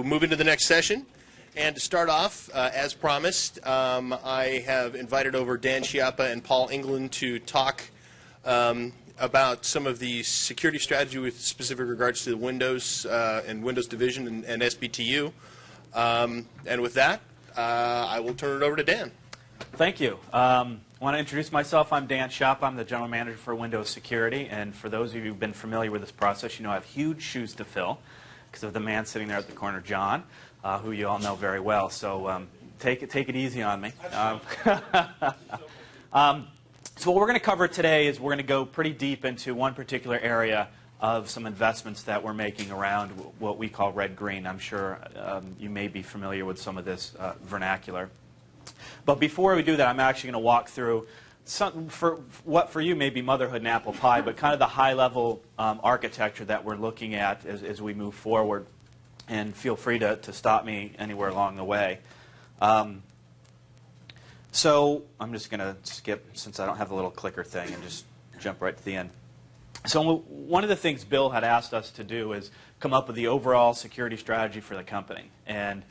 move into the next session. And to start off, as promised, I have invited over Dan Schiappa and Paul England to talk about some of the security strategy with specific regards to the Windows and Windows Division and SBTU. And with that, I will turn it over to Dan. Thank you. I want to introduce myself. I'm Dan Schiappa. I'm the General Manager for Windows Security. And for those of you who've been familiar with this process, you know I have huge shoes to fill because of the man sitting there at the corner, John, who you all know very well. So take it easy on me. So what we're going to cover today is we're going to go pretty deep into one particular area of some investments that we're making around what we call red-green. I'm sure you may be familiar with some of this vernacular. But before we do that, I'm actually going to walk through what for you may be motherhood and apple pie, but kind of the high-level architecture that we're looking at as we move forward. And feel free to stop me anywhere along the way. So I'm just going to skip, since I don't have the little clicker thing, and just jump right to the end. So one of the things Bill had asked us to do is come up with the overall security strategy for the company. And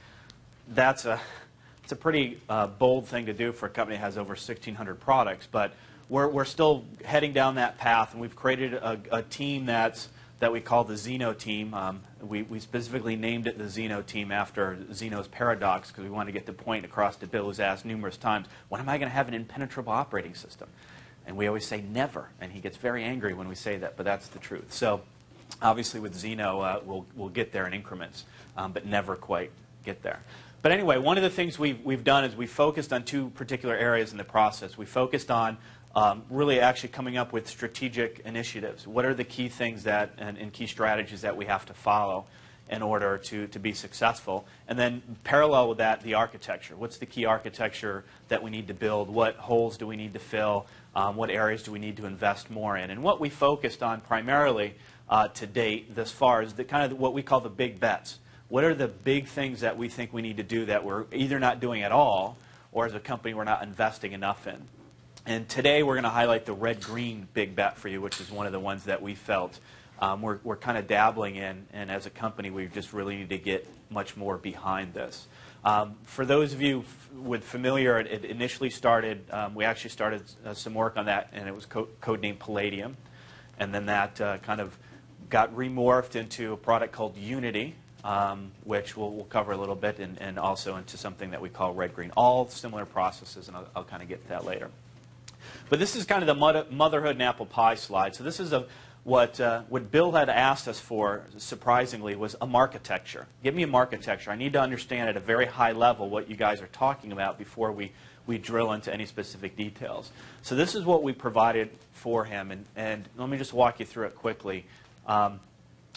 it's a pretty bold thing to do for a company that has over 1,600 products. But we're still heading down that path, and we've created a team that we call the Zeno team. We specifically named it the Zeno team after Zeno's paradox because we wanted to get the point across to Bill, who's asked numerous times, when am I going to have an impenetrable operating system? And we always say never, and he gets very angry when we say that, but that's the truth. So obviously with Zeno, we'll get there in increments, but never quite get there. But anyway, one of the things we've done is we focused on two particular areas in the process. We focused on really actually coming up with strategic initiatives. What are the key things and key strategies that we have to follow in order to be successful? And then parallel with that, the architecture. What's the key architecture that we need to build? What holes do we need to fill? What areas do we need to invest more in? And what we focused on primarily to date thus far is what we call the big bets. What are the big things that we think we need to do that we're either not doing at all, or as a company we're not investing enough in? And today we're going to highlight the red-green big bet for you, which is one of the ones that we felt we're kind of dabbling in, and as a company we just really need to get much more behind this. For those of you familiar, it initially started, we actually started some work on that, and it was codenamed Palladium. And then that kind of got remorphed into a product called Unity, which we'll cover a little bit, and also into something that we call red-green. All similar processes, and I'll kind of get to that later. But this is kind of the motherhood and apple pie slide. So this is what Bill had asked us for, surprisingly, was a marketecture. Give me a marketecture. I need to understand at a very high level what you guys are talking about before we drill into any specific details. So this is what we provided for him, and let me just walk you through it quickly.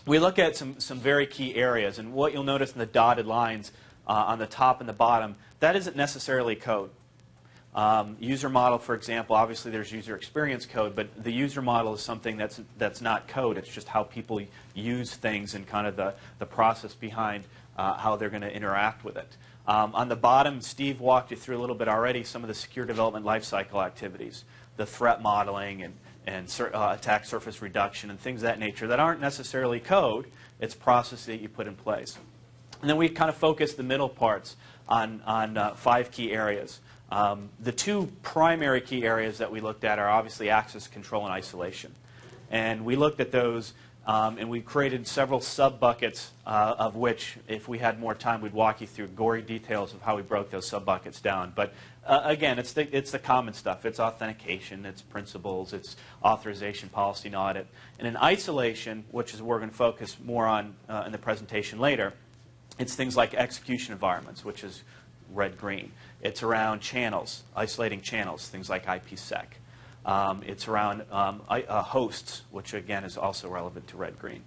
We look at some very key areas, and what you'll notice in the dotted lines on the top and the bottom, that isn't necessarily code. User model, for example, obviously there's user experience code, but the user model is something that's not code. It's just how people use things and kind of the process behind how they're going to interact with it. On the bottom, Steve walked you through a little bit already some of the secure development lifecycle activities, the threat modeling and attack surface reduction and things of that nature that aren't necessarily code. It's process that you put in place. And then we kind of focus the middle parts on 5 key areas. The 2 primary key areas that we looked at are obviously access control and isolation. And we looked at those, and we created several sub-buckets, of which, if we had more time, we'd walk you through gory details of how we broke those sub-buckets down. But again, it's the common stuff. It's authentication, it's principles, it's authorization, policy, and audit. And in isolation, which is what we're going to focus more on in the presentation later, it's things like execution environments, which is red-green. It's around channels, isolating channels, things like IPsec. It's around hosts, which again is also relevant to red-green.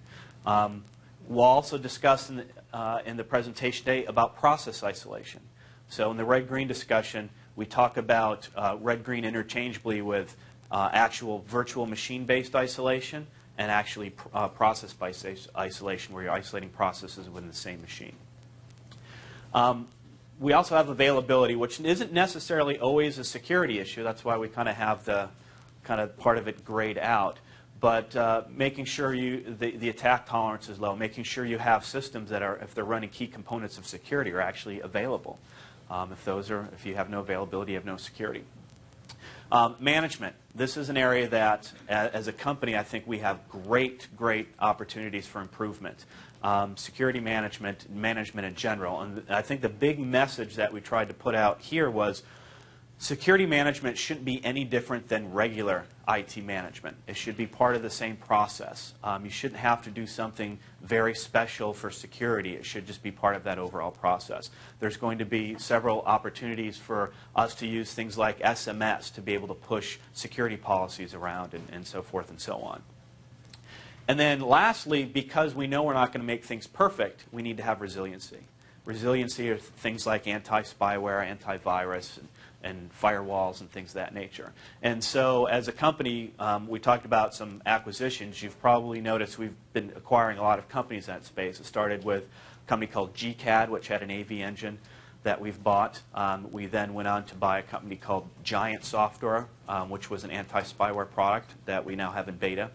We'll also discuss in the presentation today about process isolation. So in the red-green discussion, we talk about red-green interchangeably with actual virtual machine-based isolation and actually process-based isolation, where you're isolating processes within the same machine. We also have availability, which isn't necessarily always a security issue. That's why we kind of have the part of it grayed out. but making sure the attack tolerance is low, making sure you have systems that are, if they're running key components of security, are actually available. If you have no availability, you have no security. Management. This is an area that, as a company, I think we have great opportunities for improvement. Security management in general. And I think the big message that we tried to put out here was security management shouldn't be any different than regular IT management. It should be part of the same process. You shouldn't have to do something very special for security. It should just be part of that overall process. There's going to be several opportunities for us to use things like SMS to be able to push security policies around and so forth and so on. And then lastly, because we know we're not going to make things perfect, we need to have resiliency. Resiliency are things like anti-spyware, antivirus, and firewalls and things of that nature. And so as a company, we talked about some acquisitions. You've probably noticed we've been acquiring a lot of companies in that space. It started with a company called GCAD, which had an AV engine that we've bought. We then went on to buy a company called Giant Software, which was an anti-spyware product that we now have in beta.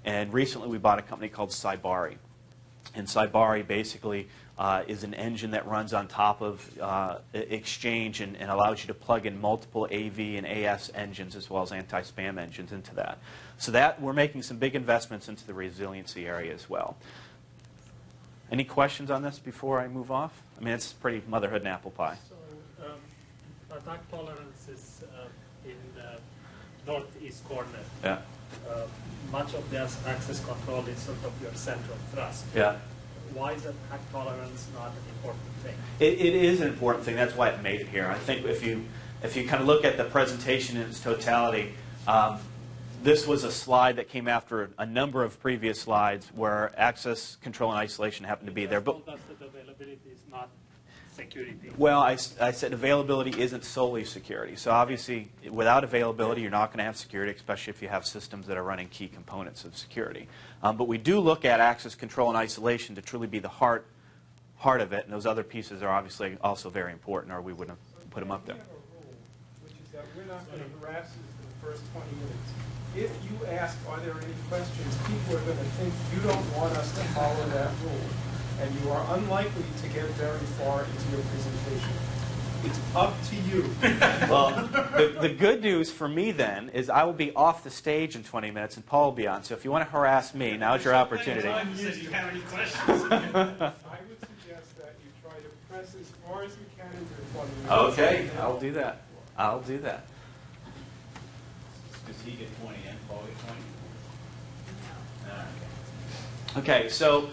And recently we bought a company called Cybari. And Cybari basically is an engine that runs on top of Exchange and allows you to plug in multiple AV and AS engines as well as anti-spam engines into that. So that we're making some big investments into the resiliency area as well. Any questions on this before I move off? I mean, it's pretty motherhood and apple pie. So attack tolerance is in the northeast corner. Yeah. Much of this access control is sort of your center of thrust. Yeah. Why is attack tolerance not an important thing? It is an important thing. That's why it made it here. I think if you kind of look at the presentation in its totality, this was a slide that came after a number of previous slides where access control and isolation happened to be there. But told us that availability is not security. well, I said availability isn't solely security. So obviously, without availability, you're not going to have security, especially if you have systems that are running key components of security. But we do look at access control and isolation to truly be the heart of it, and those other pieces are obviously also very important, or we wouldn't have put them up there. We have a rule, which is that we're not going to harass you for the first 20 minutes. If you ask, are there any questions, people are going to think you don't want us to follow that rule. And you are unlikely to get very far into your presentation. It's up to you. Well, the good news for me then is I will be off the stage in 20 minutes and Paul will be on. So if you want to harass me, now's your opportunity. You said you have any questions. I would suggest that you try to press as far as you can into your 20 minutes. Okay, I'll do that. I'll do that. Does he get 20 and Paul get 20? Okay, so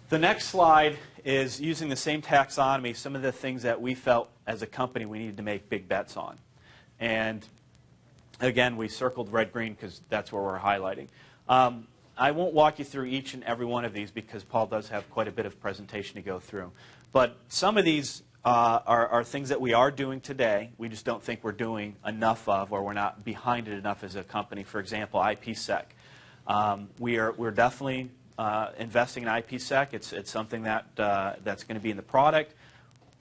the next slide is using the same taxonomy, some of the things that we felt as a company we needed to make big bets on. And again, we circled red, green because that's where we're highlighting. I won't walk you through each and every one of these because Paul does have quite a bit of presentation to go through. But some of these are things that we are doing today. We just don't think we're doing enough of, or we're not behind it enough as a company. For example, IPsec. We're definitely investing in IPsec. It's something that's going to be in the product.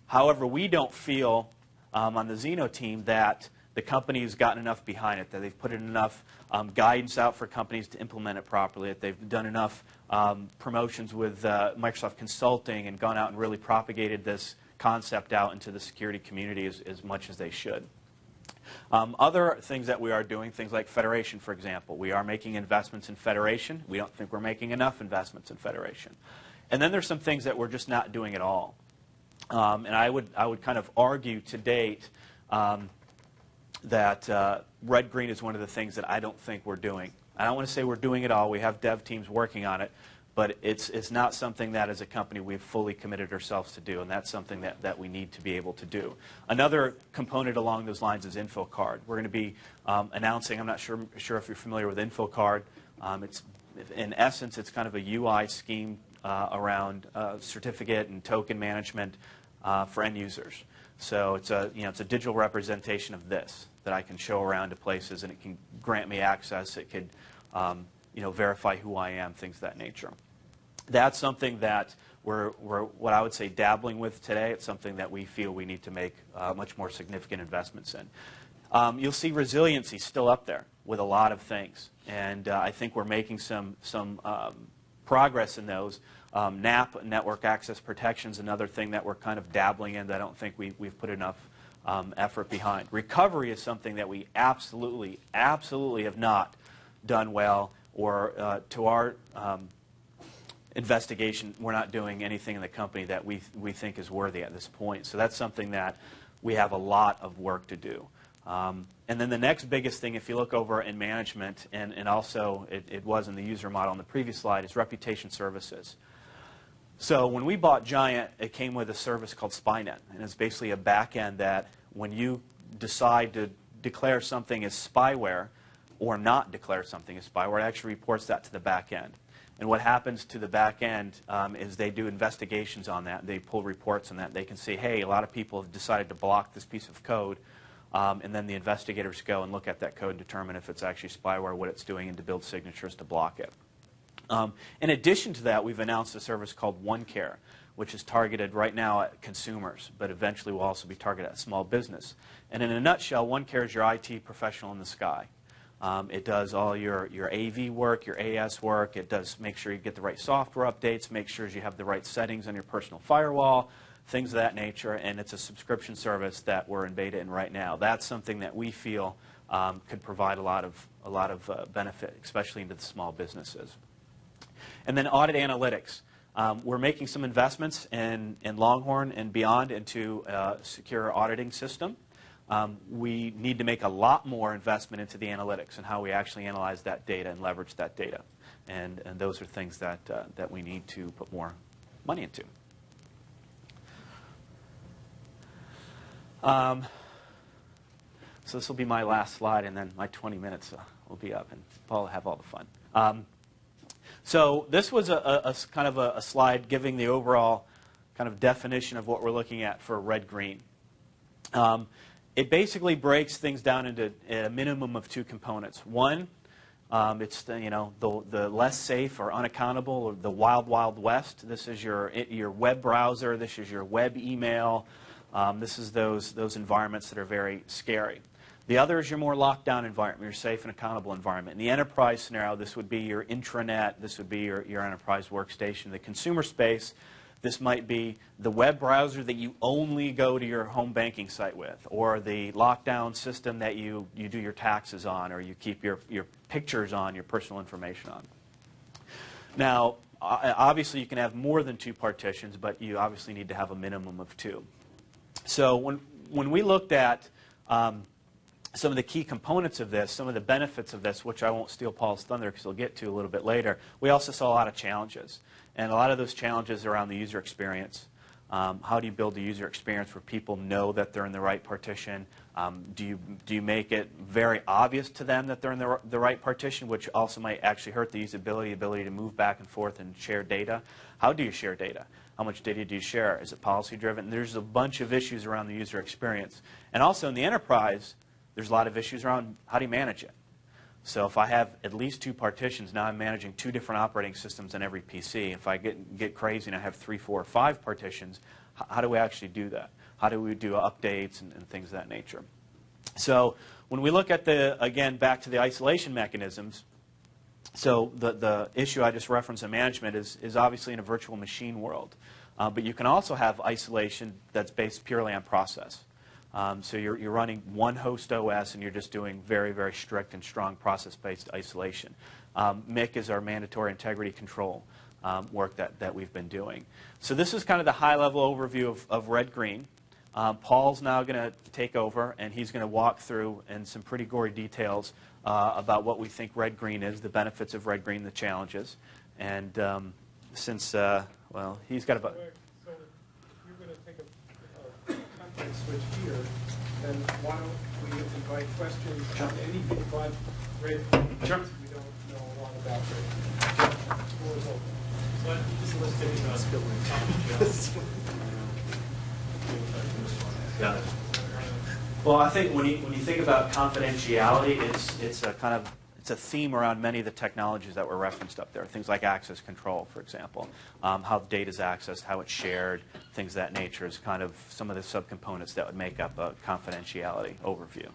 However, we don't feel on the Xeno team that the company has gotten enough behind it, that they've put in enough guidance out for companies to implement it properly, that they've done enough promotions with Microsoft Consulting and gone out and really propagated this concept out into the security community as much as they should. Other things that we are doing, things like Federation, for example. We are making investments in Federation. We don't think we're making enough investments in Federation. And then there's some things that we're just not doing at all. And I would kind of argue to date that red-green is one of the things that I don't think we're doing. I don't want to say we're doing it all. We have dev teams working on it. But it's not something that, as a company, we've fully committed ourselves to do, and that's something that we need to be able to do. Another component along those lines is InfoCard. We're going to be announcing, I'm not sure if you're familiar with InfoCard. In essence, it's kind of a UI scheme around certificate and token management for end users. So it's a digital representation of this that I can show around to places, and it can grant me access. It could verify who I am, things of that nature. That's something that we're what I would say dabbling with today. It's something that we feel we need to make much more significant investments in. You'll see resiliency still up there with a lot of things. And I think we're making some progress in those. NAP, network access protection, is another thing that we're kind of dabbling in that I don't think we've put enough effort behind. Recovery is something that we absolutely have not done well, or to our investigation, we're not doing anything in the company that we think is worthy at this point. So that's something that we have a lot of work to do. And then the next biggest thing, if you look over in management, and also it was in the user model on the previous slide, is reputation services. So when we bought Giant, it came with a service called Spynet. And it's basically a back end that when you decide to declare something as spyware or not declare something as spyware, it actually reports that to the back end. And what happens to the back end is they do investigations on that. They pull reports on that. They can see, hey, a lot of people have decided to block this piece of code. And then the investigators go and look at that code and determine if it's actually spyware, what it's doing, and to build signatures to block it. In addition to that, we've announced a service called OneCare, which is targeted right now at consumers, but eventually will also be targeted at small business. And in a nutshell, OneCare is your IT professional in the sky. It does all your AV work, your AS work. It does make sure you get the right software updates, make sure you have the right settings on your personal firewall, things of that nature. And it's a subscription service that we're in beta in right now. That's something that we feel could provide a lot of benefit, especially into the small businesses. And then audit analytics. We're making some investments in Longhorn and beyond into a secure auditing system. We need to make a lot more investment into the analytics and how we actually analyze that data and leverage that data. And those are things that we need to put more money into. So this will be my last slide, and then my 20 minutes will be up, and Paul will have all the fun. So this was a kind of a slide giving the overall kind of definition of what we're looking at for red-green. It basically breaks things down into a minimum of two components. One, it's the less safe or unaccountable, or the wild, wild west. This is your web browser. This is your web email. This is those environments that are very scary. The other is your more locked down environment, your safe and accountable environment. In the enterprise scenario, this would be your intranet. This would be your enterprise workstation. The consumer space, this might be the web browser that you only go to your home banking site with, or the lockdown system that you do your taxes on, or you keep your pictures on, your personal information on. Now, obviously, you can have more than two partitions, but you obviously need to have a minimum of two. So when we looked at some of the key components of this, some of the benefits of this, which I won't steal Paul's thunder because we'll get to a little bit later, we also saw a lot of challenges. And a lot of those challenges are around the user experience. How do you build a user experience where people know that they're in the right partition? Do you make it very obvious to them that they're in the right partition, which also might actually hurt the usability, ability to move back and forth and share data? How do you share data? How much data do you share? Is it policy-driven? There's a bunch of issues around the user experience. And also in the enterprise, there's a lot of issues around how do you manage it. So if I have at least two partitions, now I'm managing two different operating systems on every PC. If I get crazy and I have 3, 4, or 5 partitions, how do we actually do that? How do we do updates and things of that nature? So when we look at again, back to the isolation mechanisms, so the issue I just referenced in management is obviously in a virtual machine world. But you can also have isolation that's based purely on process. So you're running one host OS and you're just doing very, very strict and strong process-based isolation. MIC is our mandatory integrity control work that we've been doing. So this is kind of the high-level overview of red-green. Paul's now going to take over, and he's going to walk through in some pretty gory details about what we think red-green is, the benefits of red-green, the challenges. And since, well, he's got about... So if you're going to take a context switch here, then why don't we invite questions on anything but red-green? Sure. We don't know a lot about red-green. Floor is open. So you just listed Yeah. Well, I think when you think about confidentiality, it's a theme around many of the technologies that were referenced up there. Things like access control, for example, how data is accessed, how it's shared, things of that nature is kind of some of the subcomponents that would make up a confidentiality overview.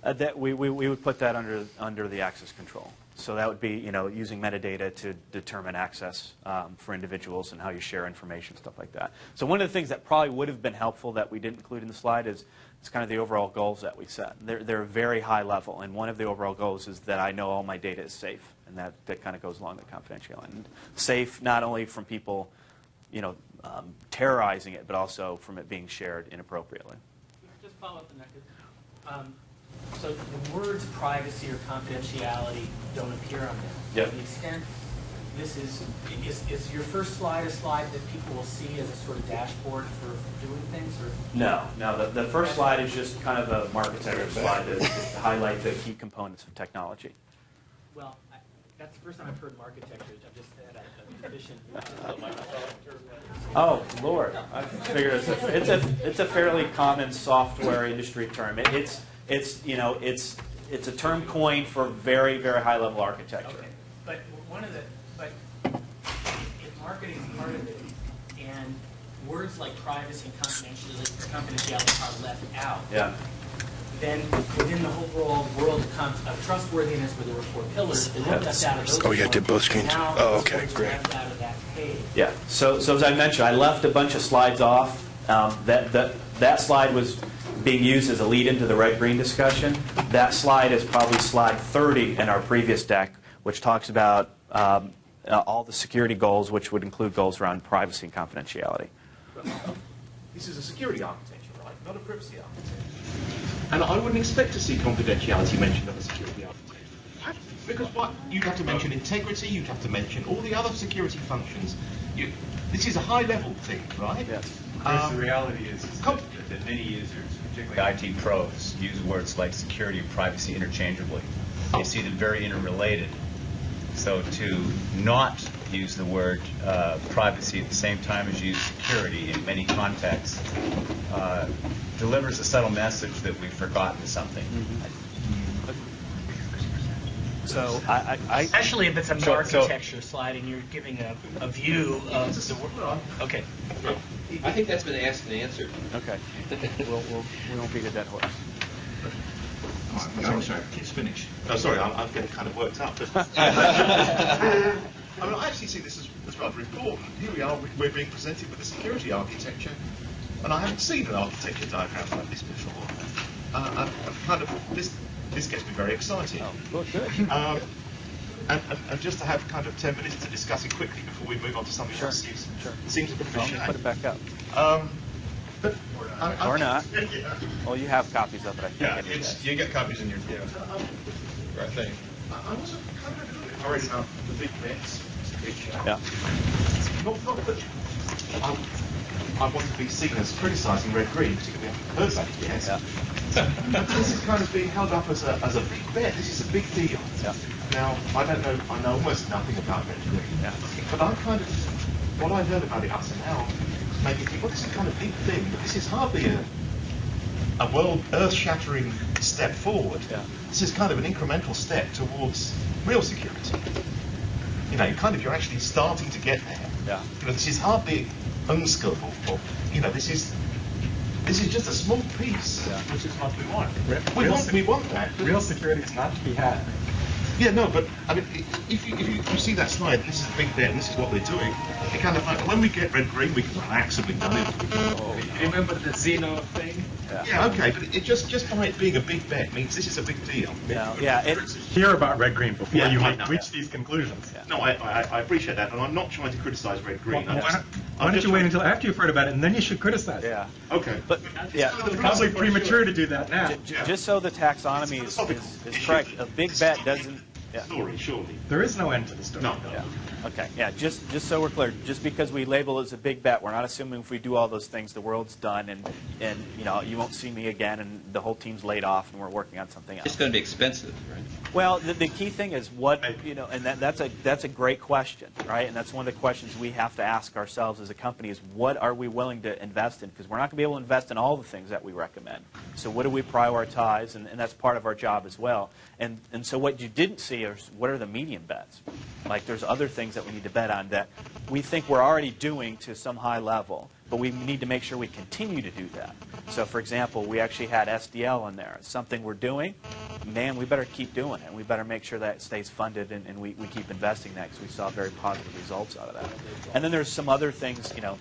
That we would put that under the access control. So that would be, using metadata to determine access for individuals and how you share information, stuff like that. So one of the things that probably would have been helpful that we didn't include in the slide is it's kind of the overall goals that we set. They're very high level, and one of the overall goals is that I know all my data is safe, and that kind of goes along with confidentiality. And safe not only from people, terrorizing it, but also from it being shared inappropriately. Just follow up on that. So the words privacy or confidentiality don't appear on there. Yep. To the extent this is your first slide a slide that people will see as a sort of dashboard for doing things? Or? No. The first slide is just kind of a architecture slide to highlight the key components of technology. Well, that's the first time I've heard architecture. I've just had a efficient. Oh, Lord. I figure it's a fairly common software industry term. It's a term coined for very, very high level architecture. Okay. But if marketing is part of it, and words like privacy and confidentiality are left out, yeah. then within the overall world of trustworthiness, where there were 4 pillars, they weren't left out of those. Oh, you did both screens. Now, Oh, okay, words are great. left out of that page. Yeah. So as I mentioned, I left a bunch of slides off. That slide was being used as a lead into the red-green discussion. That slide is probably slide 30 in our previous deck, which talks about all the security goals, which would include goals around privacy and confidentiality. This is a security architecture, right? Not a privacy architecture. And I wouldn't expect to see confidentiality mentioned on a security architecture. What? Because what? You'd have to mention integrity, you'd have to mention all the other security functions. This is a high-level thing, right? Yes. Chris, the reality is that many users, particularly IT pros, use words like security and privacy interchangeably. They see them very interrelated. So to not use the word privacy at the same time as use security in many contexts delivers a subtle message that we've forgotten something. So I Especially if it's an architecture slide and you're giving a view of the world. Okay. I think that's been asked and answered. okay. We won't beat a dead horse. Sorry, please finish. No, sorry, I'm getting kind of worked up. I actually see this as rather important. Here we are, we're being presented with a security architecture, and I haven't seen an architecture diagram like this before. This gets me very excited. Oh, good. And just to have kind of 10 minutes to discuss it quickly before we move on to something else seems a bit of a shame. Put it back up. But Or not. Yeah. Well, you have copies of it, I think. Yeah, you get copies in your right thing. I was kind of worried about the big bets. Yeah. Not that I want to be seen as criticising red-green, particularly after heard about it yet. Yeah. But this is kind of being held up as a big bet. This is a big deal. Yeah. Now, I know almost nothing about red-green. Yeah. But what I heard about it up to now made me think, well, this is kind of a big thing, but this is hardly a world earth-shattering step forward. Yeah. This is kind of an incremental step towards real security. You're actually starting to get there. Yeah. This is hardly unskillful. This is just a small piece. Yeah. Which is what we want. We want that. Real security is not to be had. Yeah, no, but I mean, if you see that slide, this is a big bet, and this is what we're doing. It kind of like when we get red-green, we can relax and we can live. Remember the Xeno thing? Yeah, okay, but it just by it being a big bet means this is a big deal. Yeah. Hear about red-green before Yeah, you I know. reach these conclusions. Yeah. No, I appreciate that, and I'm not trying to criticise red-green. Why don't you wait until after you've heard about it, and then you should criticize it. Yeah. Okay. But yeah. It's probably premature to do that now. Just so the taxonomy is correct, a big bet doesn't. Yeah. Story, surely. There is no end to the story. No. Yeah. Okay. Yeah. Just so we're clear, just because we label it as a big bet, we're not assuming if we do all those things, the world's done, and you won't see me again, and the whole team's laid off, and we're working on something else. It's going to be expensive, right? Well, the key thing is what and that's a great question, right? And that's one of the questions we have to ask ourselves as a company is what are we willing to invest in? Because we're not going to be able to invest in all the things that we recommend. So what do we prioritize? And that's part of our job as well. And so what you didn't see okay, what are the medium bets? Like there's other things that we need to bet on that we think we're already doing to some high level, but we need to make sure we continue to do that. So for example, we actually had SDL in there. It's something we're doing. Man, we better keep doing it. We better make sure that it stays funded and we keep investing that because we saw very positive results out of that. And then there's some other things, you know,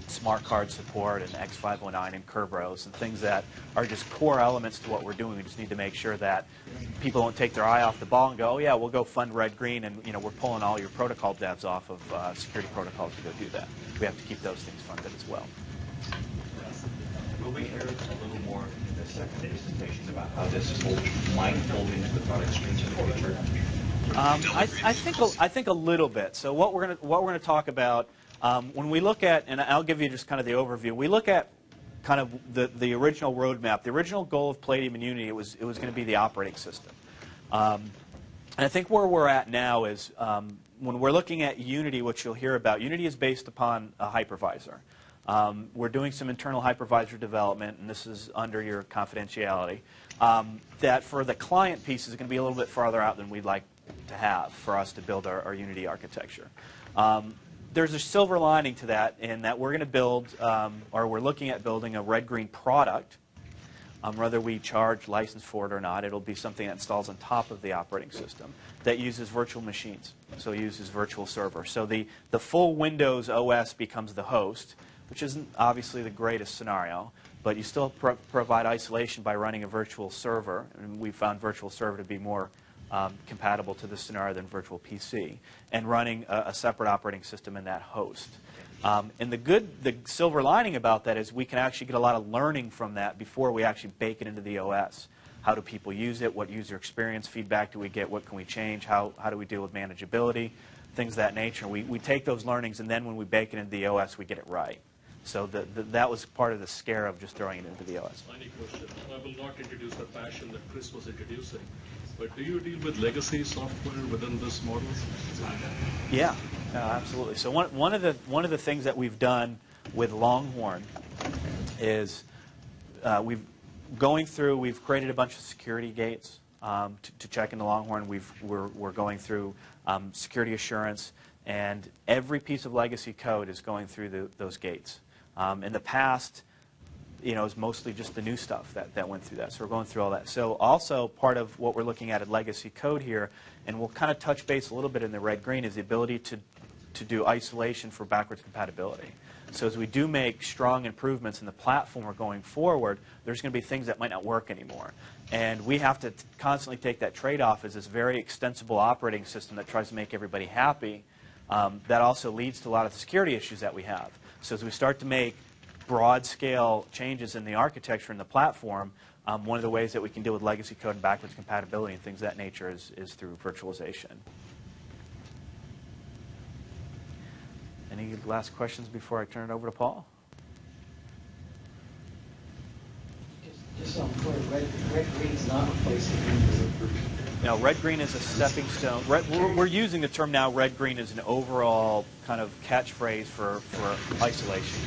smart card support and X509 and Kerberos and things that are just core elements to what we're doing. We just need to make sure that people don't take their eye off the ball and go, oh yeah, we'll go fund red green and you know we're pulling all your protocol devs off of security protocols to go do that. We have to keep those things funded as well. Will we hear a little more in the second presentation about how this might fold into the product streams in the future? I think a little bit. So what we're gonna talk about when we look at, and I'll give you just kind of the overview. We look at kind of the original roadmap. The original goal of Palladium and Unity, it was going to be the operating system. And I think where we're at now is when we're looking at Unity, what you'll hear about, Unity is based upon a hypervisor. We're doing some internal hypervisor development, and this is under your confidentiality. That for the client piece is going to be a little bit farther out than we'd like to have for us to build our Unity architecture. There's a silver lining to that in that we're going to build, or we're looking at building a red-green product. Whether we charge license for it or not, it'll be something that installs on top of the operating system that uses virtual machines, so it uses virtual server. So the full Windows OS becomes the host, which isn't obviously the greatest scenario, but you still provide isolation by running a virtual server, and we found virtual server to be more compatible to this scenario than virtual PC, and running a separate operating system in that host. And the silver lining about that is we can actually get a lot of learning from that before we actually bake it into the OS. How do people use it? What user experience feedback do we get? What can we change? How do we deal with manageability? Things of that nature. We take those learnings, and then when we bake it into the OS, we get it right. So that was part of the scare of just throwing it into the OS. Tiny question. I will not introduce the passion that Chris was introducing, but do you deal with legacy software within this model? Yeah, absolutely. So one of the things that we've done with Longhorn is we've created a bunch of security gates to check into Longhorn. We're going through security assurance, and every piece of legacy code is going through those gates. In the past, you know, it's mostly just the new stuff that went through that. So we're going through all that. So also part of what we're looking at legacy code here, and we'll kind of touch base a little bit in the red-green, is the ability to do isolation for backwards compatibility. So as we do make strong improvements in the platform going forward, there's going to be things that might not work anymore. And we have to constantly take that trade-off as this very extensible operating system that tries to make everybody happy. That also leads to a lot of the security issues that we have. So as we start to make broad-scale changes in the architecture and the platform, one of the ways that we can deal with legacy code and backwards compatibility and things of that nature is through virtualization. Any last questions before I turn it over to Paul? Just so I'm clear, red-green is not replacing green. No, red-green is a stepping stone. We're using the term now red-green as an overall kind of catchphrase for isolation.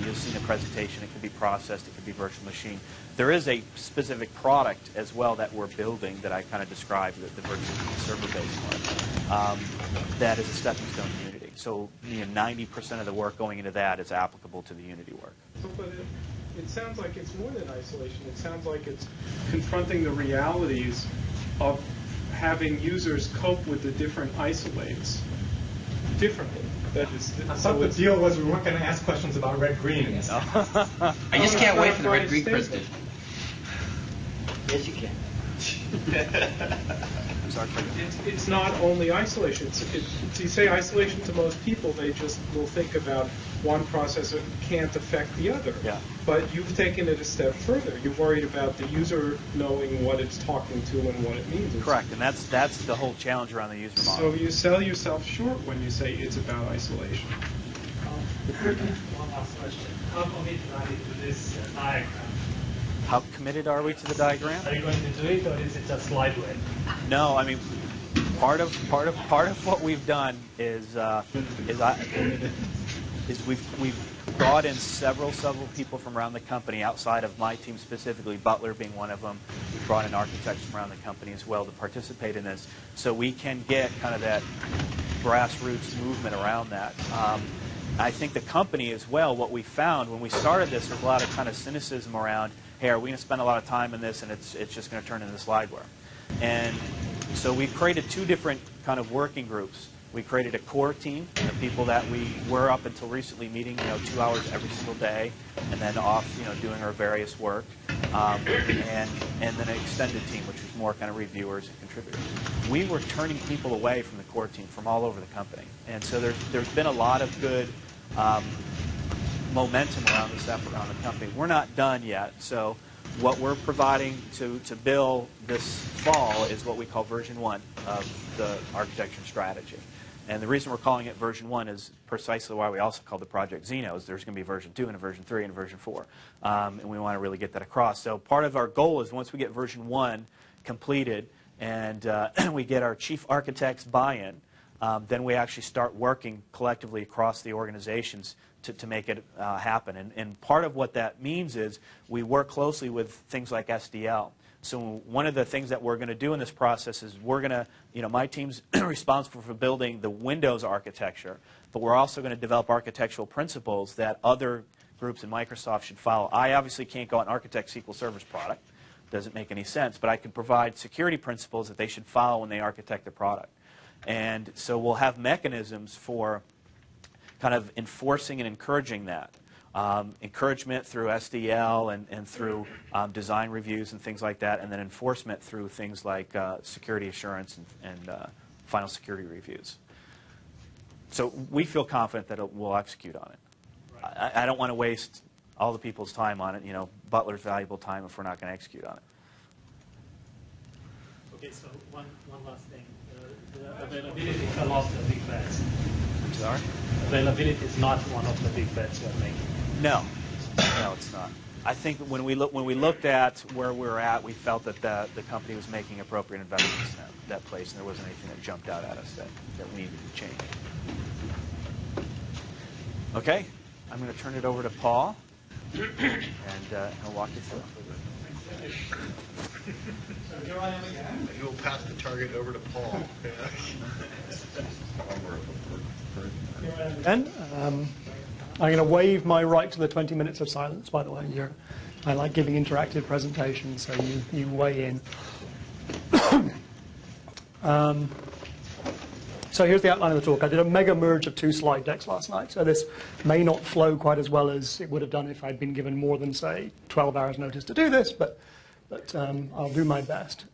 You'll see in the presentation, it could be processed, it could be virtual machine. There is a specific product as well that we're building that I kind of described, the virtual server-based one, that is a stepping stone to Unity. So 90% of the work going into that is applicable to the Unity work. So, but it sounds like it's more than isolation. It sounds like it's confronting the realities of having users cope with the different isolates differently. That is, I thought the deal was we weren't going to ask questions about red-green. I just can't wait for the red-green presentation. Yes, you can. I'm sorry. It's not only isolation. You say isolation to most people, they just will think about one processor can't affect the other. Yeah. But you've taken it a step further. You're worried about the user knowing what it's talking to and what it means. Correct, and that's the whole challenge around the user model. So you sell yourself short when you say it's about isolation. One last question. How committed are you to this diagram? How committed are we to the diagram? Are you going to do it, or is it just slideway? No, I mean, part of what we've done is we've brought in several people from around the company outside of my team specifically, Butler being one of them. We brought in architects from around the company as well to participate in this, so we can get kind of that grassroots movement around that. I think the company as well, what we found when we started this, there's a lot of kind of cynicism around, hey, are we going to spend a lot of time in this and it's just going to turn into slideware? And so we created two different kind of working groups. We created a core team, the people that we were up until recently meeting, 2 hours every single day, and then off, doing our various work, and then an extended team, which was more kind of reviewers and contributors. We were turning people away from the core team from all over the company, and so there's been a lot of good momentum around this effort around the company. We're not done yet, so what we're providing to Bill this fall is what we call version 1 of the architecture strategy. And the reason we're calling it version 1 is precisely why we also call the project Xeno, is there's going to be a version 2 and a version 3 and a version 4. And we want to really get that across. So part of our goal is once we get version 1 completed and we get our chief architect's buy-in, then we actually start working collectively across the organizations to make it happen. And part of what that means is we work closely with things like SDL. So one of the things that we're going to do in this process is we're going to, my team's responsible for building the Windows architecture, but we're also going to develop architectural principles that other groups in Microsoft should follow. I obviously can't go out and architect SQL Server's product. Doesn't make any sense. But I can provide security principles that they should follow when they architect the product. And so we'll have mechanisms for kind of enforcing and encouraging that. Encouragement through SDL and through design reviews and things like that, and then enforcement through things like security assurance and final security reviews. So we feel confident that we'll execute on it. Right. I don't want to waste all the people's time on it, Butler's valuable time if we're not going to execute on it. Okay, so one last thing. The availability fell off the big bets. Sorry? Availability is not one of the big bets you're making. No, it's not. I think when we looked at where we're at, we felt that the company was making appropriate investments in that place, and there wasn't anything that jumped out at us that we needed to change. Okay, I'm going to turn it over to Paul, and he'll walk you through it. So here I am again. You'll pass the target over to Paul. Here I am again. I'm going to waive my right to the 20 minutes of silence, by the way. I like giving interactive presentations, so you weigh in. So here's the outline of the talk. I did a mega merge of 2 slide decks last night, so this may not flow quite as well as it would have done if I'd been given more than, say, 12 hours notice to do this, but I'll do my best.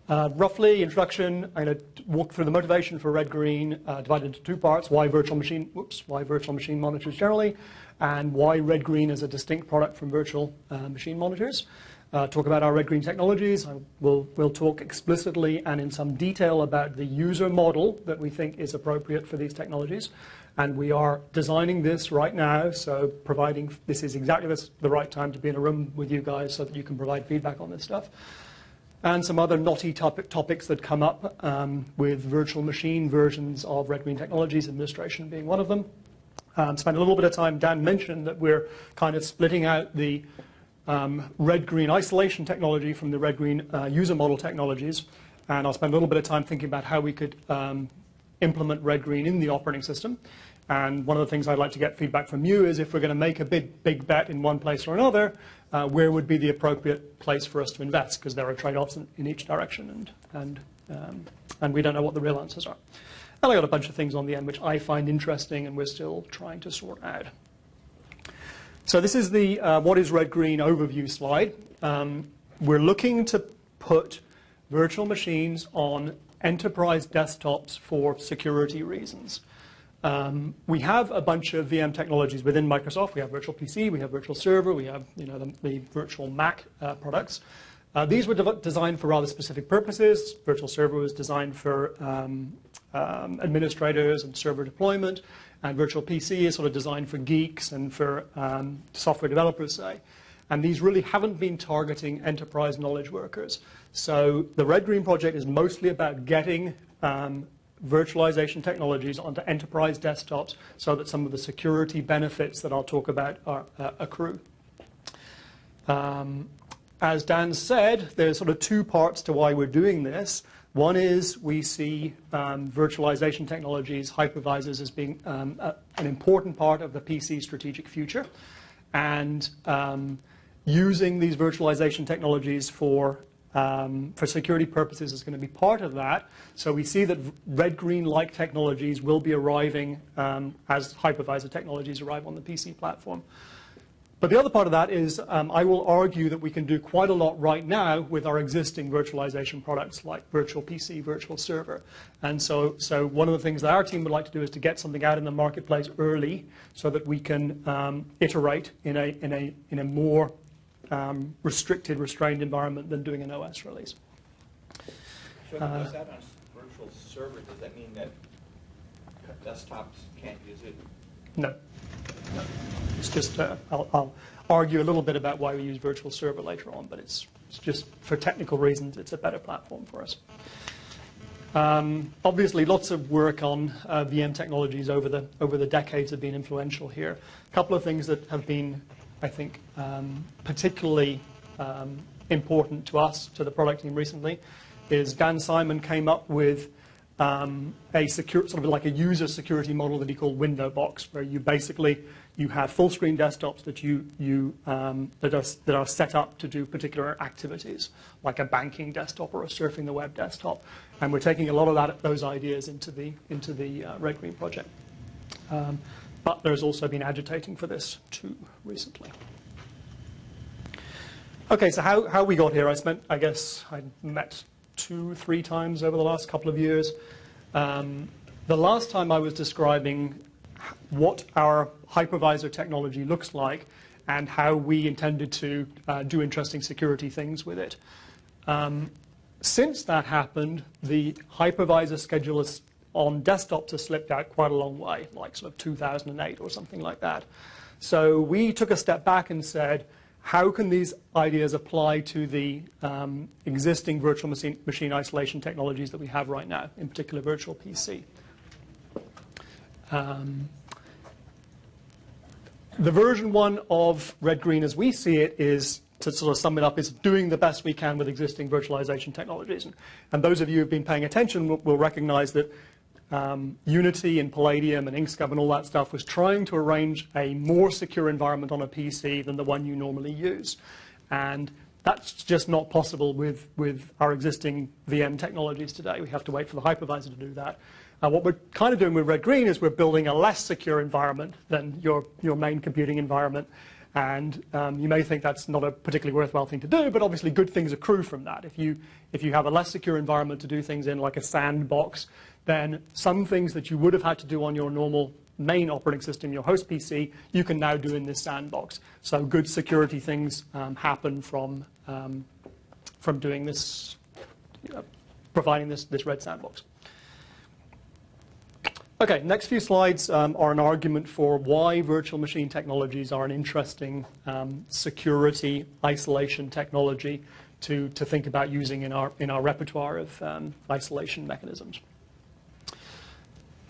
Roughly, introduction, I'm going to walk through the motivation for red-green, divided into 2 parts, why virtual machine monitors generally, and why red-green is a distinct product from virtual machine monitors. Talk about our red-green technologies. We'll talk explicitly and in some detail about the user model that we think is appropriate for these technologies. And we are designing this right now, so providing this is exactly the right time to be in a room with you guys so that you can provide feedback on this stuff. And some other knotty topics that come up with virtual machine versions of red-green technologies, administration being one of them. Spend a little bit of time, Dan mentioned that we're kind of splitting out the red-green isolation technology from the red-green user model technologies. And I'll spend a little bit of time thinking about how we could implement red-green in the operating system. And one of the things I'd like to get feedback from you is if we're going to make a big bet in one place or another, where would be the appropriate place for us to invest? Because there are trade-offs in each direction, and we don't know what the real answers are. And I got a bunch of things on the end which I find interesting and we're still trying to sort out. So this is the what is red-green overview slide. We're looking to put virtual machines on enterprise desktops for security reasons. We have a bunch of VM technologies within Microsoft. We have Virtual PC, we have Virtual Server, we have the Virtual Mac products. These were designed for rather specific purposes. Virtual Server was designed for administrators and server deployment, and Virtual PC is sort of designed for geeks and for software developers, say. And these really haven't been targeting enterprise knowledge workers. So the Red-Green project is mostly about getting virtualization technologies onto enterprise desktops so that some of the security benefits that I'll talk about accrue. As Dan said, there's sort of two parts to why we're doing this. One is we see virtualization technologies, hypervisors, as being an important part of the PC strategic future. And using these virtualization technologies for security purposes is going to be part of that. So we see that red-green-like technologies will be arriving as hypervisor technologies arrive on the PC platform. But the other part of that is I will argue that we can do quite a lot right now with our existing virtualization products like virtual PC, virtual server. And so one of the things that our team would like to do is to get something out in the marketplace early so that we can iterate in a more restricted, restrained environment than doing an OS release. So does that on virtual server, does that mean that desktops can't use it? No. It's just, I'll argue a little bit about why we use virtual server later on, but it's just for technical reasons, it's a better platform for us. Obviously, lots of work on VM technologies over the decades have been influential here. A couple of things that have been, I think, particularly important to us, to the product team recently, is Dan Simon came up with a secure, sort of like a user security model that he called Window Box, where you basically have full screen desktops that are set up to do particular activities, like a banking desktop or a surfing the web desktop. And we're taking a lot of those ideas into the Red Green project. But there's also been agitating for this too recently. Okay, so how we got here? I guess I met 2-3 times over the last couple of years. The last time I was describing what our hypervisor technology looks like and how we intended to do interesting security things with it. Since that happened, the hypervisor schedule on desktops has slipped out quite a long way, like sort of 2008 or something like that. So we took a step back and said, how can these ideas apply to the existing virtual machine isolation technologies that we have right now, in particular virtual PC? The version 1 of Red Green as we see it is, to sort of sum it up, is doing the best we can with existing virtualization technologies. And those of you who have been paying attention will recognize that Unity and Palladium and Inkscape and all that stuff was trying to arrange a more secure environment on a PC than the one you normally use. And that's just not possible with our existing VM technologies today. We have to wait for the hypervisor to do that. What we're kind of doing with Red Green is we're building a less secure environment than your main computing environment. And you may think that's not a particularly worthwhile thing to do, but obviously good things accrue from that. If you have a less secure environment to do things in, like a sandbox, then some things that you would have had to do on your normal main operating system, your host PC, you can now do in this sandbox. So good security things happen from doing this, providing this red sandbox. Okay, next few slides are an argument for why virtual machine technologies are an interesting security isolation technology to think about using in our repertoire of isolation mechanisms.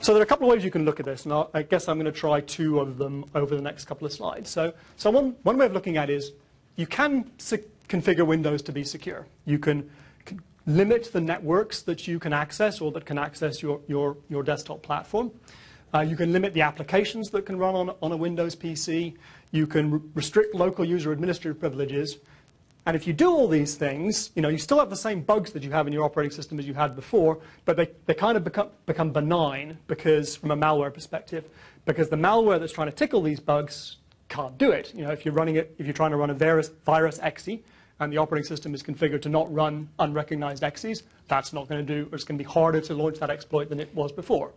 So there are a couple of ways you can look at this, and I guess I'm going to try 2 of them over the next couple of slides. So one way of looking at it is you can configure Windows to be secure. You can limit the networks that you can access or that can access your desktop platform. You can limit the applications that can run on a Windows PC. You can restrict local user administrative privileges. And if you do all these things, you still have the same bugs that you have in your operating system as you had before, but they kind of become benign because, from a malware perspective, because the malware that's trying to tickle these bugs can't do it. If you're trying to run a virus exe, and the operating system is configured to not run unrecognized exes, that's not going to do, or it's going to be harder to launch that exploit than it was before.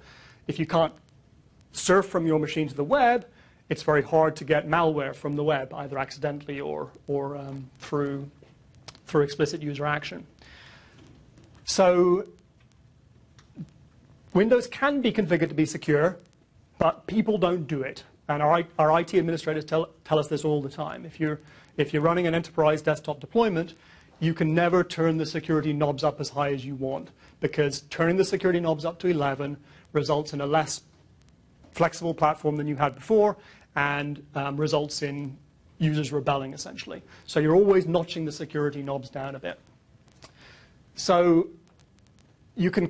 If you can't surf from your machine to the web, it's very hard to get malware from the web, either accidentally or through explicit user action. So Windows can be configured to be secure, but people don't do it. And our IT administrators tell us this all the time. If you're running an enterprise desktop deployment, you can never turn the security knobs up as high as you want, because turning the security knobs up to 11 results in a less flexible platform than you had before, and results in users rebelling, essentially. So you're always notching the security knobs down a bit. So you can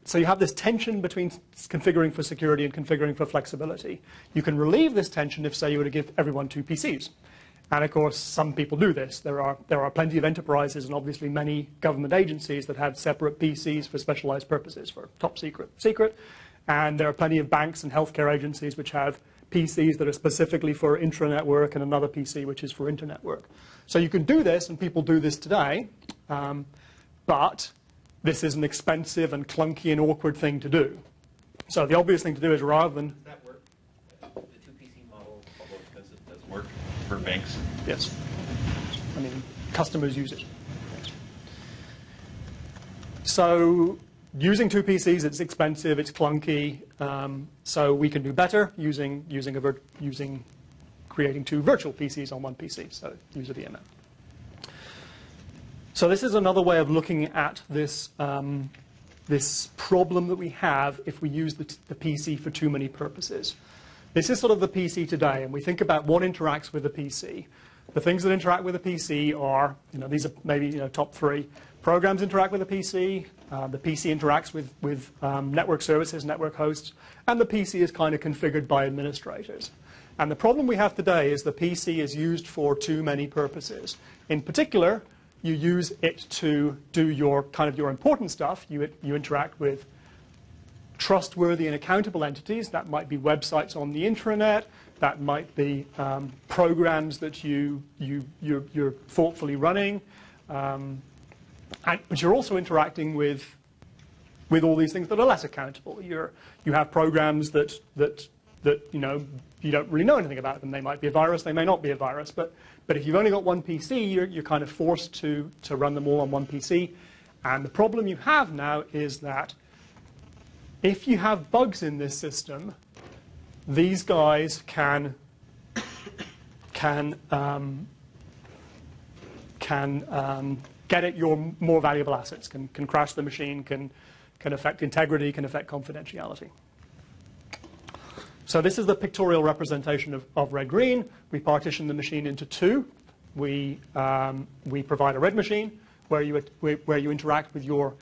so you have this tension between configuring for security and configuring for flexibility. You can relieve this tension if, say, you were to give everyone 2 PCs. And of course, some people do this. There are plenty of enterprises and obviously many government agencies that have separate PCs for specialized purposes, for top secret. And there are plenty of banks and healthcare agencies which have PCs that are specifically for intranet work and another PC which is for internet work. So you can do this, and people do this today, but this is an expensive and clunky and awkward thing to do. So the obvious thing to do is, rather than... Does that work? The 2 PC model, although expensive, does work for banks? Yes. I mean, customers use it. So using 2 PCs, it's expensive, it's clunky, so we can do better creating 2 virtual PCs on 1 PC, so use a VMM. So this is another way of looking at this, this problem that we have if we use the PC for too many purposes. This is sort of the PC today, and we think about what interacts with the PC. The things that interact with the PC are, these are maybe top 3. Programs interact with the PC interacts with network services, network hosts, and the PC is kind of configured by administrators. And the problem we have today is the PC is used for too many purposes. In particular, you use it to do your important stuff. You interact with trustworthy and accountable entities. That might be websites on the intranet. That might be programs that you're thoughtfully running. But you're also interacting with all these things that are less accountable. You have programs that you don't really know anything about them. They might be a virus, they may not be a virus. But if you've only got 1 PC, you're kind of forced to run them all on 1 PC. And the problem you have now is that if you have bugs in this system, these guys can get at your more valuable assets, can crash the machine, can affect integrity, can affect confidentiality. So this is the pictorial representation of red-green. We partition the machine into 2. We provide a red machine where you interact with your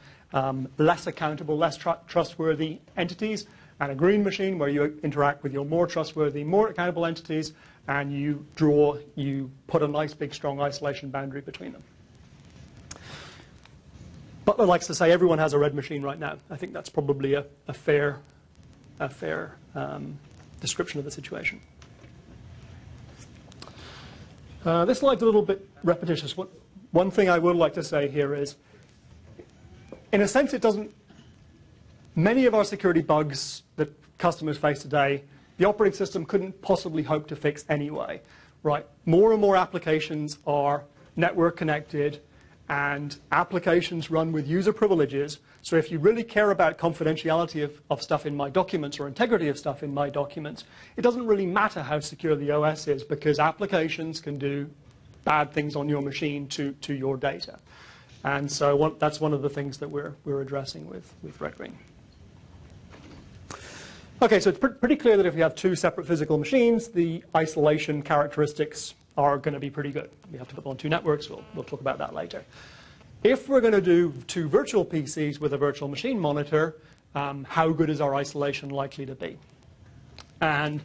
less accountable, less trustworthy entities, and a green machine where you interact with your more trustworthy, more accountable entities, and you put a nice big strong isolation boundary between them. Butler likes to say everyone has a red machine right now. I think that's probably a fair description of the situation. This slide's a little bit repetitious. One thing I would like to say here is, in a sense, many of our security bugs that customers face today, the operating system couldn't possibly hope to fix anyway. Right? More and more applications are network connected, and applications run with user privileges. So if you really care about confidentiality of stuff in my documents or integrity of stuff in my documents, it doesn't really matter how secure the OS is, because applications can do bad things on your machine to your data. And so that's one of the things that we're addressing with red-green. OK, so it's pretty clear that if we have 2 separate physical machines, the isolation characteristics are going to be pretty good. We have to put them on 2 networks. We'll talk about that later. If we're going to do 2 virtual PCs with a virtual machine monitor, how good is our isolation likely to be? And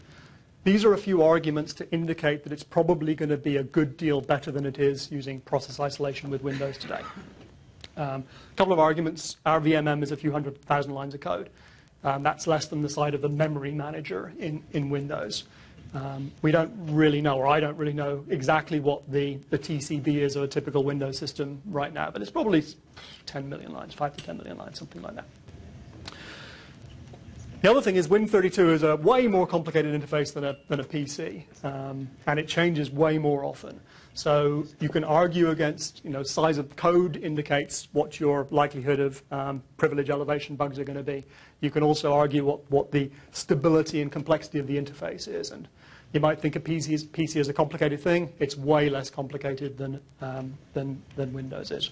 these are a few arguments to indicate that it's probably going to be a good deal better than it is using process isolation with Windows today. A couple of arguments. Our VMM is a few 100,000 lines of code. That's less than the size of the memory manager in Windows. We don't really know, or I don't really know exactly what the TCB is of a typical Windows system right now, but it's probably 10 million lines, 5 to 10 million lines, something like that. The other thing is Win32 is a way more complicated interface than a PC, and it changes way more often. So you can argue against, size of code indicates what your likelihood of privilege elevation bugs are going to be. You can also argue what the stability and complexity of the interface is. And You might think a PC is a complicated thing. It's way less complicated than Windows is.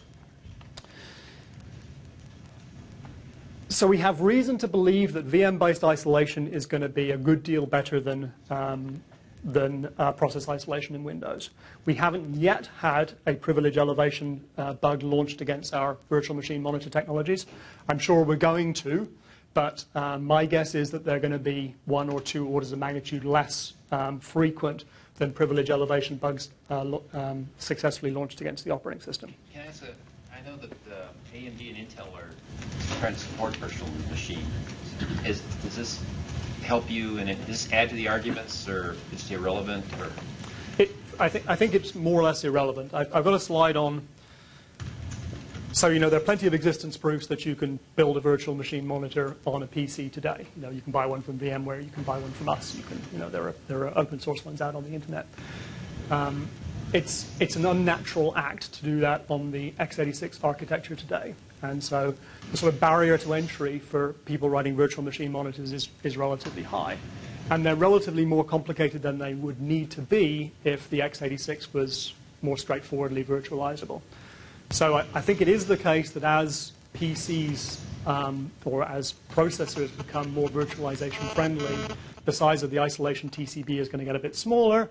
So we have reason to believe that VM-based isolation is going to be a good deal better than process isolation in Windows. We haven't yet had a privilege elevation bug launched against our virtual machine monitor technologies. I'm sure we're going to, but my guess is that they're going to be 1 or 2 orders of magnitude less frequent than privilege elevation bugs successfully launched against the operating system. Can I ask I know that AMD and Intel are trying to support virtual machine. Does this help you, and does this add to the arguments, or is it irrelevant? Or? I think it's more or less irrelevant. I've got a slide on. So there are plenty of existence proofs that you can build a virtual machine monitor on a PC today. You can buy one from VMware, you can buy one from us. You can, there are open source ones out on the internet. It's an unnatural act to do that on the x86 architecture today. And so the sort of barrier to entry for people writing virtual machine monitors is relatively high. And they're relatively more complicated than they would need to be if the x86 was more straightforwardly virtualizable. So I think it is the case that as PCs or as processors become more virtualization friendly, the size of the isolation TCB is going to get a bit smaller.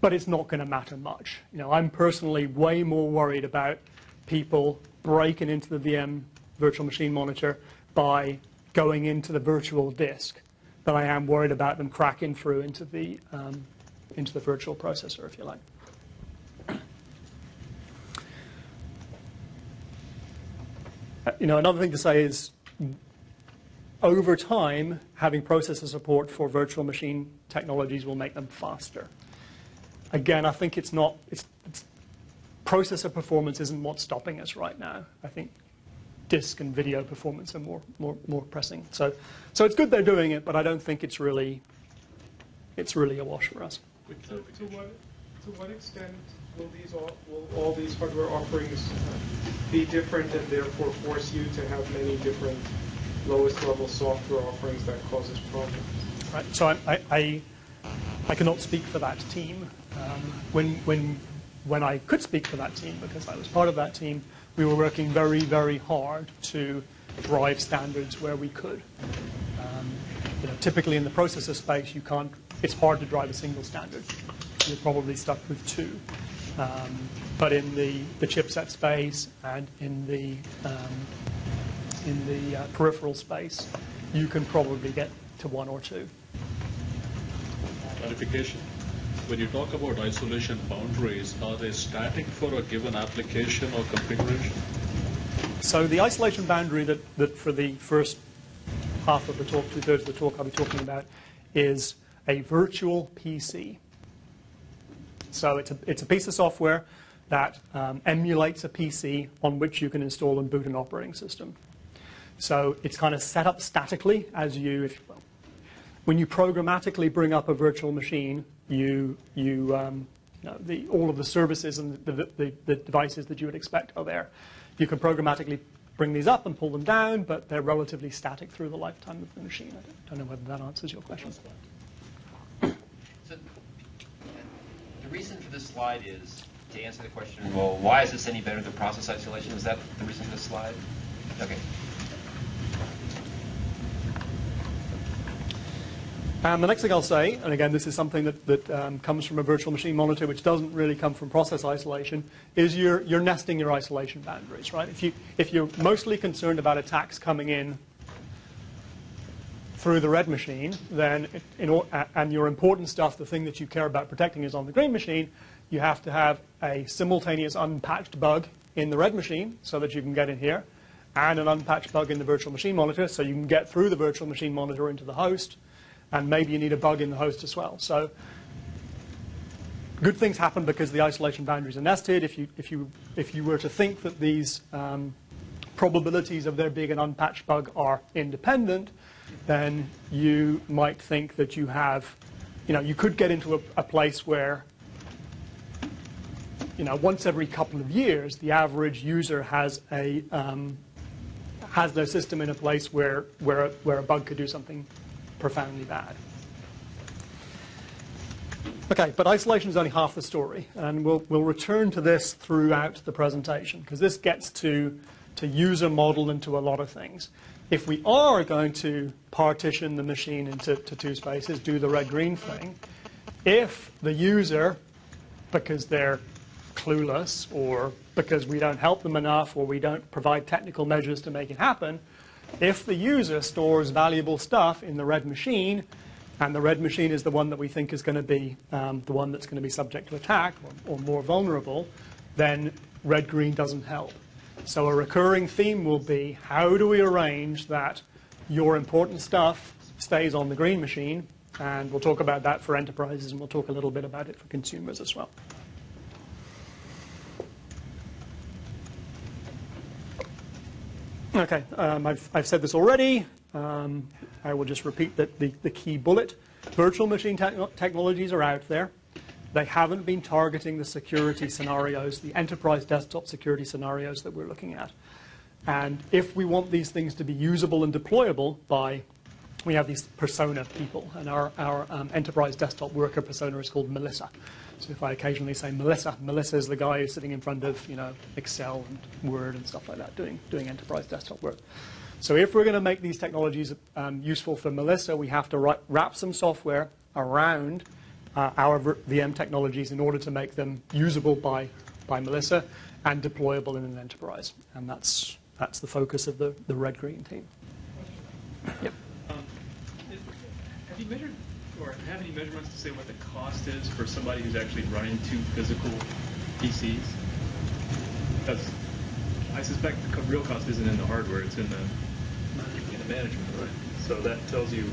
But it's not going to matter much. I'm personally way more worried about people breaking into the VM virtual machine monitor by going into the virtual disk than I am worried about them cracking through into the virtual processor, if you like. Another thing to say is, over time, having processor support for virtual machine technologies will make them faster. Again, I think processor performance isn't what's stopping us right now. I think disk and video performance are more pressing. So it's good they're doing it, but I don't think it's really a wash for us. To what extent will all these hardware offerings be different and therefore force you to have many different lowest level software offerings that causes problems? Right. So I cannot speak for that team. When I could speak for that team, because I was part of that team, we were working very, very hard to drive standards where we could. Typically in the processor space, it's hard to drive a single standard. You're probably stuck with 2. But in the chipset space and in the peripheral space, you can probably get to 1 or 2. Clarification. When you talk about isolation boundaries, are they static for a given application or configuration? So the isolation boundary that for the first half of the talk, 2/3 of the talk I'll be talking about, is a virtual PC. So it's a piece of software that emulates a PC on which you can install and boot an operating system. So it's kind of set up statically as when you programmatically bring up a virtual machine, all of the services and the devices that you would expect are there. You can programmatically bring these up and pull them down, but they're relatively static through the lifetime of the machine. I don't know whether that answers your question. So the reason for this slide is to answer the question, well, why is this any better than process isolation? Is that the reason for this slide? Okay. And the next thing I'll say, and again, this is something that comes from a virtual machine monitor, which doesn't really come from process isolation, is you're nesting your isolation boundaries, right? If you're mostly concerned about attacks coming in through the red machine, then and your important stuff, the thing that you care about protecting, is on the green machine, you have to have a simultaneous unpatched bug in the red machine so that you can get in here, and an unpatched bug in the virtual machine monitor so you can get through the virtual machine monitor into the host. And maybe you need a bug in the host as well. So good things happen because the isolation boundaries are nested. If you were to think that these probabilities of there being an unpatched bug are independent, then you might think that you have, you could get into a place where, once every couple of years, the average user has their system in a place where a bug could do something profoundly bad. Okay, but isolation is only half the story, and we'll return to this throughout the presentation, because this gets to user model and to a lot of things. If we are going to partition the machine into two spaces, do the red-green thing, if the user, because they're clueless or because we don't help them enough or we don't provide technical measures to make it happen, if the user stores valuable stuff in the red machine, and the red machine is the one that we think is going to be the one that's going to be subject to attack or more vulnerable, then red-green doesn't help. So a recurring theme will be, how do we arrange that your important stuff stays on the green machine? And we'll talk about that for enterprises, and we'll talk a little bit about it for consumers as well. Okay, I've said this already. I will just repeat the key bullet. Virtual machine technologies are out there. They haven't been targeting the security scenarios, the enterprise desktop security scenarios that we're looking at. And if we want these things to be usable and deployable we have these persona people, and our enterprise desktop worker persona is called Melissa. So if I occasionally say Melissa is the guy who's sitting in front of Excel and Word and stuff like that, doing enterprise desktop work. So if we're going to make these technologies useful for Melissa, we have to wrap some software around our VM technologies in order to make them usable by Melissa and deployable in an enterprise. And that's the focus of the red-green team. Yep. Have you measured or have any measurements to say what the cost is for somebody who's actually running two physical PCs? Because I suspect the real cost isn't in the hardware, it's in the management, right? So that tells you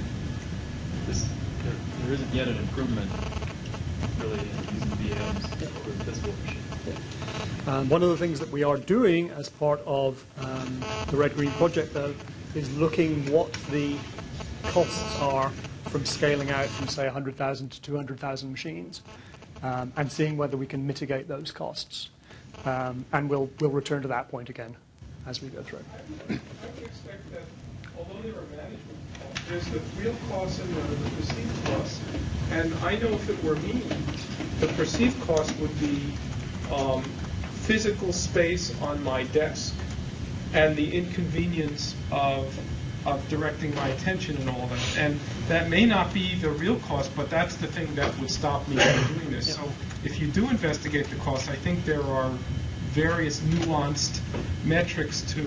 there isn't yet an improvement really in using VMs over a physical machine. One of the things that we are doing as part of the Red-Green project, though, is looking what the costs are from scaling out from, say, 100,000 to 200,000 machines, and seeing whether we can mitigate those costs. And we'll return to that point again as we go through. I would expect that, although there are management costs, there's the real costs and the perceived costs. And I know if it were me, the perceived cost would be physical space on my desk and the inconvenience of directing my attention and all that. And that may not be the real cost, but that's the thing that would stop me from doing this. So if you do investigate the cost, I think there are various nuanced metrics to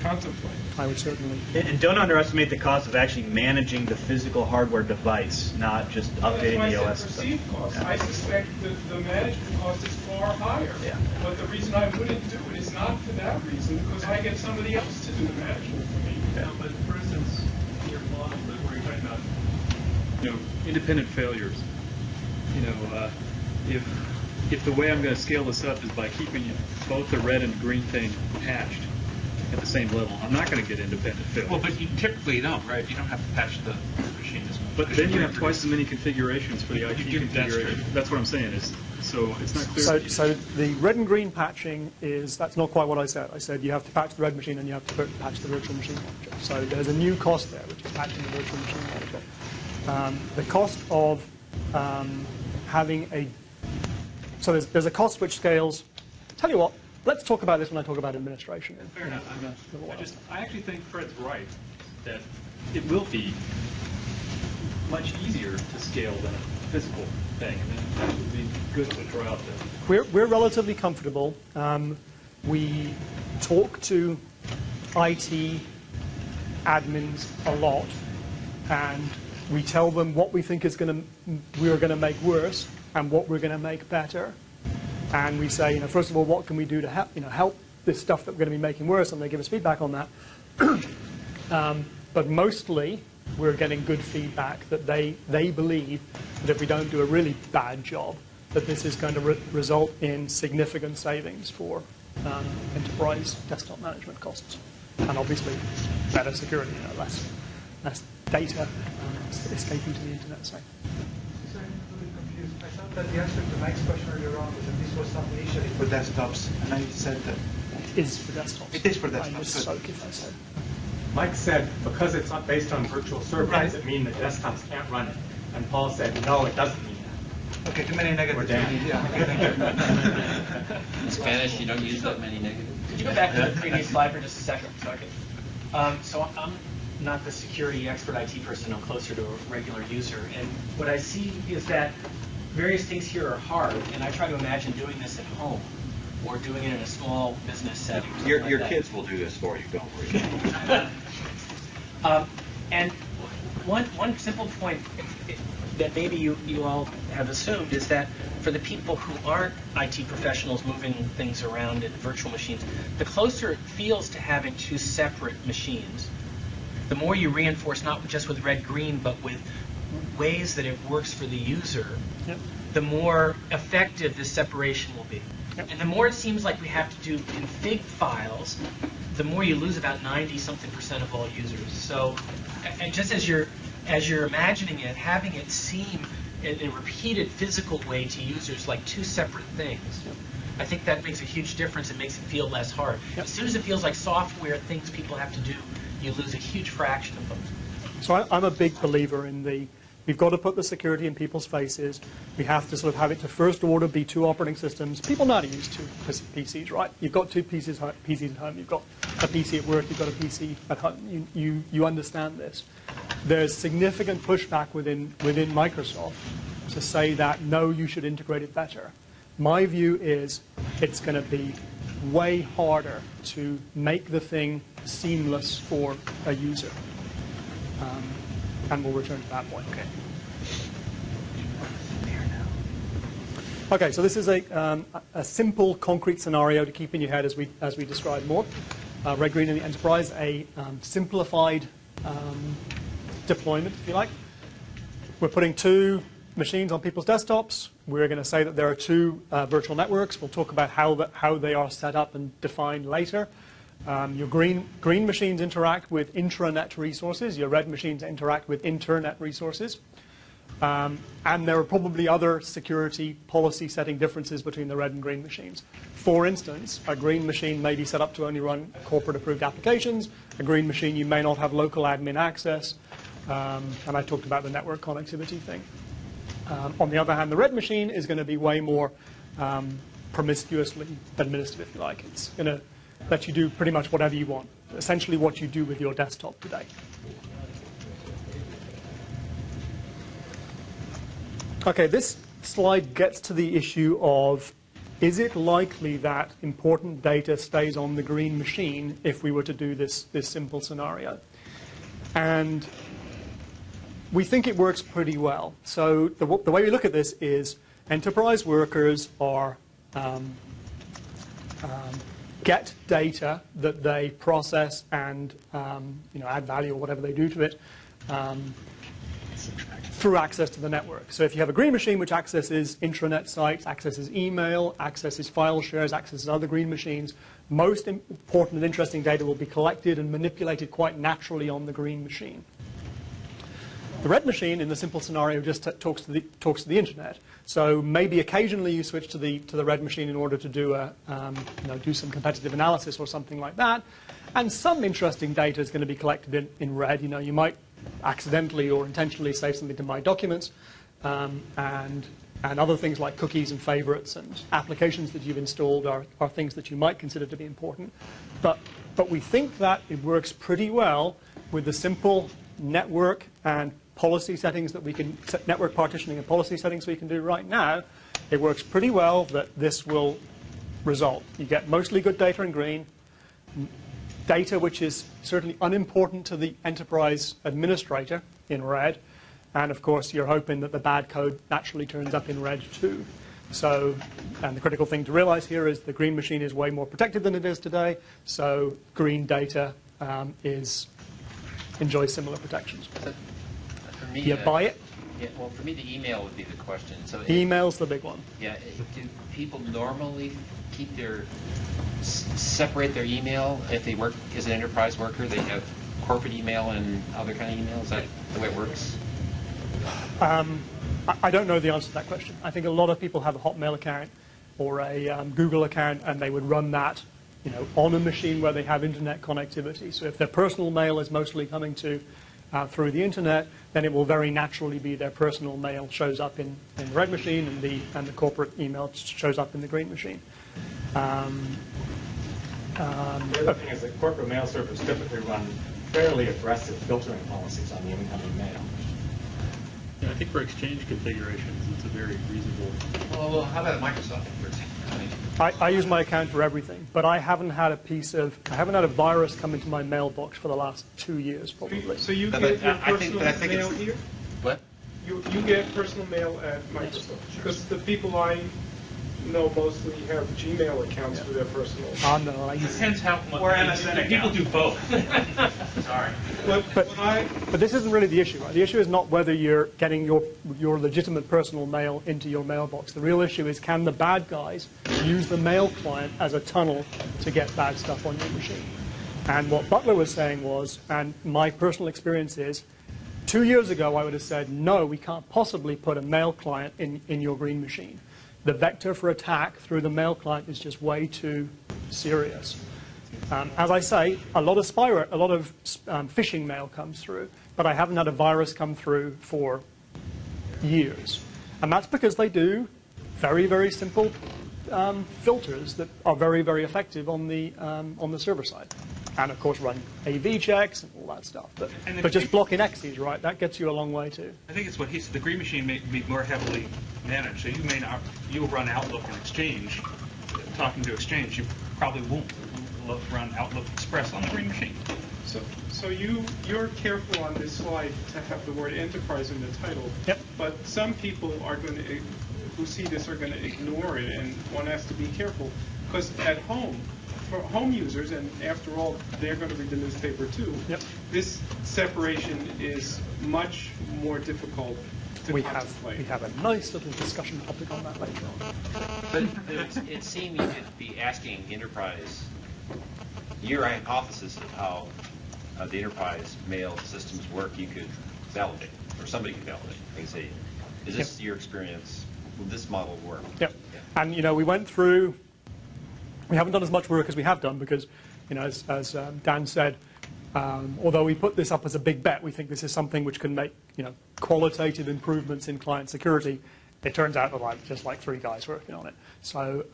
contemplate. I would certainly. And don't underestimate the cost of actually managing the physical hardware device, not just updating the OS. Perceived cost. I suspect that the management cost is far higher. Yeah. But the reason I wouldn't do it is not for that reason, because I get somebody else to do the management for me. Yeah, but for instance, your model where you're talking about, independent failures. If the way I'm going to scale this up is by keeping both the red and the green thing patched at the same level, I'm not going to get independent failures. Well, but you typically don't, right? You don't have to patch the machine as much. But then you have twice as many configurations for the IT configuration. That's what I'm saying. So it's not clear. So the red and green patching that's not quite what I said. I said you have to patch the red machine and you have to patch the virtual machine manager. So there's a new cost there, which is patching the virtual machine manager. The cost of having a So there's a cost which scales. Tell you what, let's talk about this when I talk about administration. Fair enough. I actually think Fred's right that it will be much easier to scale than a physical thing, and then that would be good to throw out there. We're relatively comfortable. We talk to IT admins a lot, and we tell them what we think we're going to make worse and what we're going to make better. And we say, first of all, what can we do to help this stuff that we're going to be making worse, and they give us feedback on that. But mostly, we're getting good feedback that they believe that if we don't do a really bad job, that this is going to result in significant savings for enterprise desktop management costs. And obviously, better security, less data escaping to the internet. So. Sorry, I'm a little confused. I thought that the answer to Mike's question earlier on was that this was not initially for desktops, and I said that it is for desktops. It is for desktops. I misspoke if I said. Mike said because it's not based on virtual server, does it mean that desktops can't run it? And Paul said, no, it doesn't mean Okay, too many negatives. Yeah. In Spanish, you don't use that many negatives. Could you go back to the previous slide for just a second? So I'm not the security expert IT person. I'm closer to a regular user. And what I see is that various things here are hard. And I try to imagine doing this at home or doing it in a small business setting. Your kids will do this for you, don't worry. And one simple point that maybe you all have assumed is that for the people who aren't IT professionals moving things around in virtual machines, the closer it feels to having two separate machines, the more you reinforce not just with red-green, but with ways that it works for the user, the more effective this separation will be. And the more it seems like we have to do config files, the more you lose about 90-something% of all users. So, and just as you're imagining it, having it seem in a repeated physical way to users like two separate things, I think that makes a huge difference and makes it feel less hard. As soon as it feels like software things people have to do, you lose a huge fraction of them. So I'm a big believer in we've got to put the security in people's faces. We have to sort of have it to first order be two operating systems. People know how to use two PCs, right? You've got two PCs at home. You've got a PC at work. You've got a PC at home. You understand this. There's significant pushback within Microsoft to say that, no, you should integrate it better. My view is it's going to be way harder to make the thing seamless for a user. And we'll return to that point. Okay, so this is a simple, concrete scenario to keep in your head as we describe more. Red, green, in the enterprise, a simplified deployment, if you like. We're putting two machines on people's desktops. We're going to say that there are two virtual networks. We'll talk about how they are set up and defined later. Your green machines interact with intranet resources. Your red machines interact with internet resources. And there are probably other security policy setting differences between the red and green machines. For instance, a green machine may be set up to only run corporate approved applications. A green machine, you may not have local admin access. And I talked about the network connectivity thing. On the other hand, the red machine is going to be way more promiscuously administered, if you like. It's going to let you do pretty much whatever you want, essentially what you do with your desktop today. Okay, this slide gets to the issue of, is it likely that important data stays on the green machine if we were to do this simple scenario? And we think it works pretty well. So the way we look at this is enterprise workers are get data that they process and add value or whatever they do to it through access to the network. So if you have a green machine which accesses intranet sites, accesses email, accesses file shares, accesses other green machines, most important and interesting data will be collected and manipulated quite naturally on the green machine. The red machine, in the simple scenario, just talks to the internet. So maybe occasionally you switch to the red machine in order to do do some competitive analysis or something like that. And some interesting data is going to be collected in red. You might accidentally or intentionally save something to My Documents, and other things like cookies and favorites and applications that you've installed are things that you might consider to be important. But we think that it works pretty well with the simple network and policy settings that we can, network partitioning and policy settings we can do right now. It works pretty well that this will result. You get mostly good data in green, data which is certainly unimportant to the enterprise administrator in red, and of course you're hoping that the bad code naturally turns up in red too. So, and the critical thing to realize here is the green machine is way more protected than it is today, so green data enjoys similar protections. So, for me, you buy it? Yeah, well, for me, the email would be the question. So email's the big one. Yeah, do people normally keep separate their email if they work as an enterprise worker? They have corporate email and other kind of email. Is that the way it works? I don't know the answer to that question. I think a lot of people have a Hotmail account or a Google account, and they would run that, on a machine where they have internet connectivity. So if their personal mail is mostly coming to through the internet, then it will very naturally be their personal mail shows up in the red machine, and the corporate email shows up in the green machine. The other thing is that corporate mail servers typically run fairly aggressive filtering policies on the incoming mail. Yeah, I think for exchange configurations, it's a very reasonable. Well, how about Microsoft, for example? I use my account for everything, but I haven't had a virus come into my mailbox for the last 2 years, probably. So you get your personal mail here? What? You get personal mail at Microsoft? Because the people I know mostly have Gmail accounts for their personal. No, I use Depends how much. Or MSN People do both. Sorry. But this isn't really the issue, right? The issue is not whether you're getting your legitimate personal mail into your mailbox. The real issue is, can the bad guys use the mail client as a tunnel to get bad stuff on your machine? And what Butler was saying was, and my personal experience is, 2 years ago I would have said, no, we can't possibly put a mail client in your green machine. The vector for attack through the mail client is just way too serious. As I say, a lot of phishing mail comes through, but I haven't had a virus come through for years. And that's because they do very, very simple filters that are very, very effective on the server side. And, of course, run AV checks and all that stuff. But just blocking X's, right, that gets you a long way, too. I think it's what he said. The green machine may be more heavily managed. So you'll run Outlook and Exchange. Talking to Exchange, you probably won't run Outlook Express on the green machine. So you're careful on this slide to have the word enterprise in the title. Yep. But some people are going to, who see this, are going to ignore it, and one has to be careful. Because at home, for home users, and after all, they're going to read the newspaper too, this separation is much more difficult to contemplate. We have a nice little discussion topic on that later on. But it seemed you could be asking enterprise, your hypothesis of how the enterprise mail systems work, you could validate, or somebody could validate. They can say, is this your experience? Will this model work? Yep. And, we went through. We haven't done as much work as we have done because, as Dan said, although we put this up as a big bet, we think this is something which can make, qualitative improvements in client security. It turns out that just like 3 guys working on it. So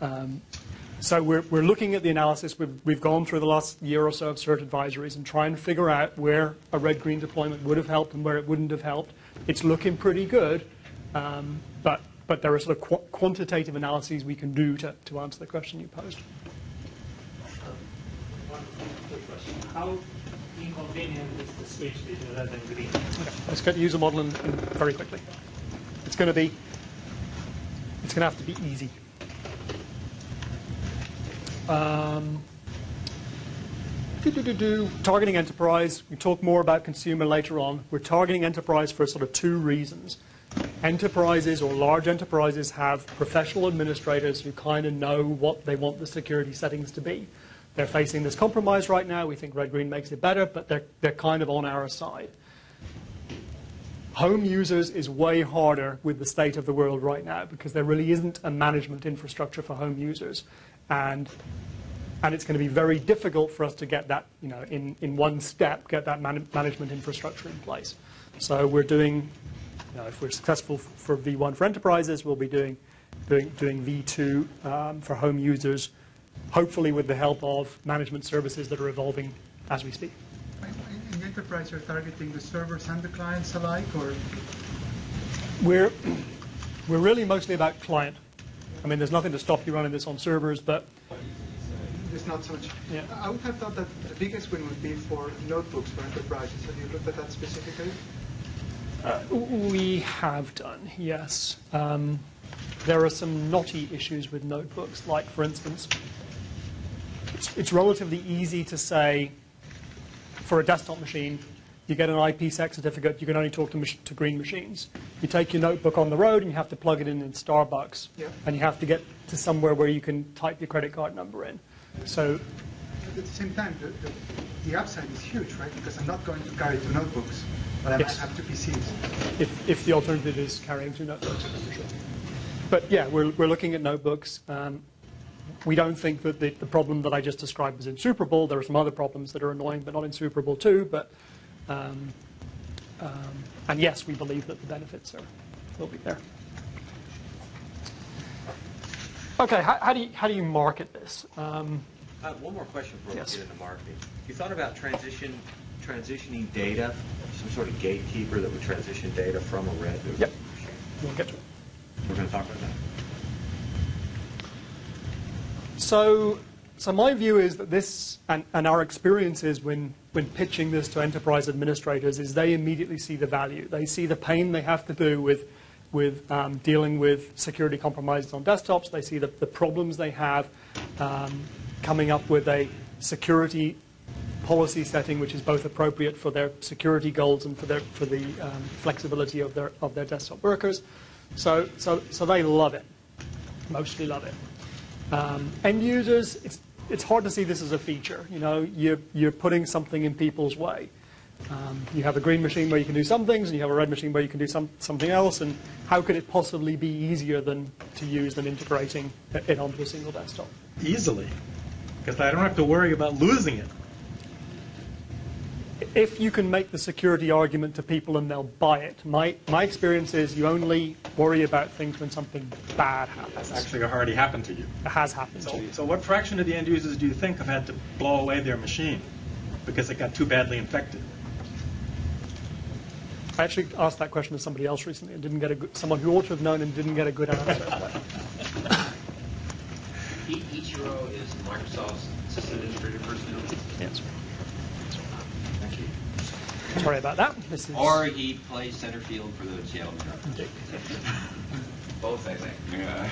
we're looking at the analysis. We've gone through the last year or so of cert advisories and trying to figure out where a red-green deployment would have helped and where it wouldn't have helped. It's looking pretty good, but there are sort of quantitative analyses we can do to answer the question you posed. One quick question. How inconvenient is the switch between red and green? Okay, let's get the user model in very quickly. It's going to have to be easy. Targeting enterprise. We talk more about consumer later on. We're targeting enterprise for sort of 2 reasons. Enterprises or large enterprises have professional administrators who kind of know what they want the security settings to be. They're facing this compromise right now. We think red-green makes it better, but they're kind of on our side. Home users is way harder with the state of the world right now because there really isn't a management infrastructure for home users. And it's going to be very difficult for us to get that, in one step, get that management infrastructure in place. So we're doing, if we're successful for V1 for enterprises, we'll be doing V2 for home users, hopefully with the help of management services that are evolving as we speak. In enterprise, you're targeting the servers and the clients alike, or? We're really mostly about client. I mean, there's nothing to stop you running this on servers, but There's not so much. Yeah. I would have thought that the biggest win would be for notebooks for enterprises. Have you looked at that specifically? We have done, yes. There are some knotty issues with notebooks, like, for instance, it's relatively easy to say, for a desktop machine, you get an IPsec certificate, you can only talk to green machines. You take your notebook on the road and you have to plug it in Starbucks, and you have to get to somewhere where you can type your credit card number in. So, at the same time, the upside is huge, right? Because I'm not going to carry 2 notebooks, but I might have 2 PCs. If the alternative is carrying 2 notebooks, for sure. But yeah, we're looking at notebooks. We don't think that the problem that I just described was insuperable. There are some other problems that are annoying, but not insuperable too. But And yes, we believe that the benefits will be there. Okay, how do you market this? One more question before yes. we get into marketing. You thought about transitioning data, some sort of gatekeeper that would transition data from a red to a Yep. We'll get to it. We're going to talk about that. So my view is that this, and our experience is when pitching this to enterprise administrators, is they immediately see the value. They see the pain they have to do with dealing with security compromises on desktops. They see the problems they have coming up with a security policy setting which is both appropriate for their security goals and for the flexibility of their desktop workers. So they love it, mostly love it. End users, it's hard to see this as a feature. You know, you're putting something in people's way. You have a green machine where you can do some things, and you have a red machine where you can do something else. And how could it possibly be easier to use than integrating it onto a single desktop? Easily, because I don't have to worry about losing it. If you can make the security argument to people and they'll buy it, my experience is you only worry about things when something bad happens. That's actually already happened to you. It has happened to you. So what fraction of the end users do you think have had to blow away their machine because it got too badly infected? I actually asked that question to somebody else recently and didn't get someone who ought to have known and didn't get a good answer. Ichiro is Microsoft's system administrator personnel. Yes. Sorry about that. Or he plays center field for the Seattle Mariners. Both, I think. Yeah.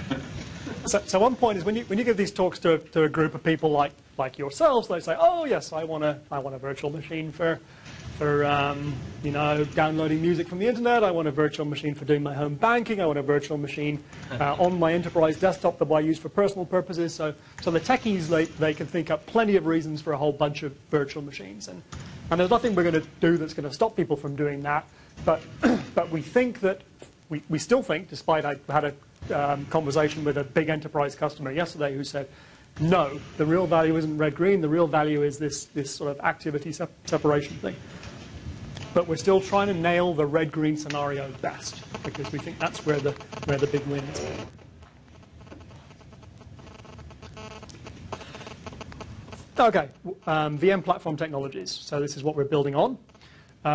So one point is when you give these talks to a group of people like yourselves, they say, "Oh yes, I want a virtual machine for downloading music from the internet. I want a virtual machine for doing my home banking. I want a virtual machine on my enterprise desktop that I use for personal purposes." So the techies they can think up plenty of reasons for a whole bunch of virtual machines, and there's nothing we're going to do that's going to stop people from doing that. But we think that we still think, despite I had a conversation with a big enterprise customer yesterday who said, no, the real value isn't red-green. The real value is this sort of activity separation thing. But we're still trying to nail the red-green scenario best because we think that's where the big win is. Okay, VM platform technologies. So this is what we're building on.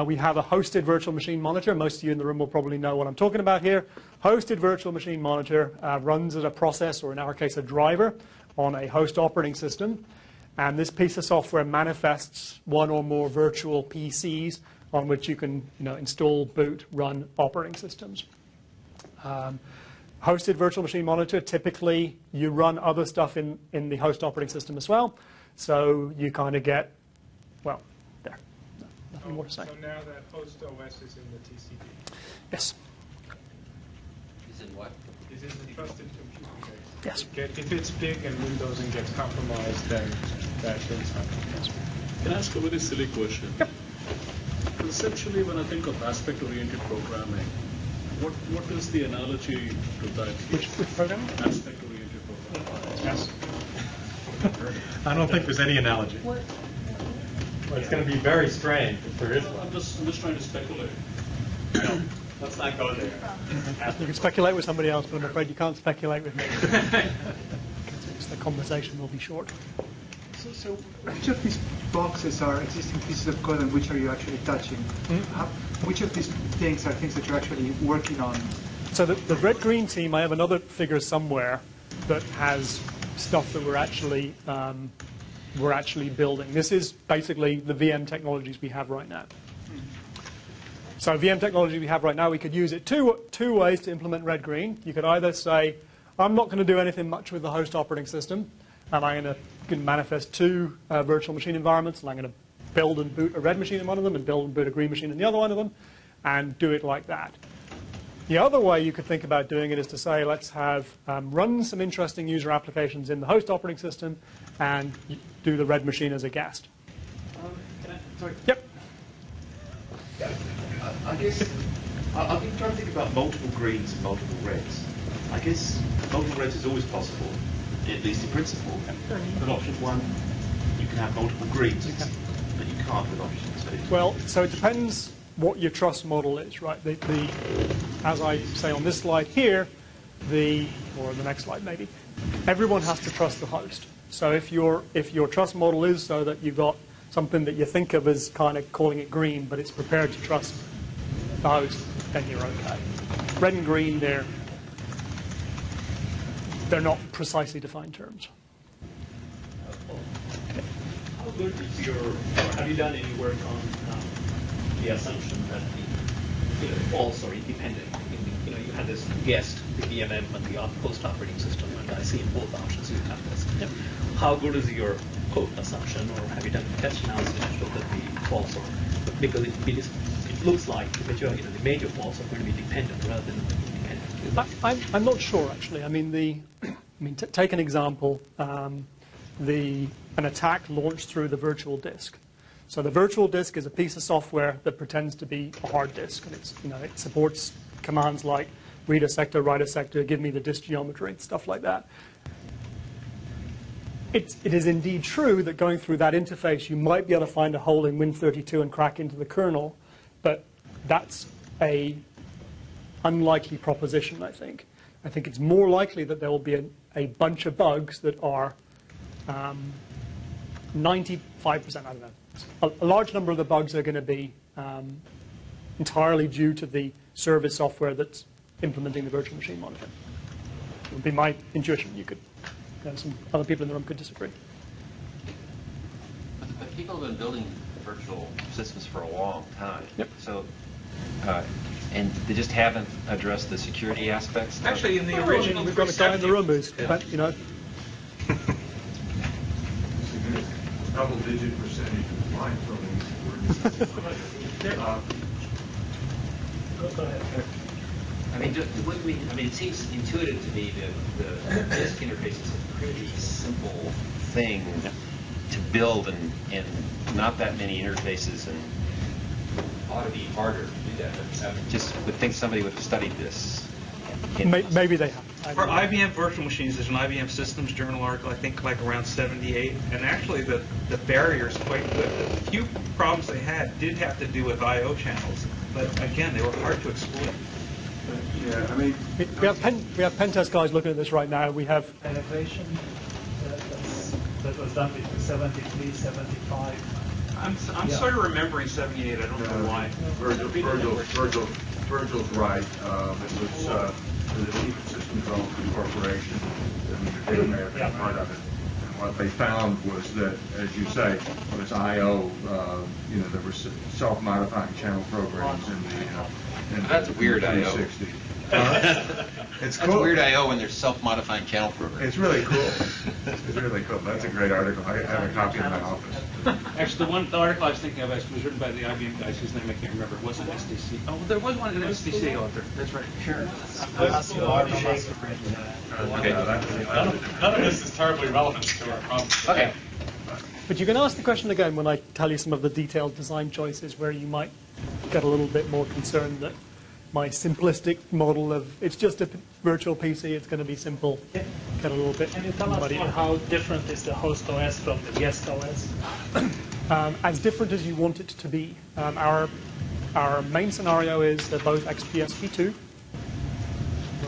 We have a hosted virtual machine monitor. Most of you in the room will probably know what I'm talking about here. Hosted virtual machine monitor runs as a process, or in our case, a driver, on a host operating system. And this piece of software manifests one or more virtual PCs on which you can install, boot, run operating systems. Hosted virtual machine monitor, typically you run other stuff in the host operating system as well. So you kind of get, well, there. No, nothing more to say. So now that host OS is in the TCB? Yes. Is in what? Is in the trusted computer base. Yes. If it's big and Windows and gets compromised, then that thing's not. Yes. Can I ask a very silly question? Yep. Conceptually, when I think of aspect-oriented programming, what is the analogy to that? Which programming? Aspect-oriented programming. Yes. I don't think there's any analogy. What? Well, it's going to be very strange if there is one. I'm just trying to speculate. No, let's not go there. You can speculate with somebody else, but I'm afraid you can't speculate with me. Because the conversation will be short. So which of these boxes are existing pieces of code and which are you actually touching? Which of these things are things that you're actually working on? So the red-green team, I have another figure somewhere that has stuff that we're actually building. This is basically the VM technologies we have right now. So VM technology we have right now, we could use it two ways to implement red-green. You could either say, I'm not going to do anything much with the host operating system, and I'm going to manifest two virtual machine environments, and I'm going to build and boot a red machine in one of them and build and boot a green machine in the other one of them, and do it like that. The other way you could think about doing it is to say, let's have run some interesting user applications in the host operating system and do the red machine as a guest. Sorry. Yep. I guess I've been trying to think about multiple greens and multiple reds. I guess multiple reds is always possible, at least in principle. But option one, you can have multiple greens, but you can't with option two. Well, so it depends what your trust model is, right? As I say on this slide here, or the next slide maybe, everyone has to trust the host. So if your trust model is so that you've got something that you think of as kind of calling it green, but it's prepared to trust the host, then you're okay. Red and green, they're not precisely defined terms. How good is have you done any work on the assumption that the faults are independent? You had this guessed the VMM and the host operating system, and I see in both options you have this. Yep. How good is your code assumption, or have you done test analysis to show that the faults are, because it looks like the major faults are going to be dependent rather than independent. I'm not sure actually. I mean, take an example. An attack launched through the virtual disk. So the virtual disk is a piece of software that pretends to be a hard disk, and it supports commands like read a sector, write a sector, give me the disk geometry, stuff like that. It is indeed true that going through that interface, you might be able to find a hole in Win32 and crack into the kernel, but that's a unlikely proposition, I think. I think it's more likely that there will be a bunch of bugs that are 95%, I don't know. A large number of the bugs are going to be entirely due to the service software that's implementing the virtual machine monitoring. It would be my intuition. Some other people in the room could disagree. But people have been building virtual systems for a long time. Yep. So, and they just haven't addressed the security aspects. Actually, in the original, we've got a guy in the room who's, double-digit percentage of client buildings Go ahead. I mean, it seems intuitive to me that the disk interface is a pretty simple thing to build, and not that many interfaces, and ought to be harder to do that. I just would think somebody would have studied this. Maybe they have. For IBM virtual machines, there's an IBM Systems Journal article, I think like around 78, and actually the barrier is quite good. The few problems they had did have to do with I/O channels, but again, they were hard to exploit. Yeah, I mean, we have pen test guys looking at this right now. We have penetration that was done between 73, 75. I'm sort of remembering 78. I don't know why. Virgil's right. It was the Chief System Development Corporation. They may have been part of it. And what they found was that, as you say, when it's I/O, there were self-modifying channel programs in the. That's weird I/O. 360. It's That's cool. weird I/O when there's self-modifying channel programs. It's really cool. It's really cool. That's a great article. I have a copy in my office. Actually, the article I was thinking of was written by the IBM guys whose name I can't remember. It wasn't SDC. Oh, there was an SDC author. That's right. Sure. None of this is terribly relevant to our problem. Okay. But you can ask the question again when I tell you some of the detailed design choices where you might get a little bit more concerned that my simplistic model of it's just a virtual PC, it's going to be simple, get a little bit Can you tell us how different is the host OS from the guest OS? as different as you want it to be. Our main scenario is they're both XPSP2.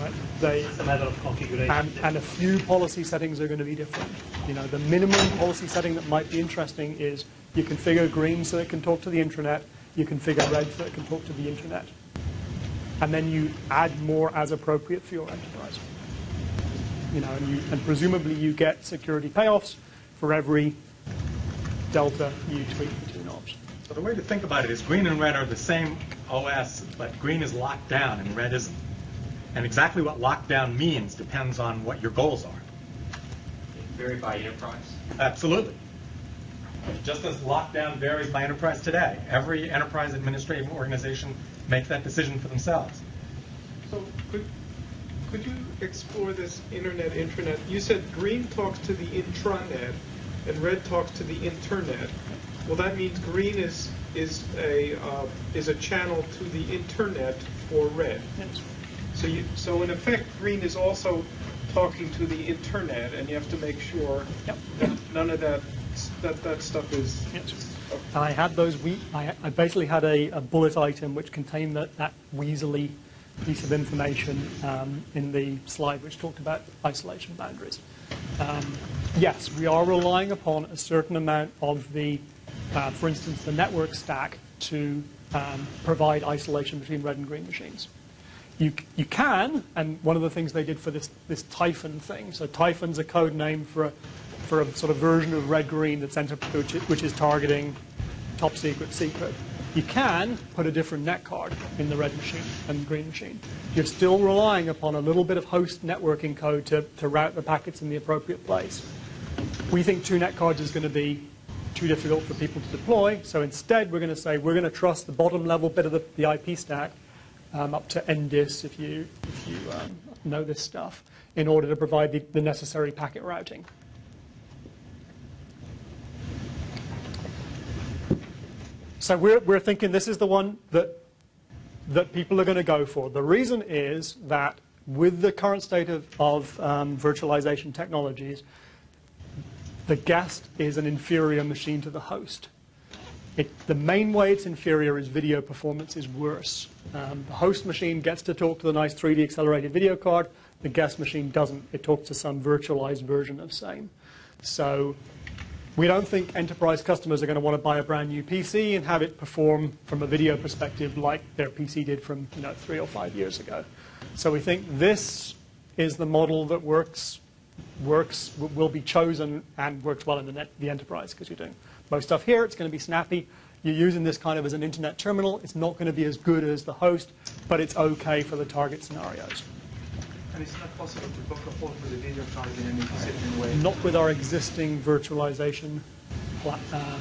Right? It's a matter of configuration. And a few policy settings are going to be different. The minimum policy setting that might be interesting is you configure green so it can talk to the intranet, you configure red so it can talk to the internet. And then you add more as appropriate for your enterprise. And presumably you get security payoffs for every delta you tweak the two knobs. So the way to think about it is green and red are the same OS, but green is locked down and red isn't. And exactly what lockdown means depends on what your goals are. Vary by enterprise? Absolutely. Just as lockdown varies by enterprise today. Every enterprise administrative organization makes that decision for themselves. So could you explore this internet, intranet? You said green talks to the intranet and red talks to the internet. Well, that means green is a channel to the internet for red. Yes. So in effect, green is also talking to the internet, and you have to make sure that none of that stuff is. I had those. I basically had a bullet item which contained that weaselly piece of information in the slide which talked about isolation boundaries. Yes, we are relying upon a certain amount of the, for instance, the network stack to provide isolation between red and green machines. You can, and one of the things they did for this Typhon thing, so Typhon's a code name for a sort of version of red-green that's which is targeting top secret. You can put a different net card in the red machine and the green machine. You're still relying upon a little bit of host networking code to route the packets in the appropriate place. We think 2 net cards is going to be too difficult for people to deploy, so instead we're going to say we're going to trust the bottom level bit of the IP stack up to NDIS if you know this stuff, in order to provide the necessary packet routing. So we're thinking this is the one that people are going to go for. The reason is that with the current state of virtualization technologies, the guest is an inferior machine to the host. The main way it's inferior is video performance is worse. The host machine gets to talk to the nice 3D accelerated video card. The guest machine doesn't. It talks to some virtualized version of same. So we don't think enterprise customers are going to want to buy a brand new PC and have it perform from a video perspective like their PC did from 3 or 5 years ago. So we think this is the model that works, will be chosen and works well in the enterprise, because you're doing most stuff here. It's going to be snappy. You're using this kind of as an internet terminal. It's not going to be as good as the host, but it's okay for the target scenarios. And it's not possible to book a port with a video card in any disciplined way? Not with our existing virtualization platform.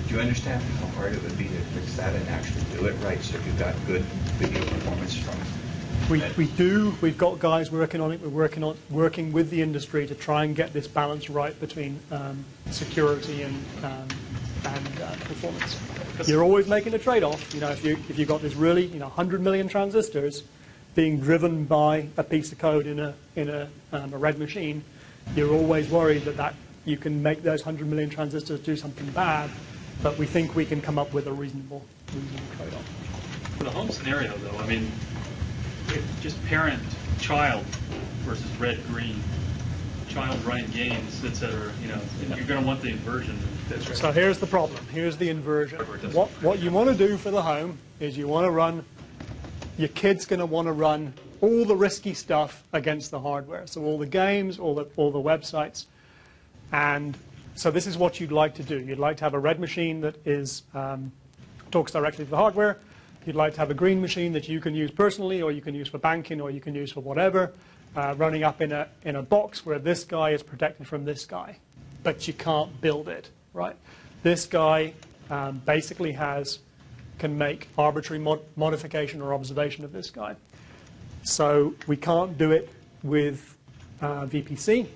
Do you understand how hard it would be to fix that and actually do it right, so you've got good video performance from We do. We've got guys working on it. We're working with the industry to try and get this balance right between security and performance. You're always making a trade-off. If you've got this really 100 million transistors being driven by a piece of code in a red machine, you're always worried that you can make those 100 million transistors do something bad. But we think we can come up with a reasonable trade-off. For the home scenario, though, I mean, if just parent-child versus red-green, child running games, etc., you're going to want the inversion. So here's the problem. Here's the inversion. What you want to do for the home is you want to run, your kid's going to want to run all the risky stuff against the hardware. So all the games, all the websites. And so this is what you'd like to do. You'd like to have a red machine that talks directly to the hardware. You'd like to have a green machine that you can use personally, or you can use for banking, or you can use for whatever, running up in a box where this guy is protected from this guy. But you can't build it, right? This guy basically can make arbitrary modification or observation of this guy. So we can't do it with VPC.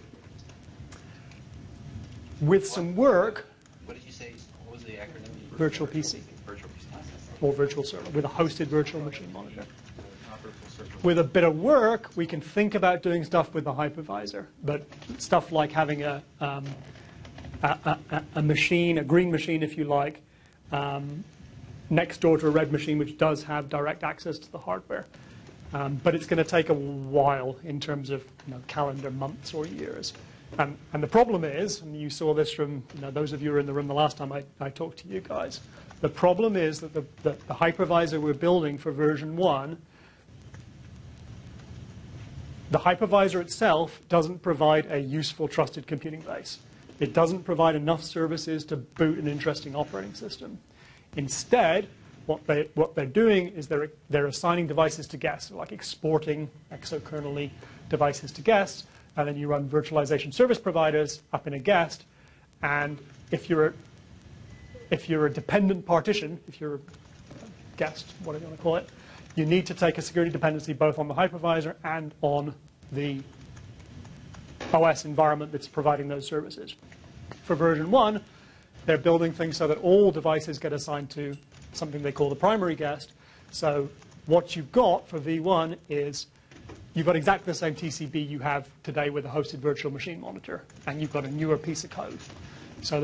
With some work, what did you say? What was the acronym? Virtual PC. Virtual PC. Or virtual server, with a hosted virtual machine monitor. With a bit of work, we can think about doing stuff with the hypervisor, but stuff like having a machine, a green machine if you like, next door to a red machine which does have direct access to the hardware. But it's going to take a while in terms of calendar months or years. And the problem is, and you saw this from those of you who were in the room the last time I talked to you guys, the problem is that the hypervisor we're building for version 1, the hypervisor itself doesn't provide a useful trusted computing base. It doesn't provide enough services to boot an interesting operating system. Instead, what they're doing is they're assigning devices to guests, like exporting exokernelly devices to guests, and then you run virtualization service providers up in a guest, and if you're a dependent partition, if you're a guest, whatever you want to call it, you need to take a security dependency both on the hypervisor and on the OS environment that's providing those services. For version 1, they're building things so that all devices get assigned to something they call the primary guest. So what you've got for V1 is you've got exactly the same TCB you have today with a hosted virtual machine monitor, and you've got a newer piece of code. So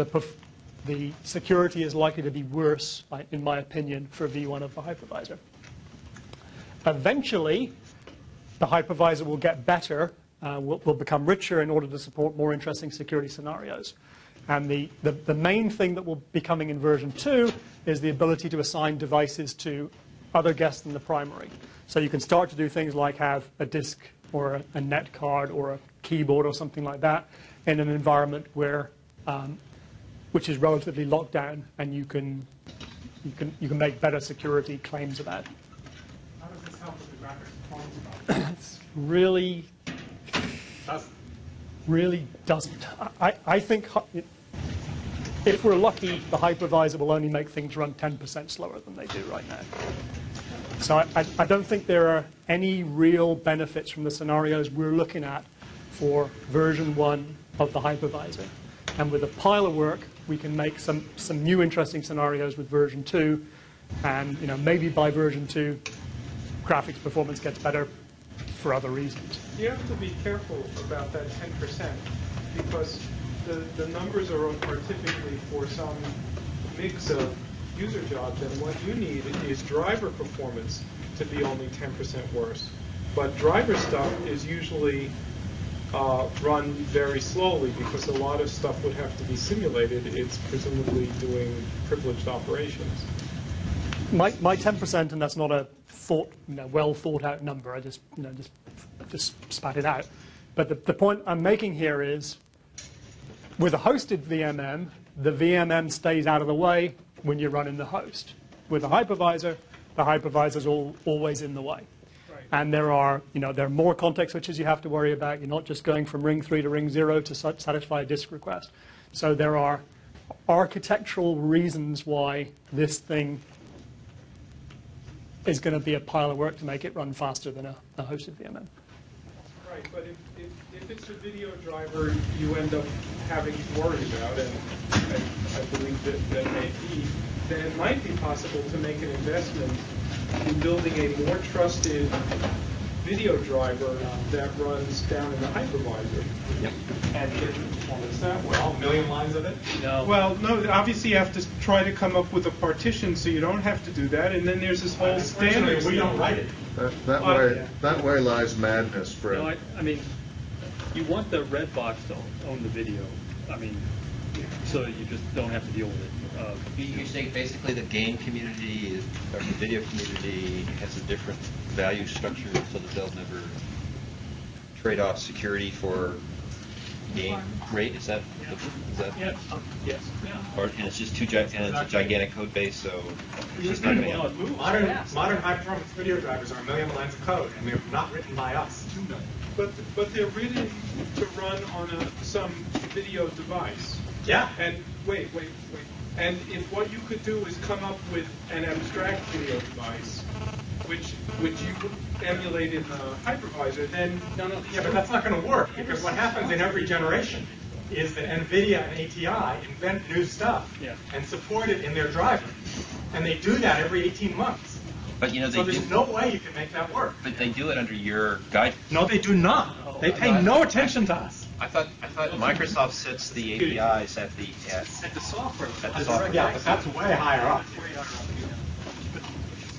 the security is likely to be worse, in my opinion, for V1 of the hypervisor. Eventually, the hypervisor will get better, will become richer in order to support more interesting security scenarios. And the main thing that will be coming in version 2 is the ability to assign devices to other guests than the primary. So you can start to do things like have a disk or a net card or a keyboard or something like that in an environment where, which is relatively locked down, and you can make better security claims about. How does this help with the graphics performance problem? It's really doesn't. I think if we're lucky, the hypervisor will only make things run 10% slower than they do right now. So I don't think there are any real benefits from the scenarios we're looking at for version 1 of the hypervisor. And with a pile of work, we can make some new interesting scenarios with version 2. And maybe by version 2, graphics performance gets better for other reasons. You have to be careful about that 10% because the numbers are typically for some mix of user jobs, and what you need is driver performance to be only 10% worse. But driver stuff is usually run very slowly because a lot of stuff would have to be simulated. It's presumably doing privileged operations. My 10%, and that's not a well thought out number. I just spat it out. But the point I'm making here is, with a hosted VMM, the VMM stays out of the way when you run in the host. With a hypervisor, the hypervisor's always in the way. Right. And there are more context switches you have to worry about. You're not just going from ring 3 to ring 0 to satisfy a disk request. So there are architectural reasons why this thing is going to be a pile of work to make it run faster than a hosted VMM. Right, but if it's a video driver you end up having to worry about, and I believe that may be, then it might be possible to make an investment in building a more trusted video driver that runs down in the hypervisor. Yep. And get the performance that way. A million lines of it? No. Well, no, obviously you have to try to come up with a partition so you don't have to do that, and then there's this whole standard. We don't write it. That way lies madness, Fred. No, I mean, you want the red box to own the video. I mean, so you just don't have to deal with it. You're saying basically the game community or the video community has a different value structure, so that they'll never trade off security for game rate. Is that? Yeah. Yes. Yeah. And it's just and it's a gigantic code base, so it's just not going to happen. Modern high-performance video drivers are a million lines of code, and they're not written by us. But they're written to run on some video device. Yeah. And wait. And if what you could do is come up with an abstract video device, which you emulate in the hypervisor, then Yeah, but that's not going to work, because what happens in every generation is that NVIDIA and ATI invent new stuff and support it in their driver. And they do that every 18 months. But so there's no way you can make that work. But they do it under your guidance. No, they do not. They pay no attention to us. I thought Microsoft sets the APIs at the software. Yeah, but that's way higher up.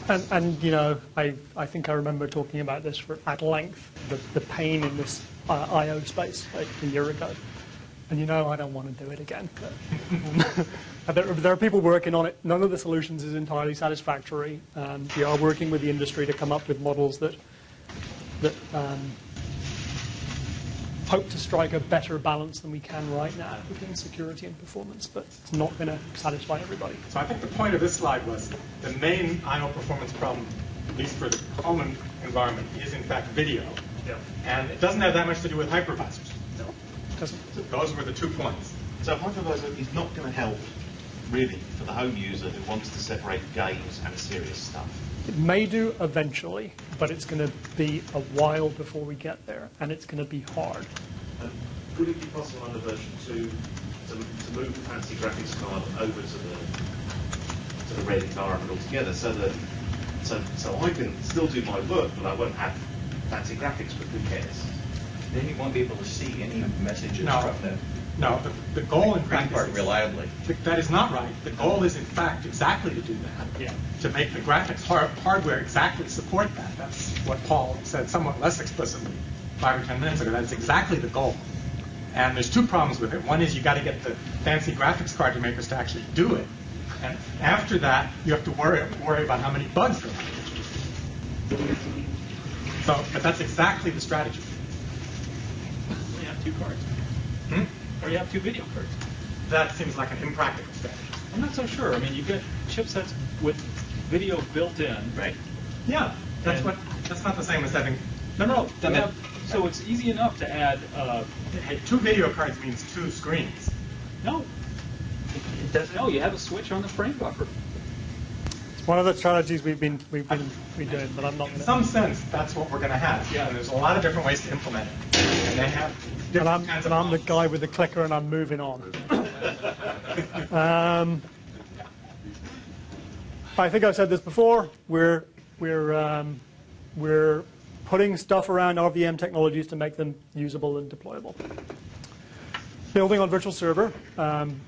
And I think I remember talking about this at length, the pain in this I/O space a year ago. And I don't want to do it again. There are people working on it. None of the solutions is entirely satisfactory. We are working with the industry to come up with models that hope to strike a better balance than we can right now between security and performance, but it's not going to satisfy everybody. So I think the point of this slide was the main I/O performance problem, at least for the common environment, is in fact video. Yeah. And it doesn't have that much to do with hypervisors. No, it doesn't. So those were the 2 points. So hypervisor is not going to help, really, for the home user who wants to separate games and serious stuff. It may do eventually, but it's going to be a while before we get there, and it's going to be hard. Would it be possible under version 2 to move the fancy graphics card over to the red environment altogether, so that I can still do my work, but I won't have fancy graphics, but who cares? Then you won't be able to see any messages No. from the No, the goal in green fact part is, reliably. that is not right. The goal is in fact exactly to do that. Yeah. To make the graphics hardware exactly support that. That's what Paul said somewhat less explicitly 5 or 10 minutes ago. That's exactly the goal. And there's two problems with it. One is you got to get the fancy graphics card makers to actually do it. And after that, you have to worry about how many bugs there are. So, but that's exactly the strategy. You have 2 cards. Or you have 2 video cards. That seems like an impractical strategy. I'm not so sure. I mean, you get chipsets with video built in. Right. Yeah, that's not the same as having. No. So it's easy enough to add. Hey, 2 video cards means 2 screens. No. It doesn't. No, you have a switch on the frame buffer. It's one of the strategies we've been doing, but I'm not. In some sense, that's what we're going to have. Yeah. And there's a lot of different ways to implement it, and they have different kinds of. I'm the guy with the clicker, and I'm moving on. I think I've said this before. We're putting stuff around RVM technologies to make them usable and deployable. Building on virtual server.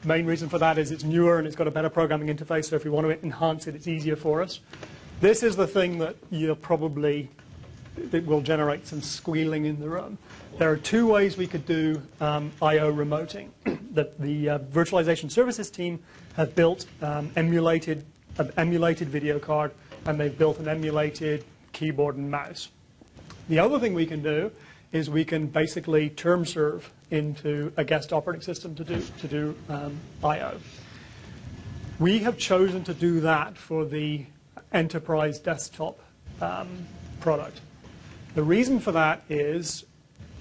Main reason for that is it's newer and it's got a better programming interface. So if we want to enhance it, it's easier for us. This is the thing that it will generate some squealing in the room. There are 2 ways we could do I/O remoting. The virtualization services team have built an emulated video card, and they've built an emulated keyboard and mouse. The other thing we can do is we can basically term serve into a guest operating system to do I/O. We have chosen to do that for the enterprise desktop product. The reason for that is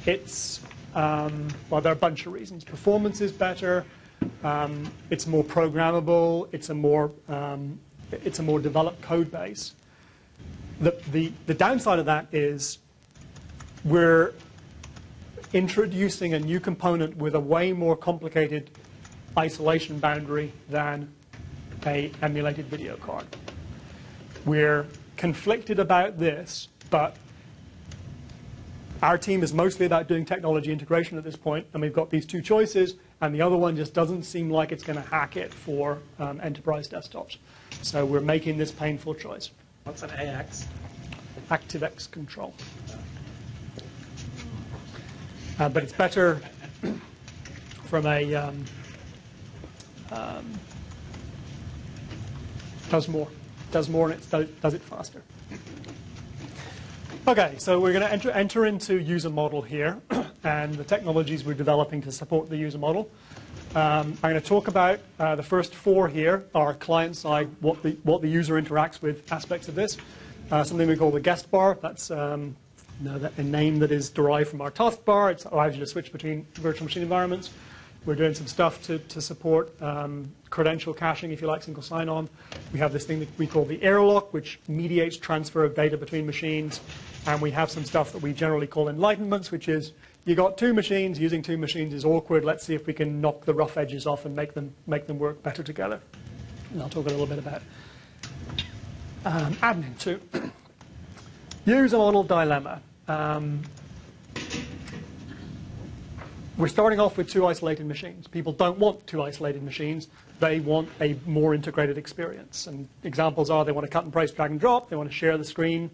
it's, well, there are a bunch of reasons. Performance is better, it's more programmable, it's a more developed code base. The downside of that is we're introducing a new component with a way more complicated isolation boundary than an emulated video card. We're conflicted about this, but our team is mostly about doing technology integration at this point, and we've got these 2 choices, and the other one just doesn't seem like it's going to hack it for enterprise desktops. So we're making this painful choice. What's an AX? ActiveX control. But it's better from a does more and it does it faster. Okay, so we're going to enter into user model here, and the technologies we're developing to support the user model. I'm going to talk about the first 4 here are client side, what the user interacts with aspects of this. Something we call the guest bar. That's a name that is derived from our taskbar. It allows you to switch between virtual machine environments. We're doing some stuff to support credential caching, if you like, single sign-on. We have this thing that we call the airlock, which mediates transfer of data between machines. And we have some stuff that we generally call enlightenments, which is you got 2 machines, using 2 machines is awkward. Let's see if we can knock the rough edges off and make them work better together. And I'll talk a little bit about admin too. User model dilemma. We're starting off with 2 isolated machines. People don't want 2 isolated machines. They want a more integrated experience. And examples are they want to cut and paste, drag and drop. They want to share the screen,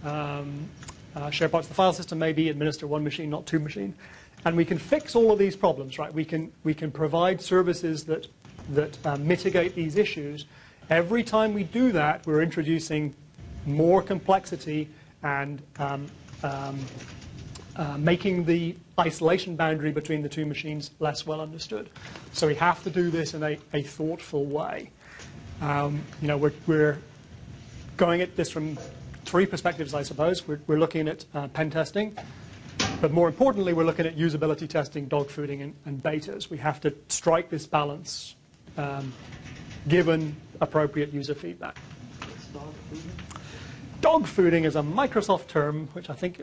share parts of the file system, maybe administer 1 machine, not 2 machines. And we can fix all of these problems, right? We can provide services that mitigate these issues. Every time we do that, we're introducing more complexity and making the isolation boundary between the 2 machines less well understood. So we have to do this in a thoughtful way. We're going at this from 3 perspectives, I suppose. We're looking at pen testing, but more importantly, we're looking at usability testing, dogfooding, and betas. We have to strike this balance given appropriate user feedback. Dogfooding is a Microsoft term which I think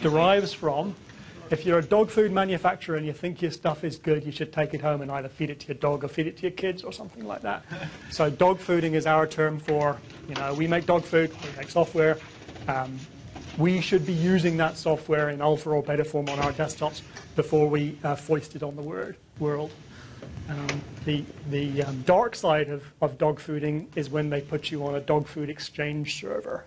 derives from if you're a dog food manufacturer and you think your stuff is good, you should take it home and either feed it to your dog or feed it to your kids or something like that. So dogfooding is our term for, we make dog food, we make software. we should be using that software in alpha or beta form on our desktops before we foist it on the world. The dark side of dog fooding is when they put you on a dog food exchange server.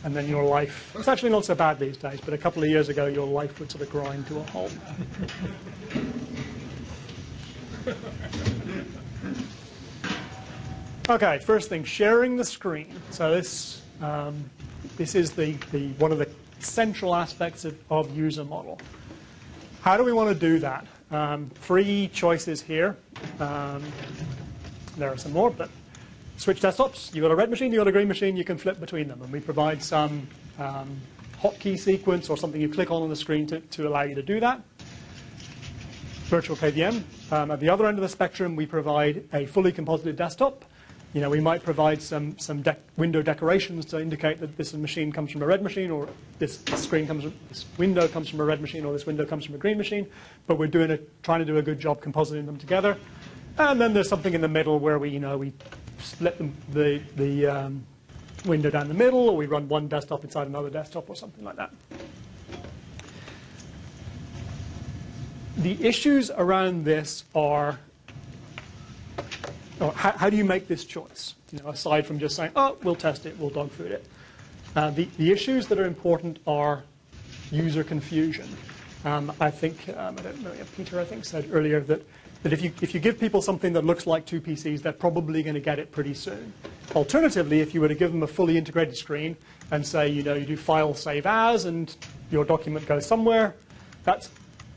And then your life, it's actually not so bad these days, but a couple of years ago your life would sort of grind to a halt. Okay, first thing, sharing the screen. So this is one of the central aspects of user model. How do we want to do that? 3 choices here. There are some more, but switch desktops. You've got a red machine, you've got a green machine, you can flip between them. And we provide some hotkey sequence or something you click on the screen to allow you to do that. Virtual KVM. At the other end of the spectrum, we provide a fully composited desktop. You know, we might provide some window decorations to indicate that this machine comes from a red machine, or this window comes from a red machine, or this window comes from a green machine. But we're trying to do a good job compositing them together. And then there's something in the middle where we split the window down the middle, or we run one desktop inside another desktop, or something like that. The issues around this are, how do you make this choice? Aside from just saying, oh, we'll test it, we'll dog food it. The issues that are important are user confusion. I think, I don't know, Peter, I think, said earlier that if you give people something that looks like 2 PCs, they're probably going to get it pretty soon. Alternatively, if you were to give them a fully integrated screen and say, you do file save as, and your document goes somewhere,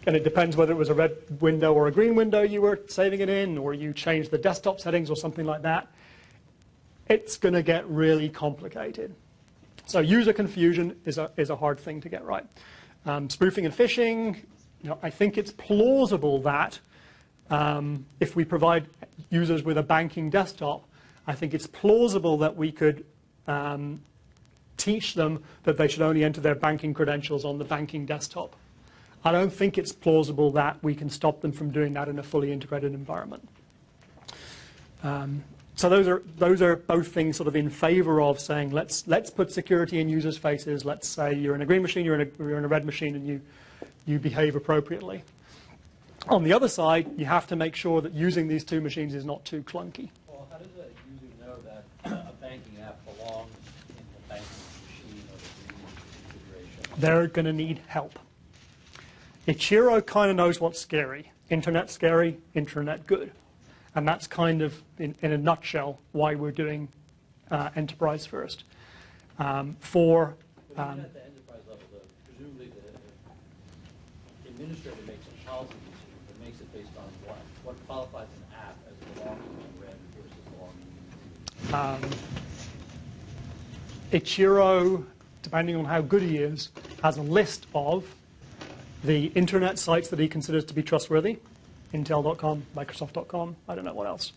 and it depends whether it was a red window or a green window you were saving it in, or you changed the desktop settings or something like that, it's going to get really complicated. So user confusion is a hard thing to get right. Spoofing and phishing, I think it's plausible that if we provide users with a banking desktop, I think it's plausible that we could teach them that they should only enter their banking credentials on the banking desktop. I don't think it's plausible that we can stop them from doing that in a fully integrated environment. So those are both things sort of in favor of saying let's put security in users' faces. Let's say you're in a green machine, you're in a red machine, and you behave appropriately. On the other side, you have to make sure that using these 2 machines is not too clunky. Well, how does a user know that a banking app belongs in the banking machine or the configuration? They're going to need help. Ichiro kind of knows what's scary. Internet scary, internet good. And that's kind of, in a nutshell, why we're doing enterprise first. But even at the enterprise level, presumably the administrator makes a policy decision, but makes it based on what? What qualifies an app as belonging in red versus belonging in green? Ichiro, depending on how good he is, has a list of the internet sites that he considers to be trustworthy, Intel.com, Microsoft.com, I don't know what else,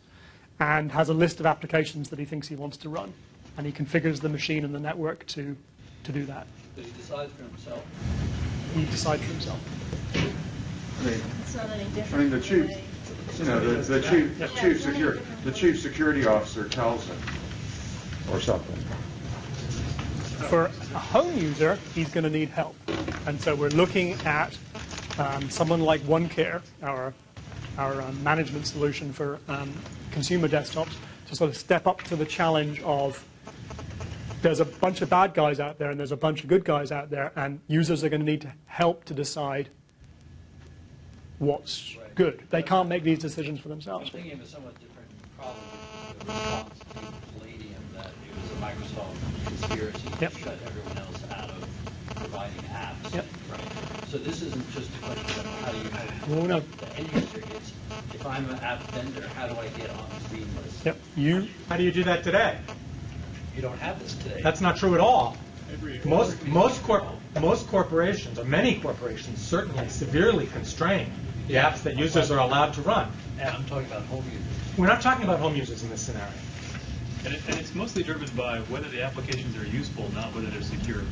and has a list of applications that he thinks he wants to run. And he configures the machine and the network to do that. Does he decide for himself? He decides for himself. It's not any different. I mean, the chief security officer tells him, or something. For a home user, he's going to need help. And so we're looking at someone like OneCare, our management solution for consumer desktops, to sort of step up to the challenge of there's a bunch of bad guys out there and there's a bunch of good guys out there, and users are going to need to help to decide what's good. They can't make these decisions for themselves. I'm thinking of a somewhat different problem with the response to Palladium, that it was a Microsoft conspiracy to shut everyone else out of providing apps. Yep. Right? So this isn't just a question of how do you help the end user. It's if I'm an app vendor, how do I get on the green list? Yep. How do you do that today? You don't have this today. That's not true at all. Most corporations, or many corporations, certainly severely constrain the apps that users are allowed to run. And I'm talking about home users. We're not talking about home users in this scenario. And it's mostly driven by whether the applications are useful, not whether they're secure.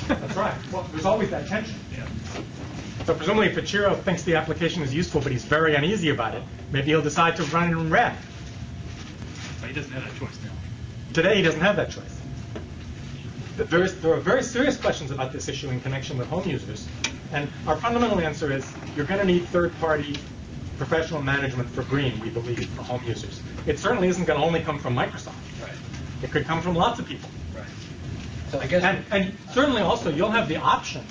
That's right. Well, there's always that tension. Yeah. So presumably if Ichiro thinks the application is useful, but he's very uneasy about it, maybe he'll decide to run it in red. But he doesn't have that choice now. Today he doesn't have that choice. there are very serious questions about this issue in connection with home users. And our fundamental answer is you're going to need third-party professional management for green, we believe, for home users. It certainly isn't going to only come from Microsoft. Right. It could come from lots of people. Right. So I guess and certainly also you'll have the option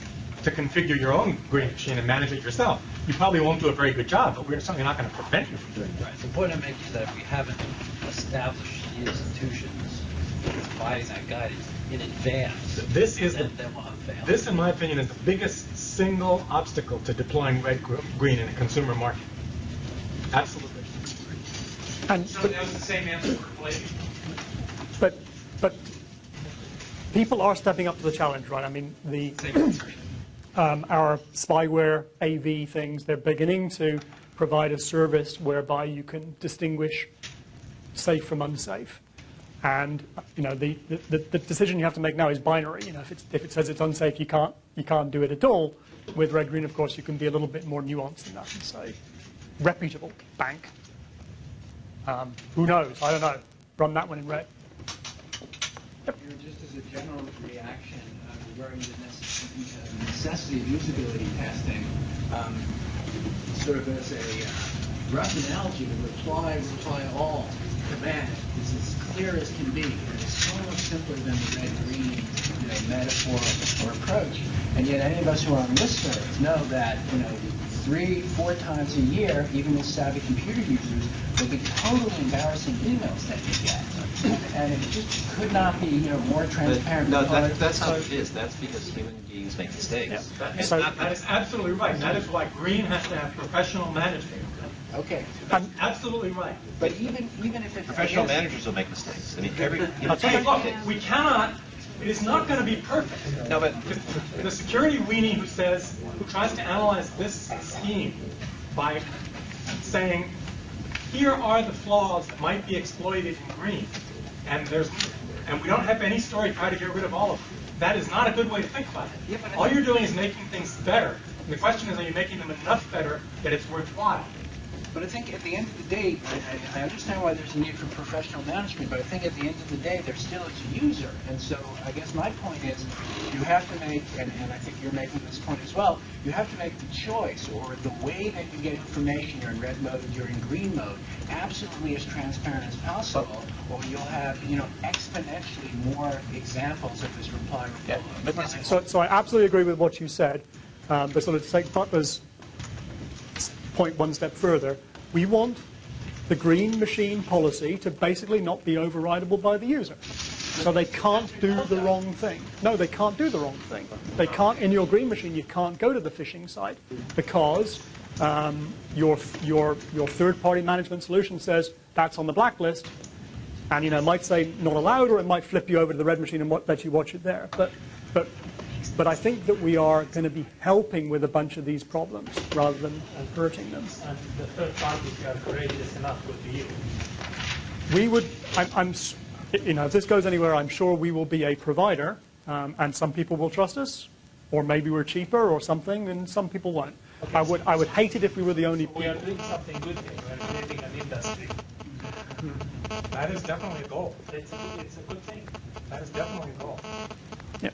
to configure your own green machine and manage it yourself. You probably won't do a very good job, but we're certainly not going to prevent you from doing that. right. The point I'm making is that we haven't established the institutions providing that guidance in advance. This is then we'll have failed. This, in my opinion, is the biggest single obstacle to deploying red-green in a consumer market. Absolutely. And So that was the same answer for Palladium. but people are stepping up to the challenge, right? I mean, our spyware AV things, they're beginning to provide a service whereby you can distinguish safe from unsafe. And the decision you have to make now is binary. If it says it's unsafe, you can't do it at all. With red green, of course, you can be a little bit more nuanced than that and say reputable bank. Who knows? I don't know. Run that one in red. Just as a general reaction regarding the necessity of usability testing, sort of as a rough analogy, the reply all command is as clear as can be. It's so much simpler than the red-green metaphor or approach. And yet any of us who are on listservs know that 3-4 times a year, even with savvy computer users, will be totally embarrassing emails that you get. And it just could not be more transparent. But, no, that's how it is. That's because human beings make mistakes. Yeah. That is absolutely right. That is why green has to have professional management. Okay. That's absolutely right. But even if it's Professional managers will make mistakes. I mean, look, we cannot. It is not going to be perfect. No, but the security weenie who tries to analyze this scheme by saying, here are the flaws that might be exploited in green, and we don't have any story to try to get rid of all of them. That is not a good way to think about it. All you're doing is making things better. And the question is, are you making them enough better that it's worthwhile? But I think at the end of the day, I understand why there's a need for professional management, but I think at the end of the day, there still is a user. And so I guess my point is, you have to make, and I think you're making this point as well, you have to make the choice, or the way that you get information, you're in red mode, you're in green mode, absolutely as transparent as possible, or you'll have, exponentially more examples of this reply. So I absolutely agree with what you said, but sort of to take Butler's point one step further, we want the green machine policy to basically not be overridable by the user. So they can't do the wrong thing. No, they can't do the wrong thing. They can't, in your green machine, you can't go to the phishing site because your third-party management solution says that's on the blacklist, and it might say not allowed, or it might flip you over to the red machine and let you watch it there. But I think that we are going to be helping with a bunch of these problems rather than hurting them. And the third parties who are courageous enough would be you. We would, if this goes anywhere, I'm sure we will be a provider, and some people will trust us, or maybe we're cheaper or something, and some people won't. Okay, I would hate it if we were the only people. We are doing something good here. We are creating an industry. That is definitely a goal. It's a good thing. That is definitely a goal. Yeah.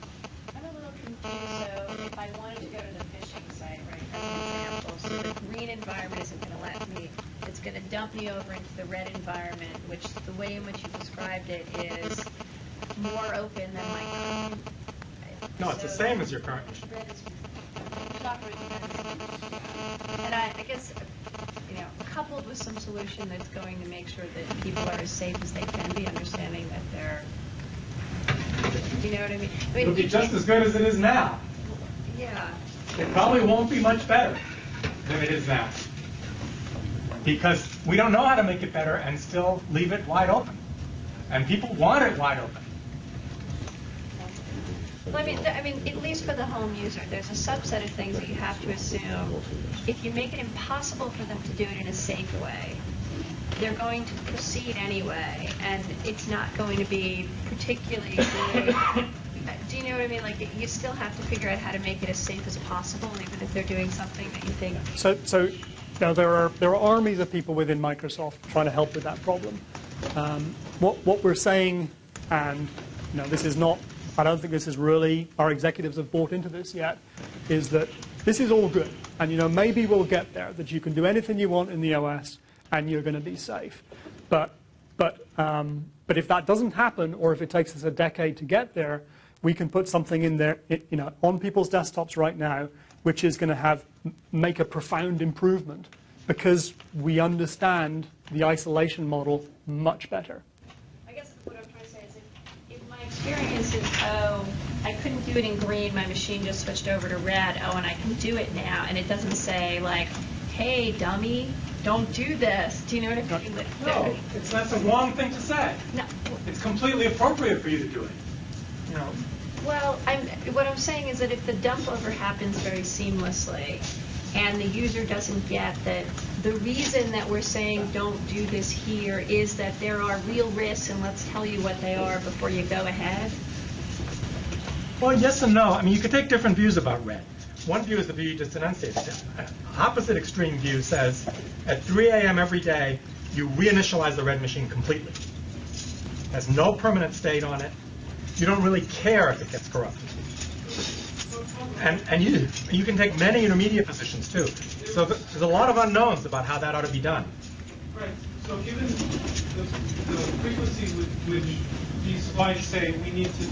I'm a little confused. So if I wanted to go to the phishing site, right, as an example, so the green environment isn't going to let me. It's going to dump me over into the red environment, which the way in which you described it is more open than my current. No, it's the same as your current machine. And I guess, coupled with some solution that's going to make sure that people are as safe as they can be, understanding that they're, you know what I mean? It'll be just as good as it is now. Yeah. It probably won't be much better than it is now. Because we don't know how to make it better and still leave it wide open. And people want it wide open. Well, I mean, at least for the home user, there's a subset of things that you have to assume. If you make it impossible for them to do it in a safe way, they're going to proceed anyway, and it's not going to be particularly good. Do you know what I mean? Like, you still have to figure out how to make it as safe as possible, even if they're doing something that you think. So now there are armies of people within Microsoft trying to help with that problem. What we're saying, and this is not I don't think this is really, our executives have bought into this yet, is that this is all good. And maybe we'll get there, that you can do anything you want in the OS and you're going to be safe. But if that doesn't happen, or if it takes us a decade to get there, we can put something in there, on people's desktops right now, which is going to make a profound improvement because we understand the isolation model much better. I guess what I'm trying to say is if my experience is, I couldn't do it in green, my machine just switched over to red, and I can do it now, and it doesn't say, like, hey, dummy, don't do this. Do you know what I mean? No, that's the wrong thing to say. No. It's completely appropriate for you to do it. Well, what I'm saying is that if the dump over happens very seamlessly and the user doesn't get that the reason that we're saying don't do this here is that there are real risks and let's tell you what they are before you go ahead. Well, yes and no. I mean, you could take different views about red. One view is the view you just enunciated. Opposite extreme view says at 3 a.m. every day, you reinitialize the red machine completely. It has no permanent state on it. You don't really care if it gets corrupted. And you can take many intermediate positions, too. So there's a lot of unknowns about how that ought to be done. Right. So given the frequency with which these slides say we need to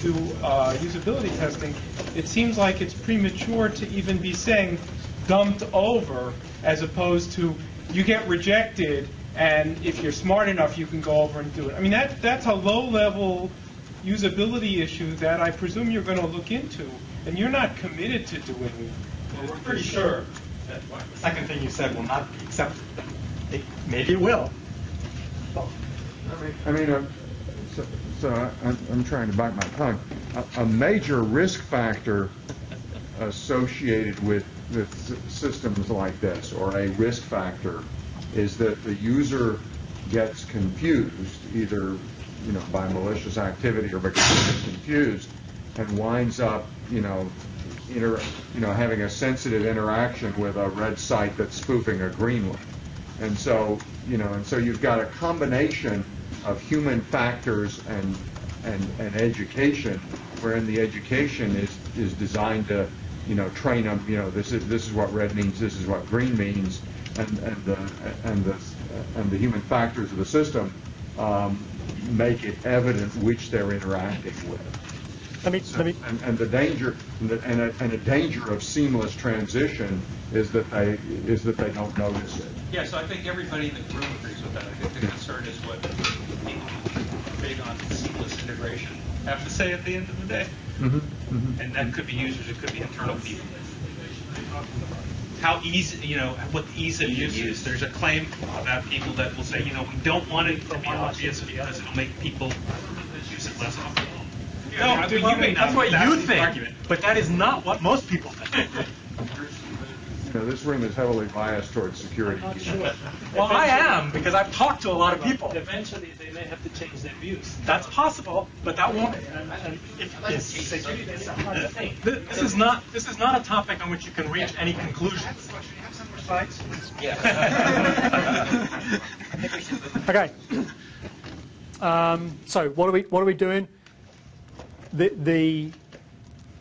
do usability testing, it seems like it's premature to even be saying dumped over as opposed to you get rejected, and if you're smart enough, you can go over and do it. I mean, that's a low-level usability issue that I presume you're going to look into, and you're not committed to doing it. Well, we're pretty sure that the second thing you said will not be accepted. Maybe it will. So I'm trying to bite my tongue. A major risk factor associated with systems like this, or a risk factor, is that the user gets confused, either by malicious activity or because they're confused, and winds up having a sensitive interaction with a red site that's spoofing a green one. And so you've got a combination of human factors and education, wherein the education is designed to train them. This is what red means. This is what green means, and the human factors of the system make it evident which they're interacting with. And the danger and a danger of seamless transition is that they don't notice it. Yeah, so I think everybody in the room agrees with that. I think the concern is what people who are big on seamless integration have to say at the end of the day. And that could be users, it could be internal people. How easy, what the ease of use is. There's a claim about people that will say, we don't want it to be obvious because it'll make people use it less often. No, that's what you think, but that is not what most people think. This room is heavily biased towards security. Well, I am, because I've talked to a lot of people. Eventually, they may have to change their views. That's possible, but that won't. This is not a topic on which you can reach any conclusions. Yeah. Okay. So what are we doing?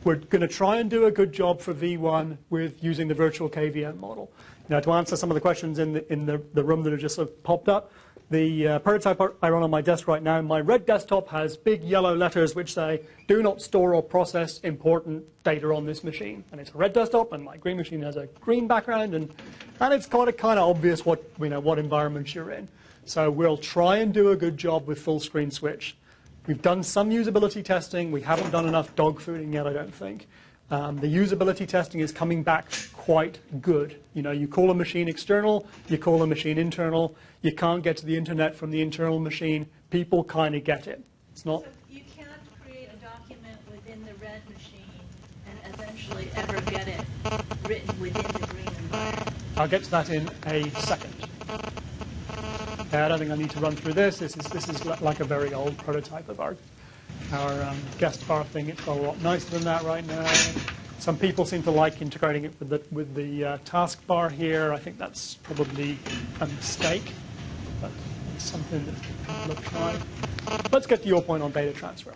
We're going to try and do a good job for V1 with using the virtual KVM model. Now, to answer some of the questions in the room that have just sort of popped up, the prototype I run on my desk right now, my red desktop has big yellow letters which say, do not store or process important data on this machine. And it's a red desktop, and my green machine has a green background, and it's kind of obvious what environment you're in. So we'll try and do a good job with full screen switch. We've done some usability testing. We haven't done enough dog fooding yet, I don't think. The usability testing is coming back quite good. You call a machine external, you call a machine internal. You can't get to the internet from the internal machine. People kind of get it. It's not. So you can't create a document within the red machine and eventually ever get it written within the green environment. I'll get to that in a second. I don't think I need to run through this. This is like a very old prototype of our guest bar thing. It's got a lot nicer than that right now. Some people seem to like integrating it with the taskbar here. I think that's probably a mistake, but it's something that people have tried. Let's get to your point on data transfer.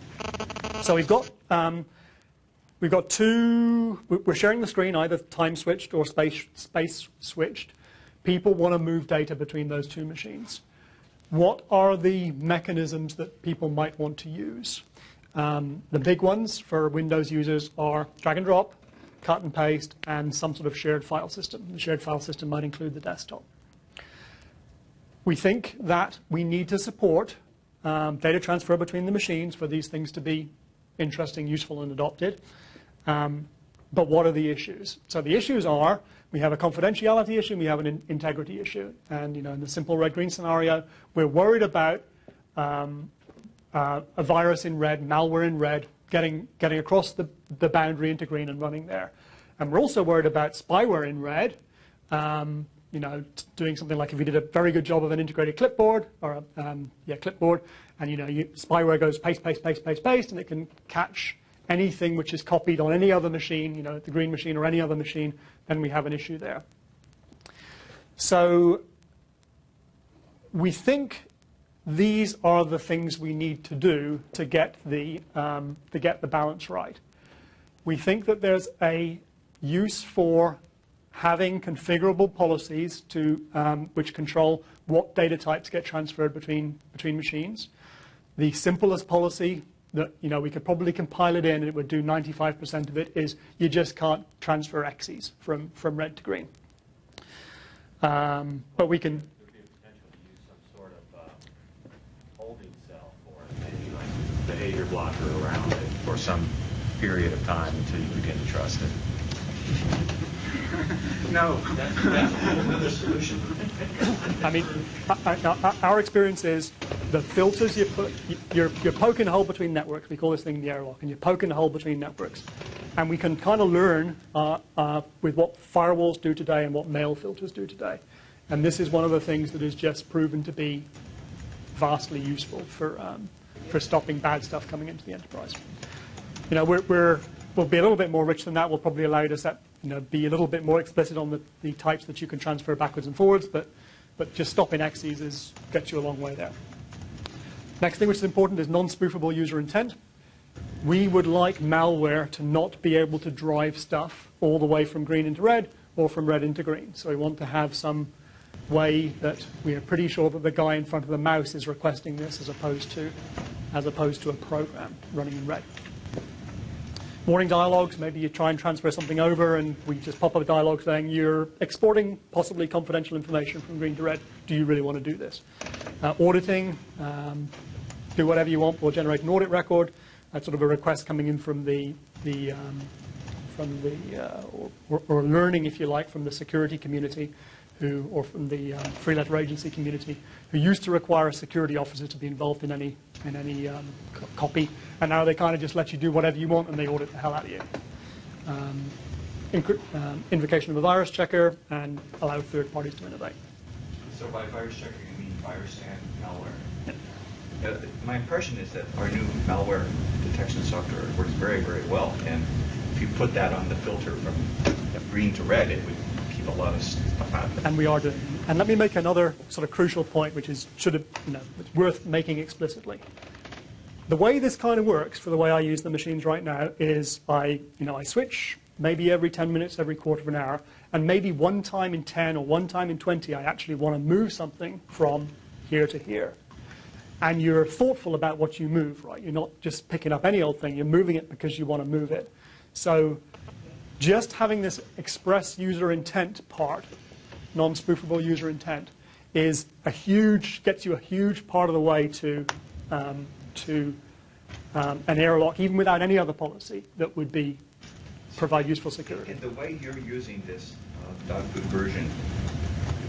So we've got two. We're sharing the screen, either time switched or space switched. People want to move data between those two machines. What are the mechanisms that people might want to use? The big ones for Windows users are drag and drop, cut and paste, and some sort of shared file system. The shared file system might include the desktop. We think that we need to support data transfer between the machines for these things to be interesting, useful, and adopted. But what are the issues? So the issues are, we have a confidentiality issue and we have an integrity issue. And in the simple red-green scenario, we're worried about a virus in red, malware in red, getting across the boundary into green and running there. And we're also worried about spyware in red, doing something like if you did a very good job of an integrated clipboard, or clipboard, and spyware goes paste, paste, paste, paste, paste, and it can catch anything which is copied on any other machine, the green machine or any other machine, then we have an issue there. So we think these are the things we need to do to get the balance right. We think that there's a use for having configurable policies which control what data types get transferred between machines. The simplest policy that we could probably compile it in and it would do 95% of it is you just can't transfer X's from red to green. But we can. Behavior blocker around it for some period of time until you begin to trust it. No. That's another solution. I mean, our experience is the filters you put, you're poking a hole between networks. We call this thing the airlock, and you're poking a hole between networks. And we can kind of learn with what firewalls do today and what mail filters do today. And this is one of the things that is just proven to be vastly useful for stopping bad stuff coming into the enterprise. We'll be a little bit more rich than that. We'll probably allow you to set, be a little bit more explicit on the types that you can transfer backwards and forwards, but just stopping X's gets you a long way there. Next thing which is important is non-spoofable user intent. We would like malware to not be able to drive stuff all the way from green into red or from red into green. So we want to have some way that we are pretty sure that the guy in front of the mouse is requesting this as opposed to a program running in red. Warning dialogues, maybe you try and transfer something over and we just pop up a dialogue saying you're exporting possibly confidential information from green to red. Do you really want to do this? Auditing, do whatever you want. We'll generate an audit record. That's sort of a request coming in from or learning, if you like, from the security community or from the free letter agency community, who used to require a security officer to be involved in any copy, and now they kind of just let you do whatever you want and they audit the hell out of you. Invocation of a virus checker and allow third parties to innovate. So by virus checker, you mean virus and malware? My impression is that our new malware detection software works very, very well, and if you put that on the filter from green to red, it would keep a lot of stuff out of it. And we are doing. And let me make another sort of crucial point, which is it's worth making explicitly. The way this kind of works, for the way I use the machines right now, is I switch maybe every 10 minutes, every quarter of an hour, and maybe one time in 10 or one time in 20, I actually want to move something from here to here. And you're thoughtful about what you move, right? You're not just picking up any old thing. You're moving it because you want to move it. So just having this express user intent part, non-spoofable user intent, gets you a huge part of the way to an airlock, even without any other policy that would provide useful security. And the way you're using this dog-food version,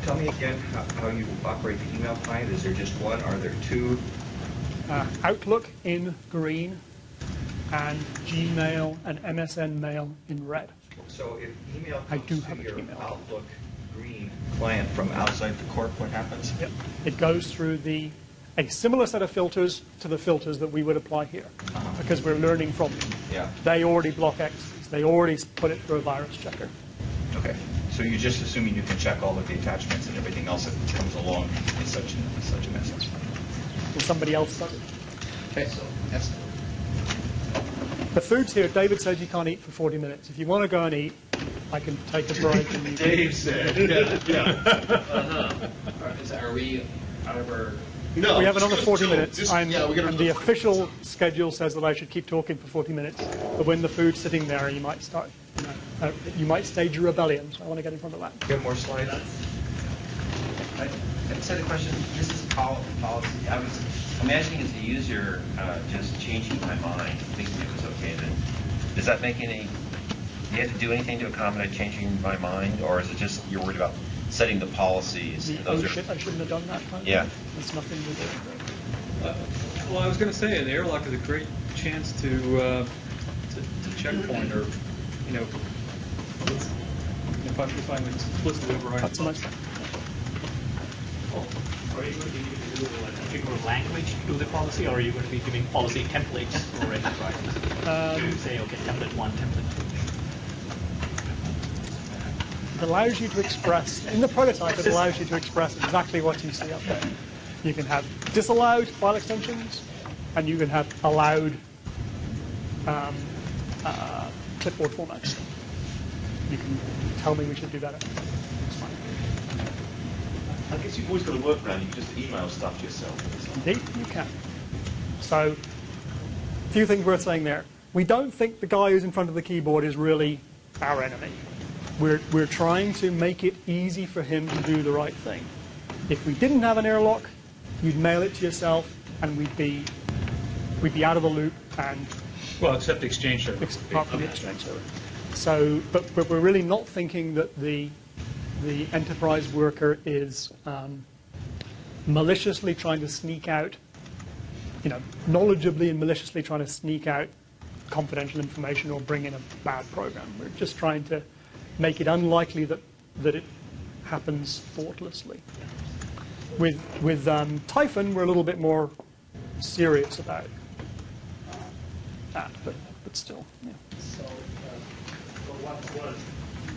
tell me again how you operate the email client. Is there just one? Are there two? Outlook in green and Gmail and MSN Mail in red. So if email comes to your Outlook green client from outside the corp, what happens? Yep. It goes through a similar set of filters to the filters that we would apply here, because we're learning from them. Yeah. They already block X's. They already put it through a virus checker. Okay. So you're just assuming you can check all of the attachments and everything else that comes along in such a message. Well, somebody else does it. Okay, so that's The food's here. David says you can't eat for 40 minutes. If you want to go and eat, I can take a break. And you Dave said. Yeah. Are we out of our... No, we have another 40 minutes. Just, yeah, and the official schedule says that I should keep talking for 40 minutes. But when the food's sitting there, you might start, you might stage a rebellion. So I want to get in front of that. You have more slides? I just had a question. This is policy. I was imagining as a user just changing my mind, thinking it was okay. Then does that make any? Do you have to do anything to accommodate changing my mind, or is it just you're worried about setting the policies? I shouldn't have done that. Yeah. There's nothing to do. Well, I was going to say an airlock is a great chance to checkpoint, or if I'm explicitly overriding. That's nice. Are you going to be giving a particular language to the policy, or are you going to be giving policy templates already, right? To say, okay, template 1, template 2. It allows you to express, in the prototype, it allows you to express exactly what you see up there. You can have disallowed file extensions, and you can have allowed clipboard formats. You can tell me we should do that. It's fine. I guess you've always got a workaround. You can just email stuff to yourself. Indeed, you can. So, a few things worth saying there. We don't think the guy who's in front of the keyboard is really our enemy. We're trying to make it easy for him to do the right thing. If we didn't have an airlock, you'd mail it to yourself, and we'd be out of the loop. And well, except the exchange server. Apart from the exchange server. So, but we're really not thinking that the enterprise worker is maliciously trying to sneak out, knowledgeably and maliciously trying to sneak out confidential information or bring in a bad program. We're just trying to make it unlikely that it happens thoughtlessly. With Typhon, we're a little bit more serious about that, but still, yeah. So, what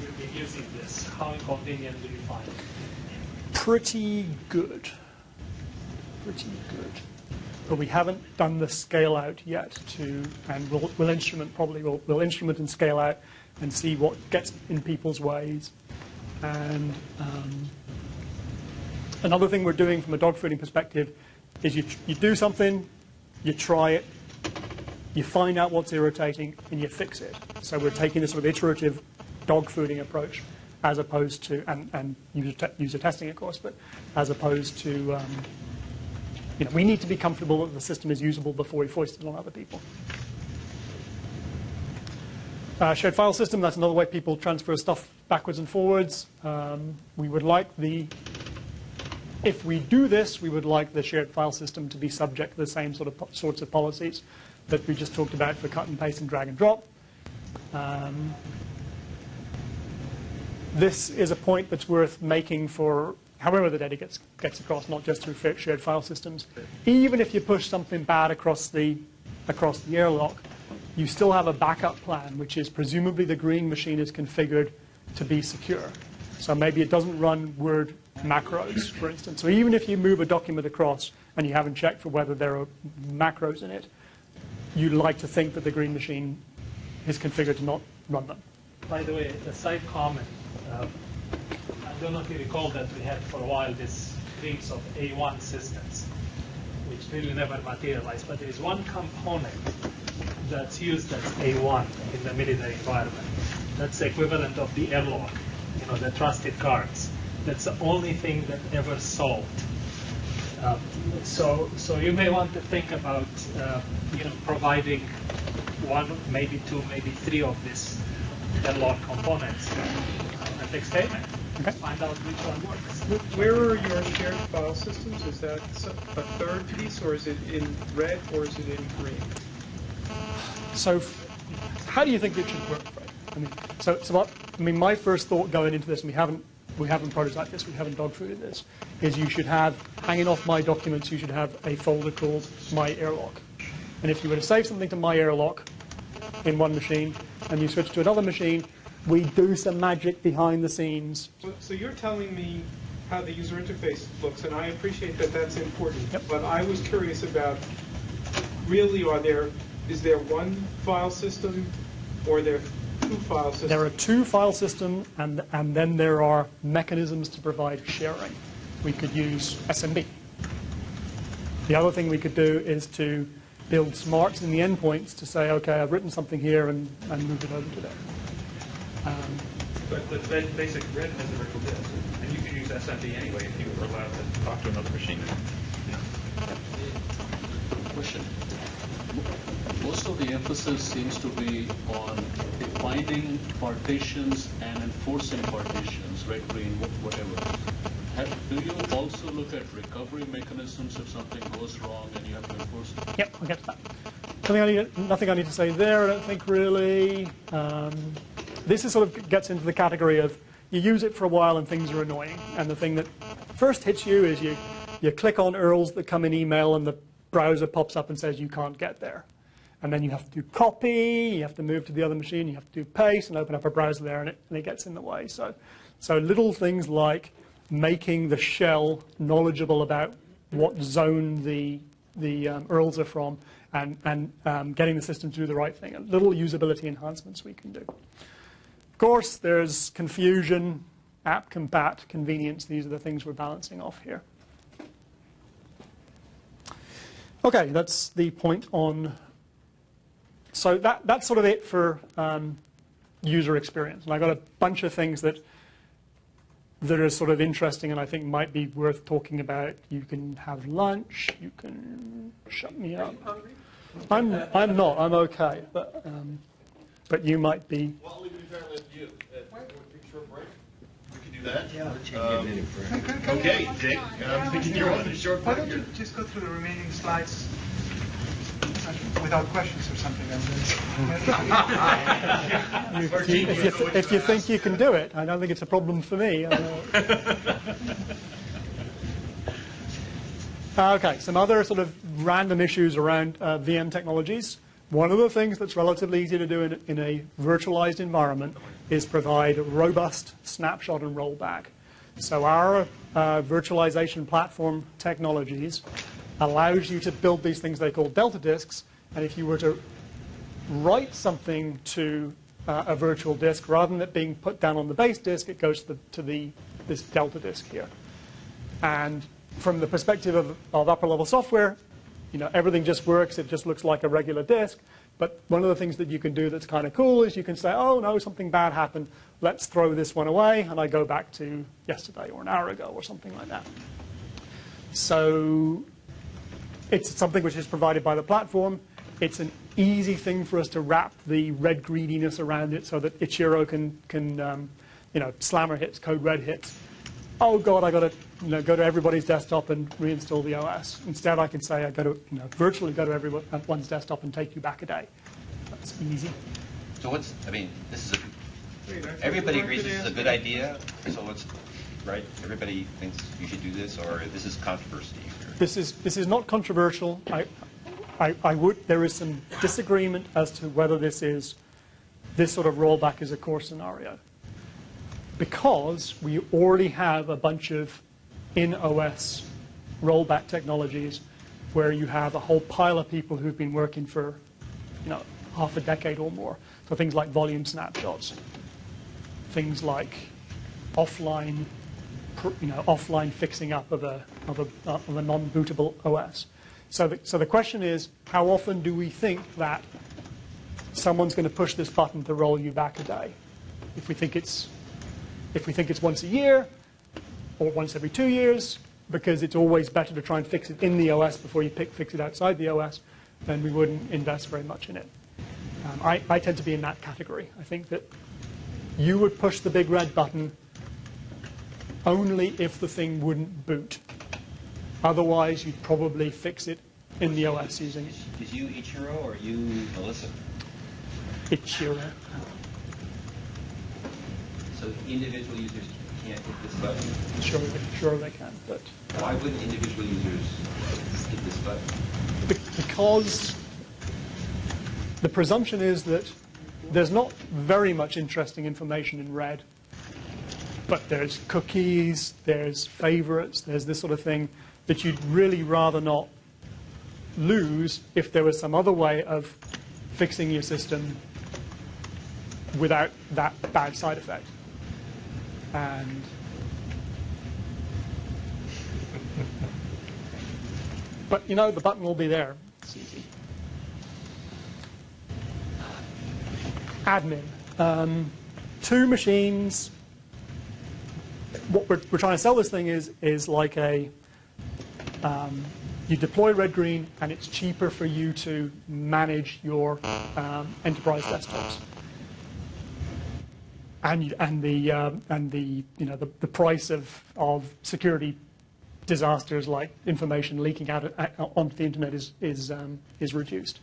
you've been using this, how inconvenient do you find it? Pretty good. Pretty good. But we haven't done the scale out yet and we'll instrument probably, we'll instrument and scale out and see what gets in people's ways. And another thing we're doing from a dog fooding perspective is you do something, you try it, you find out what's irritating, and you fix it. So we're taking this sort of iterative dog fooding approach as opposed to, and user testing, of course, but as opposed to, we need to be comfortable that the system is usable before we foist it on other people. Shared file system, that's another way people transfer stuff backwards and forwards. We would like if we do this, we would like the shared file system to be subject to the same sorts of policies that we just talked about for cut and paste and drag and drop. This is a point that's worth making for however the data gets across, not just through shared file systems. Even if you push something bad across the airlock, you still have a backup plan, which is presumably the green machine is configured to be secure. So maybe it doesn't run Word macros, for instance. So even if you move a document across and you haven't checked for whether there are macros in it, you'd like to think that the green machine is configured to not run them. By the way, a side comment. I don't know if you recall that we had for a while this dreams of A1 systems, which really never materialized. But there is one component that's used as A1 in the military environment. That's the equivalent of the airlock, the trusted cards. That's the only thing that ever solved. So you may want to think about providing one, maybe two, maybe three of these airlock components and experiment. Okay. Find out which one works. Where are your shared file systems? Is that a third piece, or is it in red, or is it in green? So how do you think it should work, Fred? My first thought going into this, and we haven't prototyped this, we haven't dog-fooded this, is you should have, hanging off My Documents, you should have a folder called My Airlock. And if you were to save something to My Airlock in one machine, and you switch to another machine, we do some magic behind the scenes. So you're telling me how the user interface looks, and I appreciate that that's important. Yep. But I was curious about, really, are there is there one file system or there are two file systems? There are two file systems, and then there are mechanisms to provide sharing. We could use SMB. The other thing we could do is to build smarts in the endpoints to say, okay, I've written something here and move it over to there. But the basic red has a virtual disk, and you can use SMB anyway if you were allowed to talk to another machine. Question. Most of the emphasis seems to be on defining partitions and enforcing partitions, red, green, whatever. Do you also look at recovery mechanisms if something goes wrong and you have to enforce it? Yep, I'll get to that. Nothing I need to say there, I don't think, really. This is sort of gets into the category of you use it for a while and things are annoying. And the thing that first hits you is you click on URLs that come in email and the browser pops up and says you can't get there. And then you have to do copy, you have to move to the other machine, you have to do paste and open up a browser there, and it gets in the way. So little things like making the shell knowledgeable about what zone the URLs are from and getting the system to do the right thing. And little usability enhancements we can do. Of course, there's confusion, app compat, convenience. These are the things we're balancing off here. Okay, that's the point on. So that's sort of it for user experience. And I've got a bunch of things that are sort of interesting and I think might be worth talking about. You can have lunch. You can shut me up. I'm not. I'm okay. But you might be. Well, I'll leave it entirely up to you. Want to take a short break? We can do that. Yeah. Okay, Dick. I'm thinking you're on a short Why break don't you here. just go through the remaining slides without questions or something? If you think you can do it, I don't think it's a problem for me. Okay, some other sort of random issues around VM technologies. One of the things that's relatively easy to do in a virtualized environment is provide robust snapshot and rollback. So our virtualization platform technologies allows you to build these things they call delta disks, and if you were to write something to a virtual disk, rather than it being put down on the base disk, it goes to this delta disk here. And from the perspective of upper-level software, everything just works. It just looks like a regular disk. But one of the things that you can do that's kind of cool is you can say, oh, no, something bad happened. Let's throw this one away, and I go back to yesterday or an hour ago or something like that. So it's something which is provided by the platform. It's an easy thing for us to wrap the red greediness around it so that Ichiro can slammer hits, code red hits. Oh God, I got to go to everybody's desktop and reinstall the OS. Instead, I can say I got to virtually go to everyone's desktop and take you back a day. That's easy. So this is everybody agrees this is a good idea. So right? Everybody thinks you should do this, or this is controversy. This is not controversial. There is some disagreement as to whether this sort of rollback is a core scenario. Because we already have a bunch of in-OS rollback technologies where you have a whole pile of people who've been working for half a decade or more. So things like volume snapshots, things like offline fixing up of a non-bootable OS. So the question is, how often do we think that someone's going to push this button to roll you back a day? If we think it's once a year or once every 2 years, because it's always better to try and fix it in the OS before you fix it outside the OS, then we wouldn't invest very much in it. I tend to be in that category. I think that you would push the big red button only if the thing wouldn't boot. Otherwise, you'd probably fix it in the OS using it. Is you Ichiro or you Melissa? Ichiro. So individual users can't hit this button? Sure they can, but... Why wouldn't individual users hit this button? Because the presumption is that there's not very much interesting information in red, but there's cookies, there's favorites, there's this sort of thing that you'd really rather not lose if there was some other way of fixing your system without that bad side effect. And but you know, the button will be there. It's easy. Admin. 2 machines. What we're trying to sell this thing is like a you deploy Red-Green, and it's cheaper for you to manage your enterprise desktops. And the price of security disasters like information leaking out onto the internet is reduced.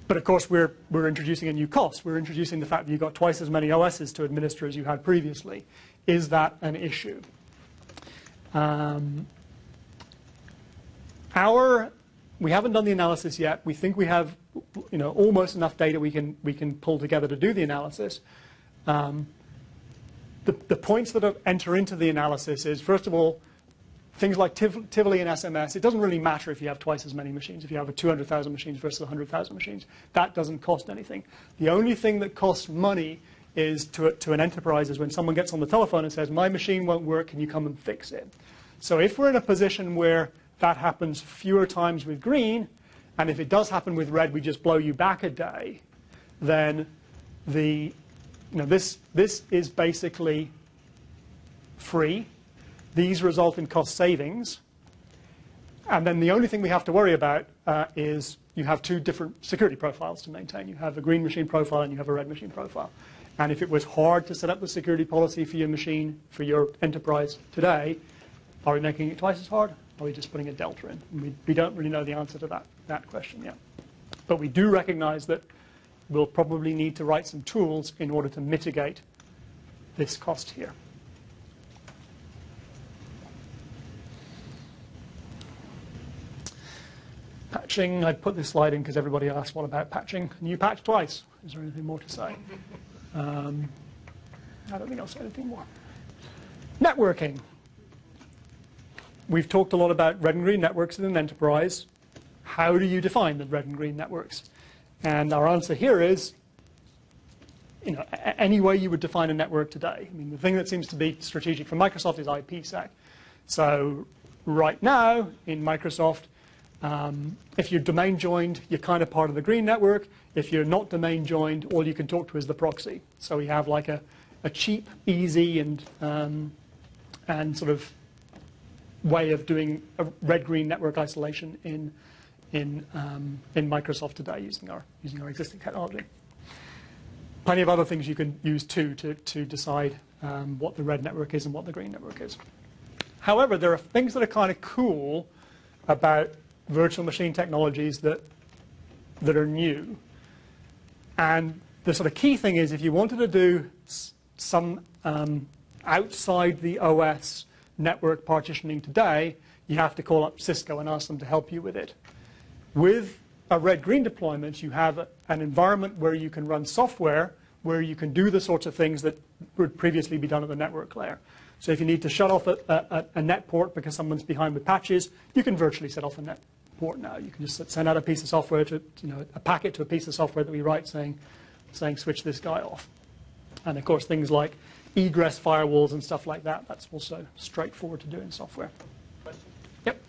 But of course, we're introducing a new cost. We're introducing the fact that you've got twice as many OSs to administer as you had previously. Is that an issue? We haven't done the analysis yet. We think we have, almost enough data we can pull together to do the analysis. The points that enter into the analysis is, first of all, things like Tivoli and SMS. It doesn't really matter if you have twice as many machines. If you have 200,000 machines versus 100,000 machines, that doesn't cost anything. The only thing that costs money is to an enterprise is when someone gets on the telephone and says, my machine won't work, can you come and fix it? So if we're in a position where that happens fewer times with green, and if it does happen with red, we just blow you back a day, then this is basically free. These result in cost savings. And then the only thing we have to worry about is you have 2 different security profiles to maintain. You have a green machine profile and you have a red machine profile. And if it was hard to set up the security policy for your machine, for your enterprise today, are we making it twice as hard? Or are we just putting a delta in? And we don't really know the answer to that question yet. But we do recognize that we'll probably need to write some tools in order to mitigate this cost here. Patching, I put this slide in because everybody asked, what about patching? And you patch twice. Is there anything more to say? I don't think I'll say anything more. Networking. We've talked a lot about red and green networks in an enterprise. How do you define the red and green networks? And our answer here is, any way you would define a network today. I mean, the thing that seems to be strategic for Microsoft is IPsec. So right now in Microsoft, if you're domain joined, you're kind of part of the green network. If you're not domain joined, all you can talk to is the proxy. So we have like a cheap, easy, and sort of way of doing a red-green network isolation in Microsoft today using our existing technology. Plenty of other things you can use too to decide what the red network is and what the green network is. However, there are things that are kind of cool about virtual machine technologies that are new. And the sort of key thing is, if you wanted to do some outside the OS network partitioning today, you have to call up Cisco and ask them to help you with it. With a red-green deployment, you have an environment where you can run software, where you can do the sorts of things that would previously be done at the network layer. So if you need to shut off a net port because someone's behind with patches, you can virtually set off a net port now. You can just send out a piece of software to, a packet to a piece of software that we write saying switch this guy off. And of course, things like egress firewalls and stuff like that, that's also straightforward to do in software. Question? Yep.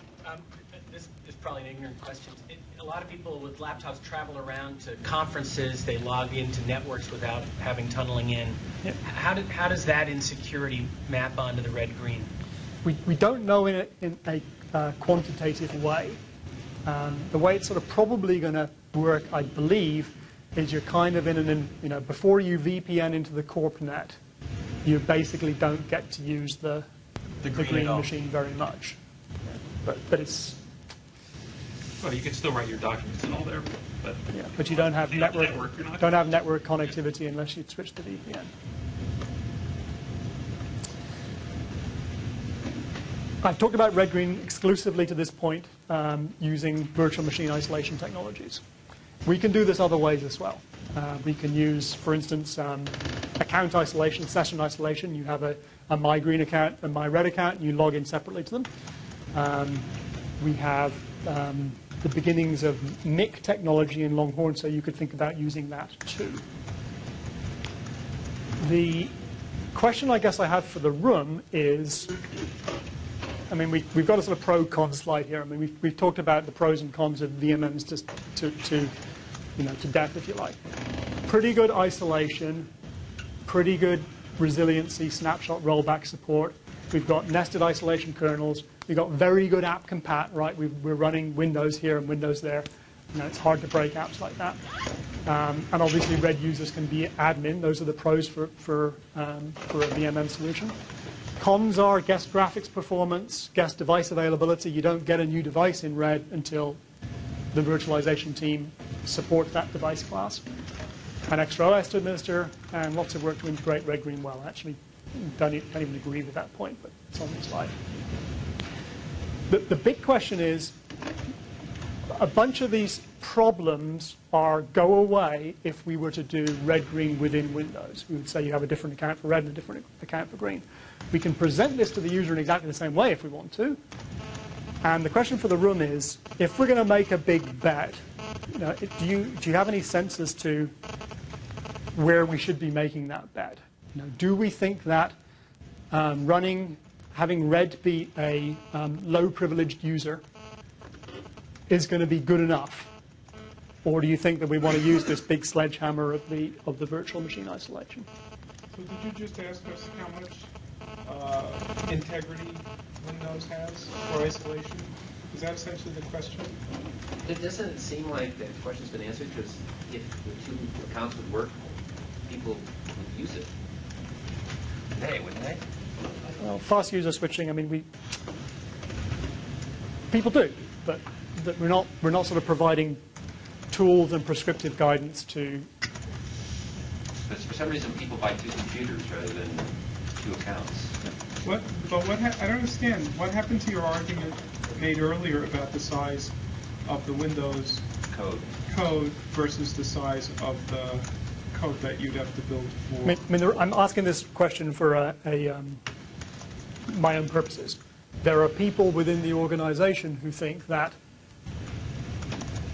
This is probably an ignorant question. A lot of people with laptops travel around to conferences. They log into networks without having tunneling in. Yep. How does that insecurity map onto the red-green? We don't know in a quantitative way. The way it's sort of probably going to work, I believe, is you're kind of before you VPN into the CorpNet, you basically don't get to use the green machine very much. But it's... Well, you can still write your documents and all there, but but you don't have network connectivity unless you switch to VPN. I've talked about red-green exclusively to this point using virtual machine isolation technologies. We can do this other ways as well. We can use, for instance, account isolation, session isolation. You have a MyGreen account and MyRed account, and you log in separately to them. We have the beginnings of MIC technology in Longhorn, so you could think about using that too. The question I guess I have for the room is, I mean, we've got a sort of pro-con slide here. I mean, we've talked about the pros and cons of VMMs to death, if you like. Pretty good isolation, pretty good resiliency, snapshot rollback support. We've got nested isolation kernels. We've got very good app compat, right? We're running Windows here and Windows there. It's hard to break apps like that. And obviously, red users can be admin. Those are the pros for a VMM solution. Cons are guest graphics performance, guest device availability. You don't get a new device in red until the virtualization team supports that device class. An extra OS to administer, and lots of work to integrate red, green well. Actually, don't even agree with that point, but it's on the slide. The big question is, a bunch of these problems go away if we were to do red-green within Windows. We would say you have a different account for red and a different account for green. We can present this to the user in exactly the same way if we want to. And the question for the room is, if we're going to make a big bet, do you have any sense as to where we should be making that bet? Do we think that having red be a low-privileged user is going to be good enough? Or do you think that we want to use this big sledgehammer of the virtual machine isolation? So did you just ask us how much integrity Windows has for isolation? Is that essentially the question? It doesn't seem like the question's been answered, because if the two accounts would work, people would use it. Wouldn't they? Well, fast user switching, I mean, people do, but we're not sort of providing tools and prescriptive guidance to. But for some reason, people buy two computers rather than two accounts. I don't understand. What happened to your argument made earlier about the size of the Windows code versus the size of the code that you'd have to build for? I'm asking this question for my own purposes. There are people within the organization who think that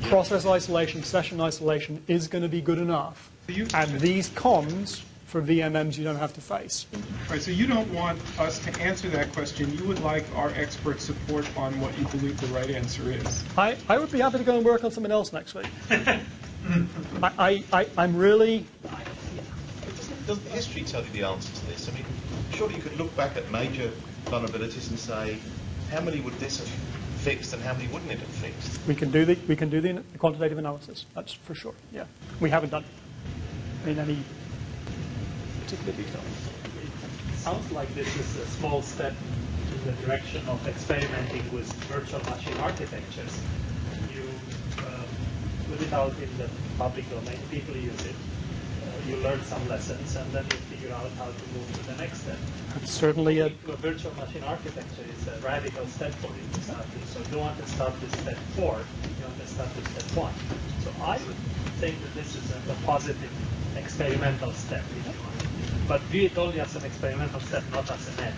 process isolation, session isolation is going to be good enough. And these cons for VMMs you don't have to face. Right, so you don't want us to answer that question. You would like our expert support on what you believe the right answer is. I would be happy to go and work on something else next week. I'm really... Doesn't history tell you the answer to this? I mean, surely you could look back at major vulnerabilities and say, how many would this have fixed and how many wouldn't it have fixed? We can do the quantitative analysis. That's for sure. Yeah, we haven't done it in any particular detail. It sounds like this is a small step in the direction of experimenting with virtual machine architectures. You put it out in the public domain, people use it. You learn some lessons, and then you figure out how to move to the next step. That's certainly a virtual machine architecture is a radical step for you to start with. So you don't want to start with step 4, you want to start with step 1. So I would think that this is a positive experimental step, if you want. But view it only as an experimental step, not as an end.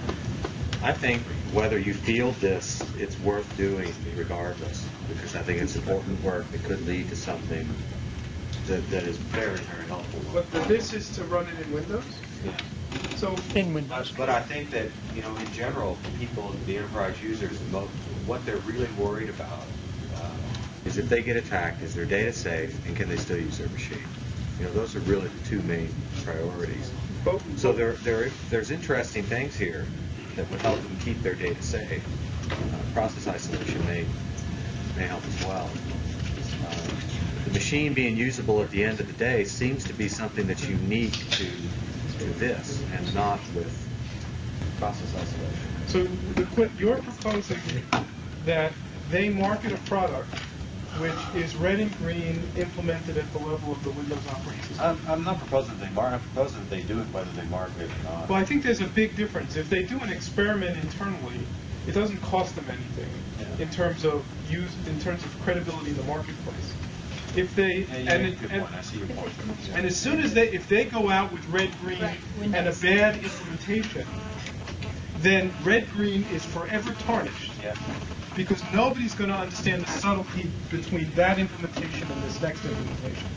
I think whether you field this, it's worth doing regardless, because I think it's important work that could lead to something that is very, very helpful. But this is to run it in Windows? Yeah. So in Windows. But I think that, in general, people, the enterprise users, what they're really worried about is if they get attacked, is their data safe, and can they still use their machine? Those are really the two main priorities. So there's interesting things here that would help them keep their data safe. Process isolation may help as well. The machine being usable at the end of the day seems to be something that's unique to this and not with process isolation. So you're proposing that they market a product which is red and green implemented at the level of the Windows operating system. I'm not proposing that they market. I'm proposing that they do it whether they market it or not. Well, I think there's a big difference. If they do an experiment internally, it doesn't cost them anything in terms of credibility in the marketplace. If they and as soon as if they go out with red green and a bad implementation, then red green is forever tarnished. Yeah. because nobody's going to understand the subtlety between that implementation and this next implementation.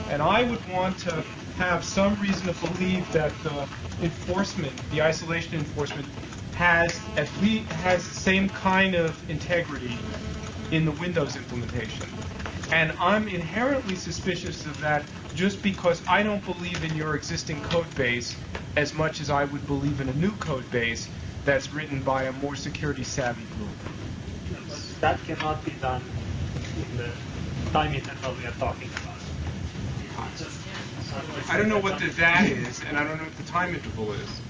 And I would want to have some reason to believe that the enforcement, the isolation enforcement, has the same kind of integrity in the Windows implementation. And I'm inherently suspicious of that just because I don't believe in your existing code base as much as I would believe in a new code base that's written by a more security savvy group. That cannot be done in the time interval we are talking about. I don't know what the that is, and I don't know what the time interval is.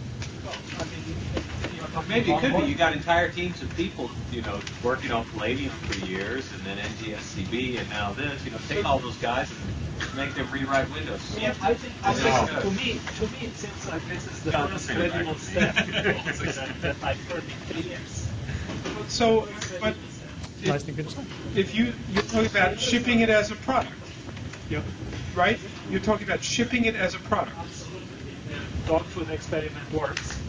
Maybe it could be. You got entire teams of people, working on Palladium for years, and then NGSCB, and now this. Take all those guys and make them rewrite Windows. Yeah, I think to me, it seems like this is the first critical step that I've heard in 3 years. So, but if you're talking about shipping it as a product, right? You're talking about shipping it as a product. Dog food experiment works,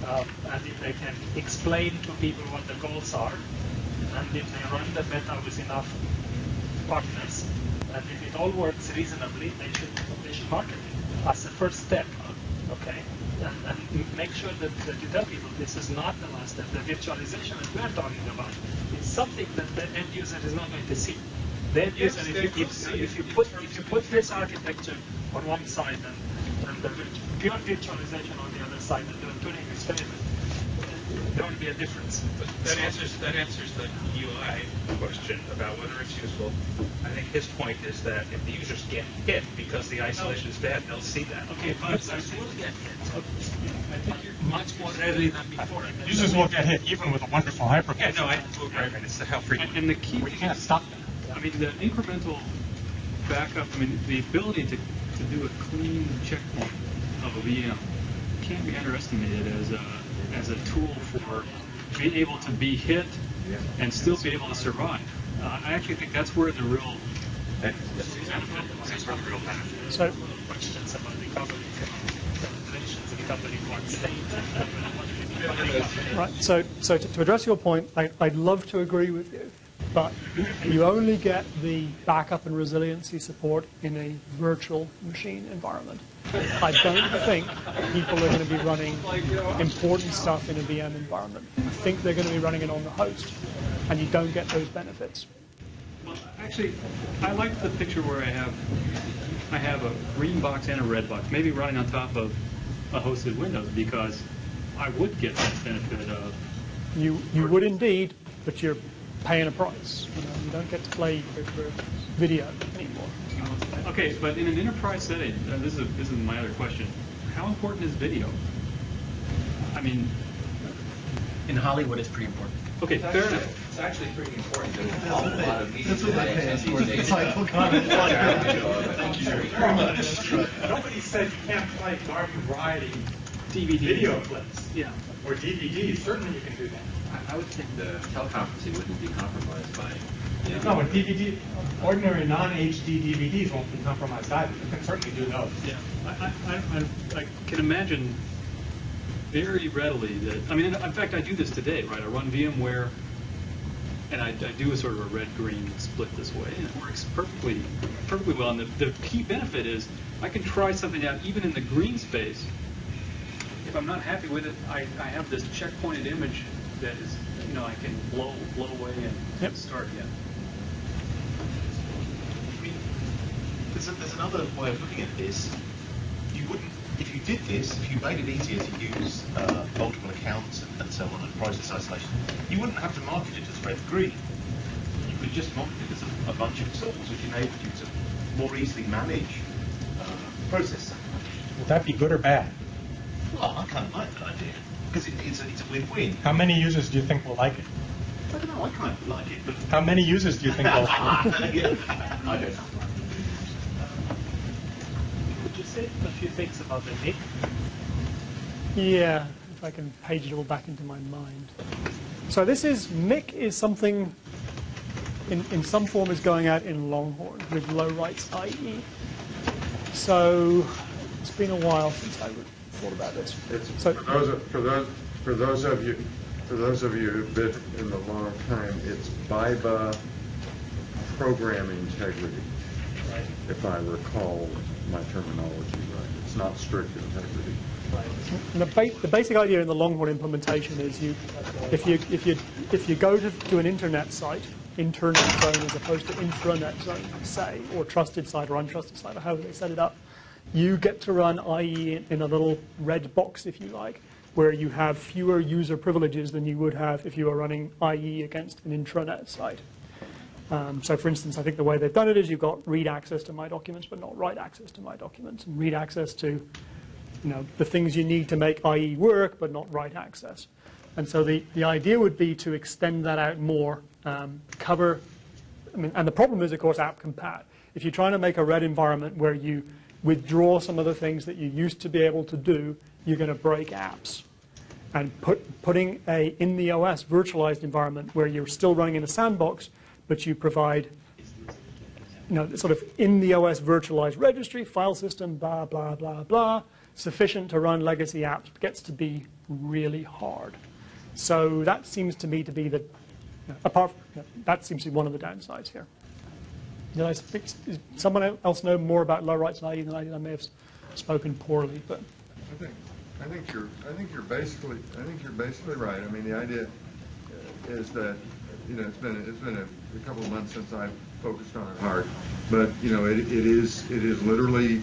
and if they can explain to people what the goals are, and if they run the beta with enough partners, and if it all works reasonably, they should market it as a first step, okay? And make sure that you tell people this is not the last step. The virtualization that we're talking about is something that the end user is not going to see. The end user, if you put this architecture on one side and the pure virtualization on the other side and do a tuning experiment, there will be a difference. But that answers the UI question about whether it's useful. I think his point is that if the users get hit because the isolation is bad, they'll see that. Okay, but users will get hit. I think you're much more readily than before. Users will get hit even with a wonderful hypercode. Yeah, no, I agree. It's how frequent. And the key, you can't stop that. I mean, the incremental backup, the ability to do a clean checkpoint of a VM can't be underestimated as a tool for being able to be hit and still be able to survive. I actually think that's where the real benefit. So, questions about recovery, relations recovery one state. right. So to address your point, I'd love to agree with you, but you only get the backup and resiliency support in a virtual machine environment. I don't think people are going to be running important stuff in a VM environment. I think they're going to be running it on the host, and you don't get those benefits. Well, actually, I like the picture where I have a green box and a red box, maybe running on top of a hosted Windows, because I would get that benefit of. You would indeed, but you're paying a price. You don't get to play video anymore. Okay, but in an enterprise setting, this is my other question. How important is video? I mean, in Hollywood, it's pretty important. Okay, fair enough. It's actually pretty important. There's a lot of media. That's what that pays for. Insightful comment. Thank you very much. Nobody said you can't play garden variety DVD video clips. Yeah. Or DVDs. Certainly you can do that. I would think the teleconferencing wouldn't be compromised by. No, but DVD, ordinary non-HD DVDs won't be compromised either. You can certainly do those. Yeah, I can imagine very readily that, I mean, in fact, I do this today, right? I run VMware, and I do a sort of a red-green split this way, and it works perfectly well. And the key benefit is I can try something out even in the green space. If I'm not happy with it, I have this checkpointed image that is, I can blow away and start again. There's another way of looking at this. You wouldn't, if you did this, if you made it easier to use multiple accounts and so on and process isolation, you wouldn't have to market it as red-green. You could just market it as a bunch of tools which enabled you to more easily manage process. Would that be good or bad? Well, I kind of like that idea because it's a win-win. How many users do you think will like it? I don't know. I kind of like it, but how many users do you think will like it? I don't know. Could you say a few things about the NIC? Yeah, if I can page it all back into my mind. So this is, MIC is something in some form is going out in Longhorn with low rights IE. So it's been a while since I thought about this. For those of you For those of you who've been in the long time, it's BIBA program integrity, if I recall my terminology right. It's not strict integrity. And the basic idea in the Longhorn implementation is if you go to an internet site, internet zone as opposed to intranet zone, say, or trusted site or untrusted site, or however they set it up, you get to run IE in a little red box, if you like, where you have fewer user privileges than you would have if you were running IE against an intranet site. So for instance, I think the way they've done it is you've got read access to my documents, but not write access to my documents, and read access to the things you need to make IE work, but not write access. And so the idea would be to extend that out more, and the problem is, of course, app compat. If you're trying to make a red environment where you withdraw some of the things that you used to be able to do, you're going to break apps. And putting a in the OS virtualized environment where you're still running in a sandbox, but you provide sort of in the OS virtualized registry, file system, blah, blah, blah, blah, sufficient to run legacy apps, gets to be really hard. So that seems to me to be that seems to be one of the downsides here. Does someone else know more about low rights IE than I did? I may have spoken poorly, but I think you're basically right. I mean, the idea is that it's been a couple of months since I've focused on it hard, but it is literally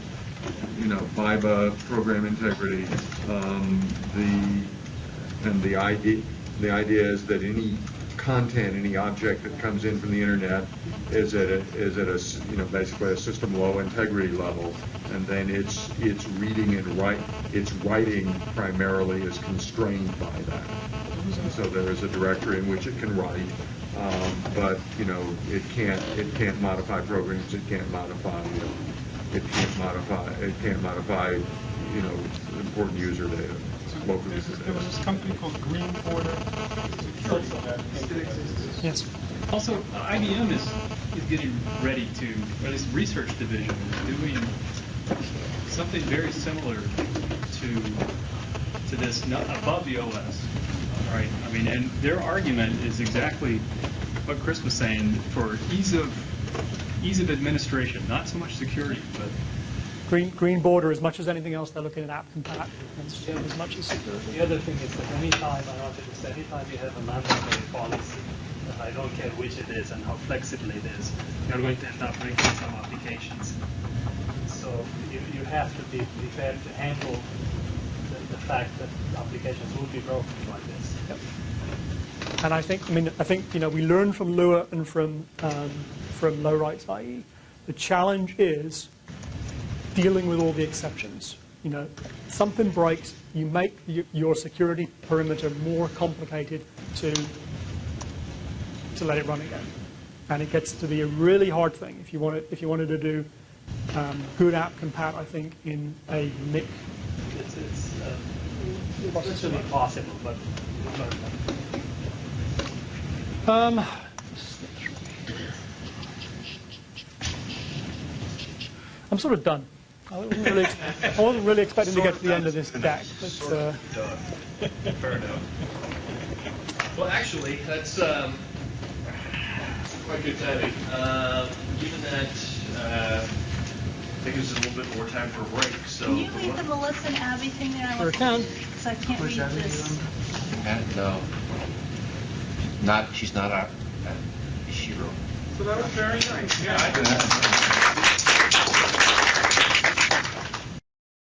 BIBA program integrity. The idea is that any content, any object that comes in from the internet is at a basically a system low integrity level, and then it's reading and its writing primarily is constrained by that. And so there is a directory in which it can write, but it can't modify programs. It can't modify important user data. There was this company called Green Border. Yes. Also, IBM is getting ready to, or this research division is doing something very similar to this above the OS, right? I mean, and their argument is exactly what Chris was saying for ease of administration, not so much security, but. Green Border, as much as anything else, they're looking at app compat as much as security. The other thing is that anytime you have a mandatory policy, I don't care which it is and how flexible it is, you're going to end up breaking some applications. So you have to be prepared to handle the fact that applications will be broken like this. Yep. And I think we learned from Lua and from low rights IE. The challenge is dealing with all the exceptions. Something breaks, you make your security perimeter more complicated to let it run again, and it gets to be a really hard thing if you wanted to do good app compat. I think in a NIC, it's virtually possible, but. I'm sort of done. I wasn't really expecting to get to the end of this deck. But, Fair enough. Well, actually, that's quite good timing. Given that, I think it's a little bit more time for a break. So. Can you leave the Melissa and Abby thing there? Sure can. Because I can't read this. No. She's not Shiro. So that was very nice. Yeah.